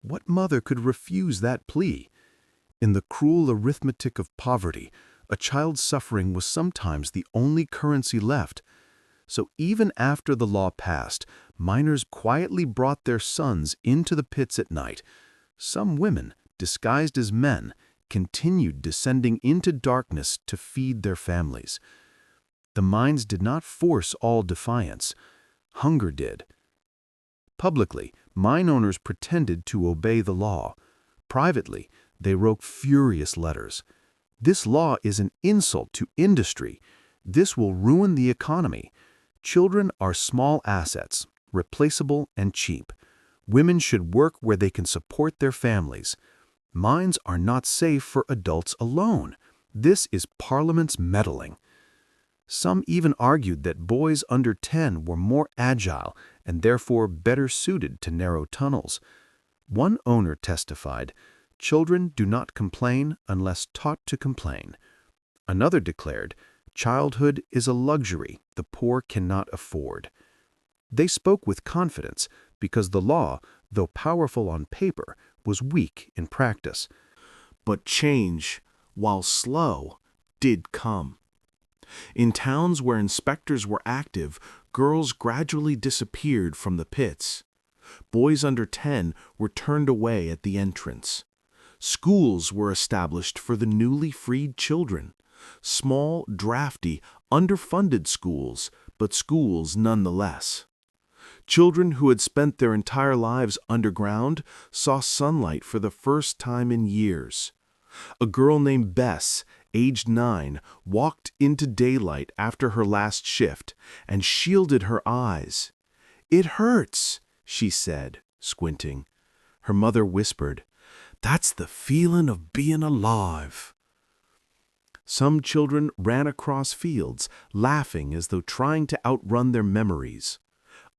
Speaker 3: What mother could refuse that plea? In the cruel arithmetic of poverty, a child's suffering was sometimes the only currency left. So even after the law passed, miners quietly brought their sons into the pits at night. Some women, disguised as men, continued descending into darkness to feed their families. The mines did not force all defiance. Hunger did. Publicly, mine owners pretended to obey the law. Privately, they wrote furious letters. This law is an insult to industry. This will ruin the economy. Children are small assets, replaceable and cheap. Women should work where they can support their families. Mines are not safe for adults alone. This is Parliament's meddling. Some even argued that boys under 10 were more agile and therefore better suited to narrow tunnels. One owner testified, "Children do not complain unless taught to complain." Another declared, "Childhood is a luxury the poor cannot afford." They spoke with confidence because the law, though powerful on paper, was weak in practice.
Speaker 6: But change, while slow, did come. In towns where inspectors were active, girls gradually disappeared from the pits. Boys under 10 were turned away at the entrance. Schools were established for the newly freed children. Small, drafty, underfunded schools, but schools nonetheless. Children who had spent their entire lives underground saw sunlight for the first time in years. A girl named Bess, aged 9, walked into daylight after her last shift and shielded her eyes. "It hurts," she said, squinting. Her mother whispered, "That's the feeling of being alive." Some children ran across fields, laughing as though trying to outrun their memories.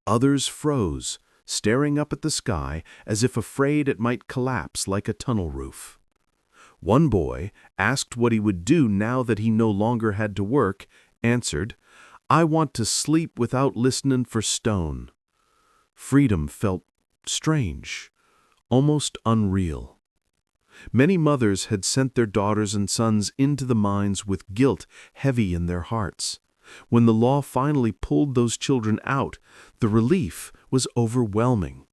Speaker 6: Others froze, staring up at the sky as if afraid it might collapse like a tunnel roof. One boy, asked what he would do now that he no longer had to work, answered, "I want to sleep without listening for stone." Freedom felt strange, almost unreal. Many mothers had sent their daughters and sons into the mines with guilt heavy in their hearts. When the law finally pulled those children out, the relief was overwhelming.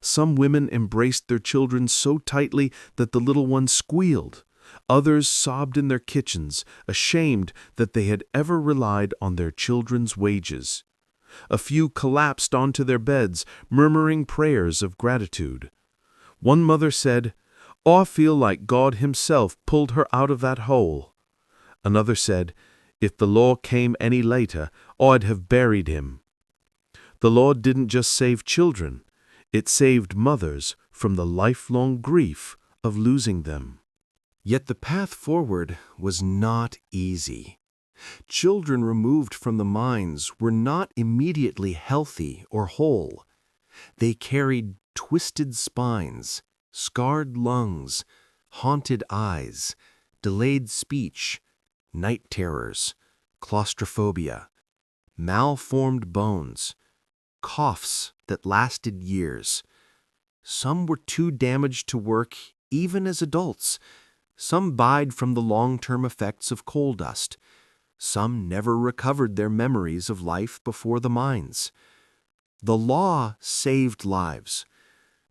Speaker 6: Some women embraced their children so tightly that the little ones squealed. Others sobbed in their kitchens, ashamed that they had ever relied on their children's wages. A few collapsed onto their beds, murmuring prayers of gratitude. One mother said, "I feel like God Himself pulled her out of that hole." Another said, "If the law came any later, I'd have buried him." The law didn't just save children, it saved mothers from the lifelong grief of losing them.
Speaker 7: Yet the path forward was not easy. Children removed from the mines were not immediately healthy or whole. They carried twisted spines, scarred lungs, haunted eyes, delayed speech, night terrors, claustrophobia, malformed bones, coughs that lasted years. Some were too damaged to work even as adults. Some died from the long-term effects of coal dust. Some never recovered their memories of life before the mines. The law saved lives,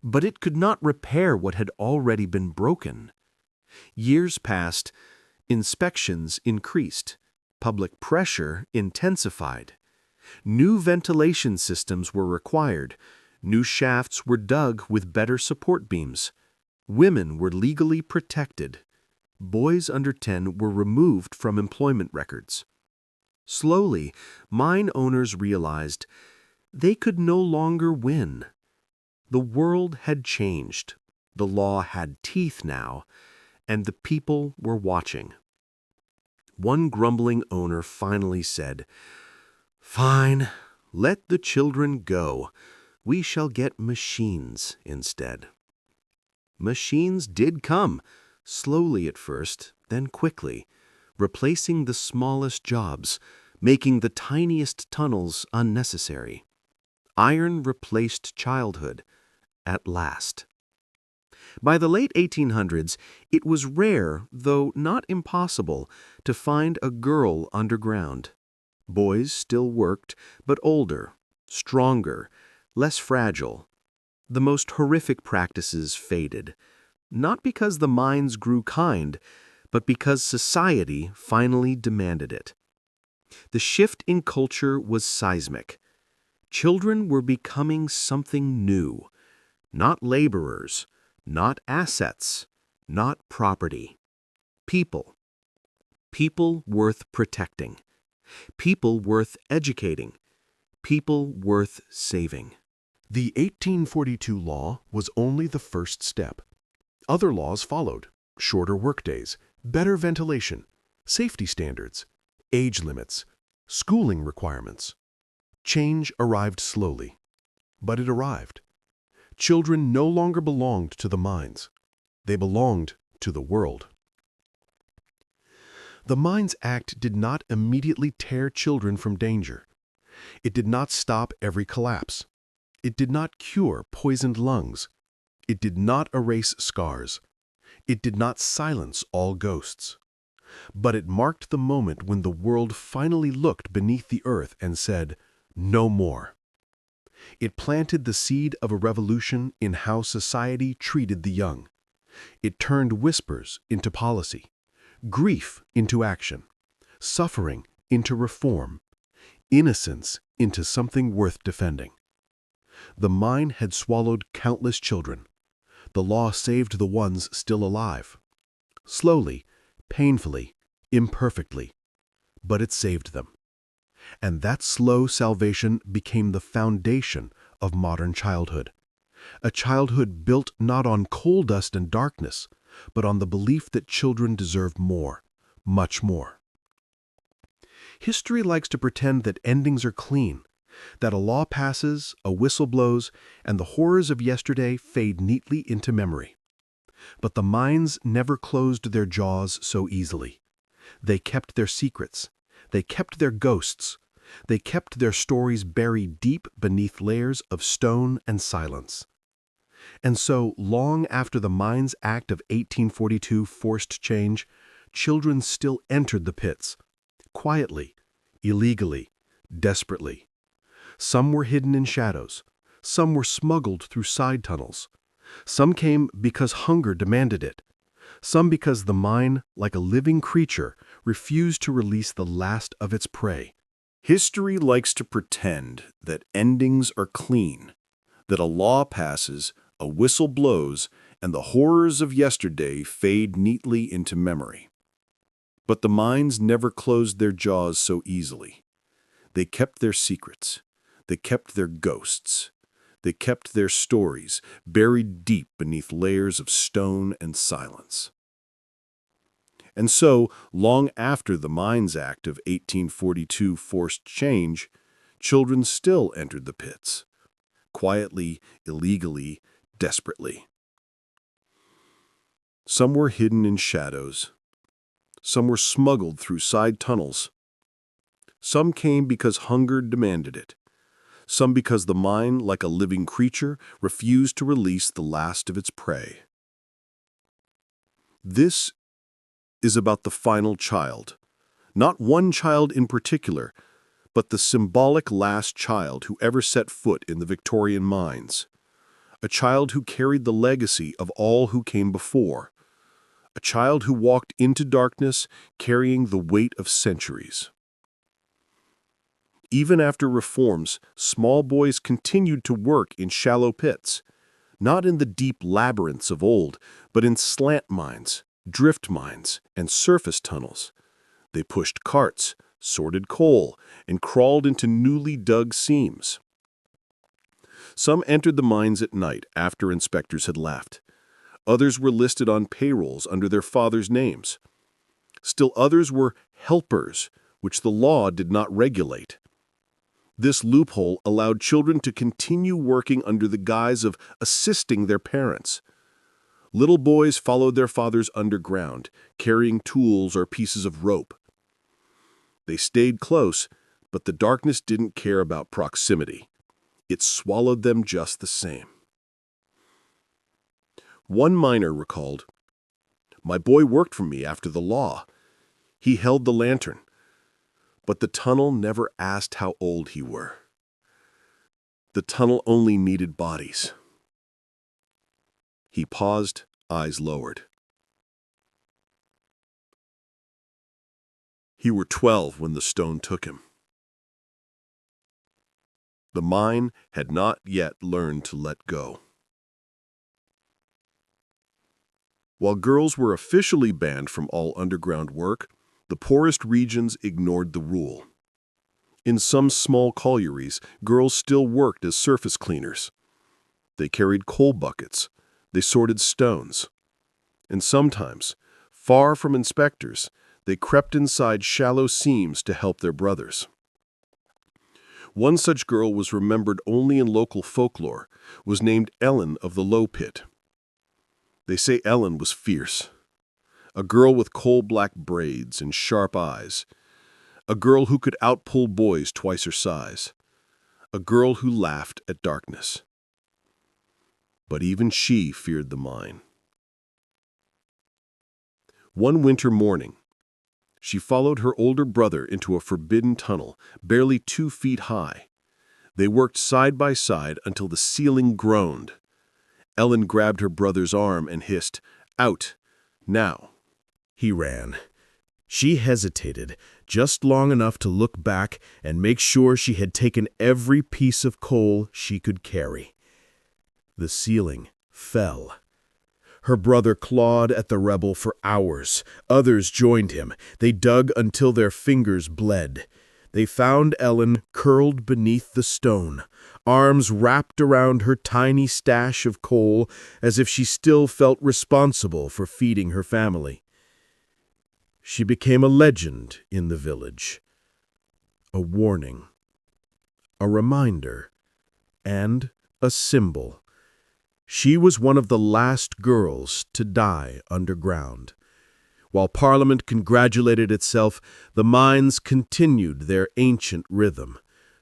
Speaker 7: but it could not repair what had already been broken. Years passed, inspections increased, public pressure intensified. New ventilation systems were required. New shafts were dug with better support beams. Women were legally protected. Boys under 10 were removed from employment records. Slowly, mine owners realized they could no longer win. The world had changed. The law had teeth now, and the people were watching. One grumbling owner finally said, "Fine, let the children go. We shall get machines instead." Machines did come, slowly at first, then quickly, replacing the smallest jobs, making the tiniest tunnels unnecessary. Iron replaced childhood, at last.
Speaker 4: By the late 1800s, it was rare, though not impossible, to find a girl underground. Boys still worked, but older, stronger, less fragile. The most horrific practices faded, not because the mines grew kind, but because society finally demanded it. The shift in culture was seismic. Children were becoming something new, not laborers, not assets, not property. People. People worth protecting. People worth educating. People worth saving.
Speaker 5: The 1842 law was only the first step. Other laws followed: shorter workdays, better ventilation, safety standards, age limits, schooling requirements. Change arrived slowly, but it arrived. Children no longer belonged to the mines. They belonged to the world. The Mines Act did not immediately tear children from danger. It did not stop every collapse. It did not cure poisoned lungs. It did not erase scars. It did not silence all ghosts. But it marked the moment when the world finally looked beneath the earth and said, "No more." It planted the seed of a revolution in how society treated the young. It turned whispers into policy, grief into action, suffering into reform, innocence into something worth defending. The mine had swallowed countless children. The law saved the ones still alive. Slowly, painfully, imperfectly, but it saved them. And that slow salvation became the foundation of modern childhood. A childhood built not on coal dust and darkness, but on the belief that children deserve more, much more. History likes to pretend that endings are clean, that a law passes, a whistle blows, and the horrors of yesterday fade neatly into memory. But the mines never closed their jaws so easily. They kept their secrets. They kept their ghosts. They kept their stories buried deep beneath layers of stone and silence. And so, long after the Mines Act of 1842 forced change, children still entered the pits, quietly, illegally, desperately. Some were hidden in shadows. Some were smuggled through side tunnels. Some came because hunger demanded it. Some because the mine, like a living creature, refused to release the last of its prey.
Speaker 2: History likes to pretend that endings are clean, that a law passes, a whistle blows, and the horrors of yesterday fade neatly into memory. But the mines never closed their jaws so easily. They kept their secrets. They kept their ghosts. They kept their stories buried deep beneath layers of stone and silence. And so, long after the Mines Act of 1842 forced change, children still entered the pits, quietly, illegally, desperately. Some were hidden in shadows. Some were smuggled through side tunnels. Some came because hunger demanded it. Some because the mine, like a living creature, refused to release the last of its prey. This is about the final child. Not one child in particular, but the symbolic last child who ever set foot in the Victorian mines. A child who carried the legacy of all who came before. A child who walked into darkness carrying the weight of centuries. Even after reforms, small boys continued to work in shallow pits, not in the deep labyrinths of old, but in slant mines, drift mines, and surface tunnels. They pushed carts, sorted coal, and crawled into newly dug seams. Some entered the mines at night after inspectors had left. Others were listed on payrolls under their fathers' names. Still others were helpers, which the law did not regulate. This loophole allowed children to continue working under the guise of assisting their parents. Little boys followed their fathers underground, carrying tools or pieces of rope. They stayed close, but the darkness didn't care about proximity. It swallowed them just the same.
Speaker 5: One miner recalled, "My boy worked for me after the law. He held the lantern, but the tunnel never asked how old he were. The tunnel only needed bodies." He paused, eyes lowered. He were 12 when the stone took him. The mine had not yet learned to let go. While girls were officially banned from all underground work, the poorest regions ignored the rule. In some small collieries, girls still worked as surface cleaners. They carried coal buckets, they sorted stones, and sometimes, far from inspectors, they crept inside shallow seams to help their brothers. One such girl was remembered only in local folklore, was named Ellen of the Low Pit. They say Ellen was fierce. A girl with coal-black braids and sharp eyes. A girl who could outpull boys twice her size. A girl who laughed at darkness. But even she feared the mine. One winter morning, she followed her older brother into a forbidden tunnel, barely 2 feet high. They worked side by side until the ceiling groaned. Ellen grabbed her brother's arm and hissed, "Out, now."
Speaker 1: He ran. She hesitated, just long enough to look back and make sure she had taken every piece of coal she could carry. The ceiling fell. Her brother clawed at the rebel for hours. Others joined him. They dug until their fingers bled. They found Ellen curled beneath the stone, arms wrapped around her tiny stash of coal as if she still felt responsible for feeding her family. She became a legend in the village, a warning, a reminder, and a symbol. She was one of the last girls to die underground. While Parliament congratulated itself, the mines continued their ancient rhythm.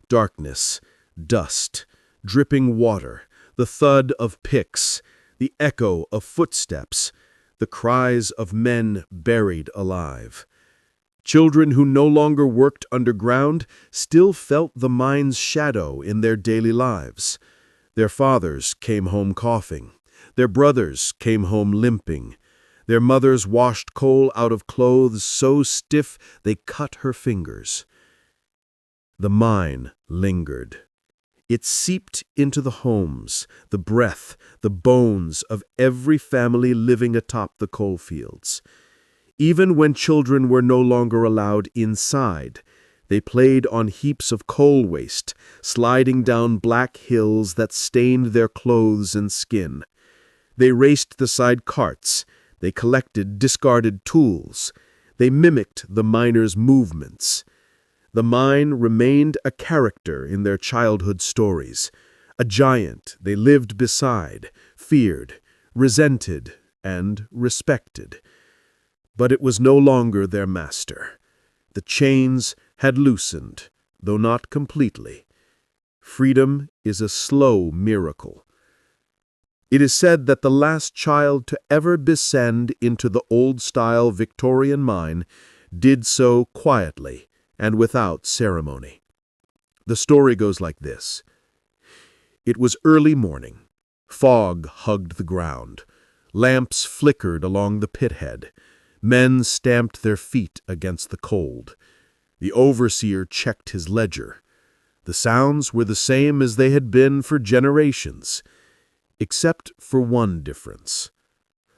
Speaker 1: Darkness, dust, dripping water, the thud of picks, the echo of footsteps, the cries of men buried alive. Children who no longer worked underground still felt the mine's shadow in their daily lives. Their fathers came home coughing. Their brothers came home limping. Their mothers washed coal out of clothes so stiff they cut her fingers. The mine lingered. It seeped into the homes, the breath, the bones of every family living atop the coal fields. Even when children were no longer allowed inside, they played on heaps of coal waste, sliding down black hills that stained their clothes and skin. They raced the side carts. They collected discarded tools. They mimicked the miners' movements. The mine remained a character in their childhood stories, a giant they lived beside, feared, resented, and respected. But it was no longer their master. The chains had loosened, though not completely. Freedom is a slow miracle. It is said that the last child to ever descend into the old-style Victorian mine did so quietly and without ceremony. The story goes like this. It was early morning. Fog hugged the ground. Lamps flickered along the pithead. Men stamped their feet against the cold. The overseer checked his ledger. The sounds were the same as they had been for generations, except for one difference.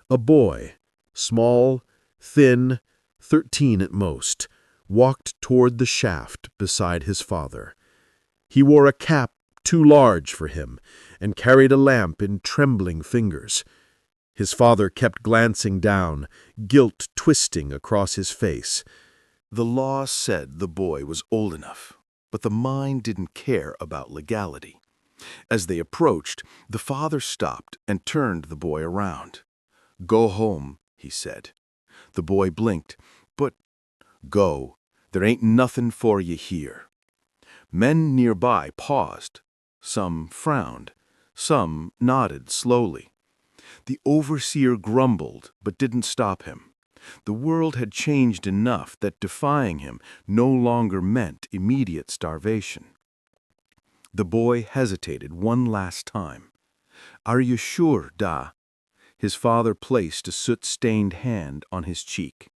Speaker 1: A boy, small, thin, 13 at most, walked toward the shaft beside his father. He wore a cap too large for him and carried a lamp in trembling fingers. His father kept glancing down, guilt twisting across his face.
Speaker 3: The law said the boy was old enough, but the mine didn't care about legality. As they approached, the father stopped and turned the boy around. "Go home," he said. The boy blinked. "But go. There ain't nothing for you here." Men nearby paused. Some frowned. Some nodded slowly. The overseer grumbled, but didn't stop him. The world had changed enough that defying him no longer meant immediate starvation. The boy hesitated one last time. "Are you sure, Da?" His father placed a soot-stained hand on his cheek.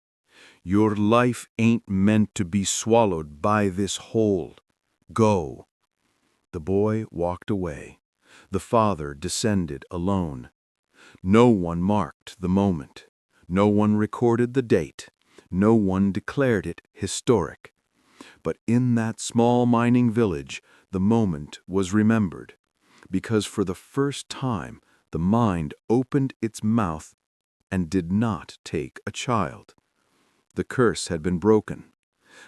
Speaker 3: "Your life ain't meant to be swallowed by this hole. Go." The boy walked away. The father descended alone. No one marked the moment. No one recorded the date. No one declared it historic. But in that small mining village, the moment was remembered, because for the first time the mind opened its mouth and did not take a child. The curse had been broken,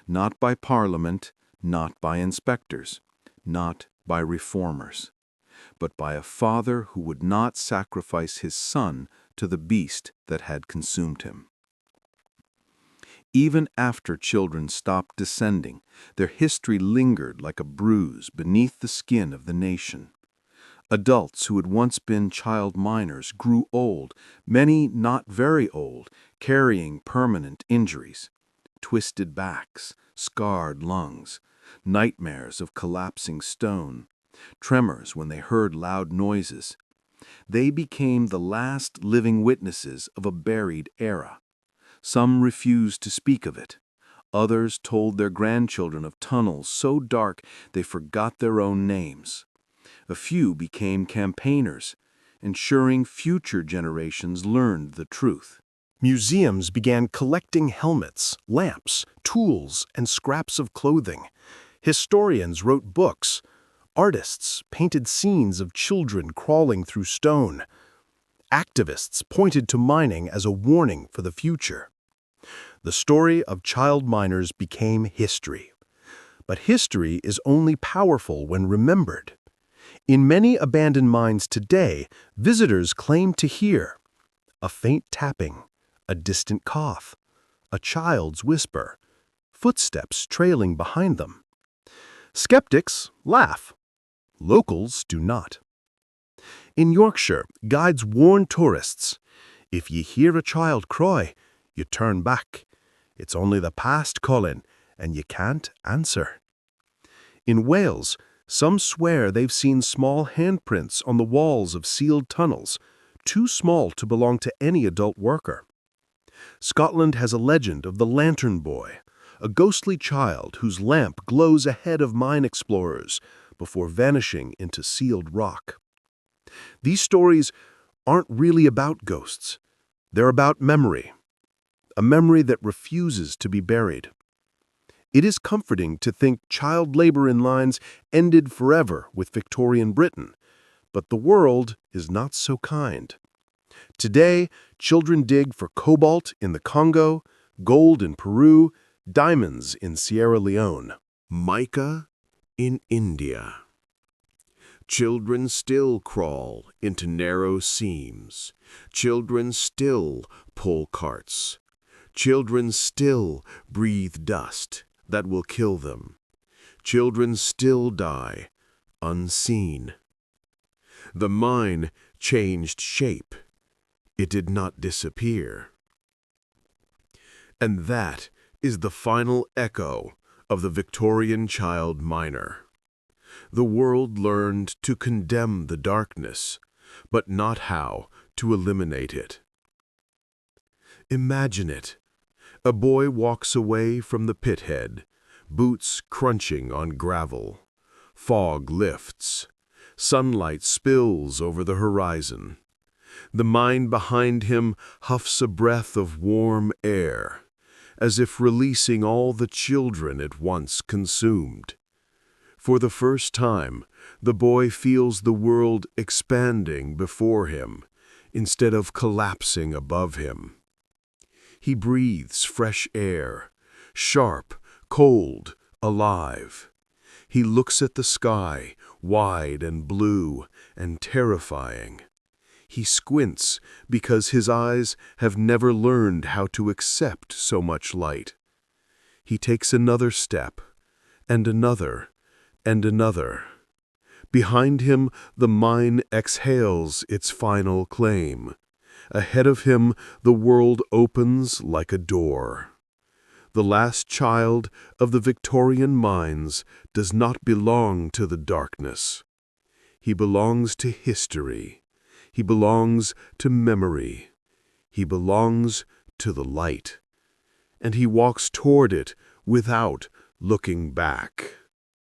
Speaker 3: not by Parliament, not by inspectors, not by reformers, but by a father who would not sacrifice his son to the beast that had consumed him. Even after children stopped descending, their history lingered like a bruise beneath the skin of the nation. Adults who had once been child miners grew old, many not very old, carrying permanent injuries, twisted backs, scarred lungs, nightmares of collapsing stone, tremors when they heard loud noises. They became the last living witnesses of a buried era. Some refused to speak of it. Others told their grandchildren of tunnels so dark they forgot their own names. A few became campaigners, ensuring future generations learned the truth.
Speaker 1: Museums began collecting helmets, lamps, tools, and scraps of clothing. Historians wrote books. Artists painted scenes of children crawling through stone. Activists pointed to mining as a warning for the future. The story of child miners became history. But history is only powerful when remembered. In many abandoned mines today, visitors claim to hear a faint tapping, a distant cough, a child's whisper, footsteps trailing behind them. Skeptics laugh. Locals do not. In Yorkshire, guides warn tourists, "If ye hear a child cry, you turn back. It's only the past calling, and you can't answer." In Wales, some swear they've seen small handprints on the walls of sealed tunnels, too small to belong to any adult worker. Scotland has a legend of the Lantern Boy, a ghostly child whose lamp glows ahead of mine explorers before vanishing into sealed rock. These stories aren't really about ghosts. They're about memory, a memory that refuses to be buried. It is comforting to think child labor in mines ended forever with Victorian Britain, but the world is not so kind. Today, children dig for cobalt in the Congo, gold in Peru, diamonds in Sierra Leone.
Speaker 5: Mica in India. Children still crawl into narrow seams. Children still pull carts. Children still breathe dust that will kill them. Children still die unseen. The mine changed shape. It did not disappear. And that is the final echo of the Victorian child miner. The world learned to condemn the darkness, but not how to eliminate it. Imagine it. A boy walks away from the pithead, boots crunching on gravel. Fog lifts. Sunlight spills over the horizon. The mine behind him huffs a breath of warm air, as if releasing all the children it once consumed. For the first time, the boy feels the world expanding before him, instead of collapsing above him. He breathes fresh air, sharp, cold, alive. He looks at the sky, wide and blue and terrifying. He squints because his eyes have never learned how to accept so much light. He takes another step, and another, and another. Behind him, the mine exhales its final claim. Ahead of him, the world opens like a door. The last child of the Victorian mines does not belong to the darkness. He belongs to history. He belongs to memory. He belongs to the light. And he walks toward it without looking back.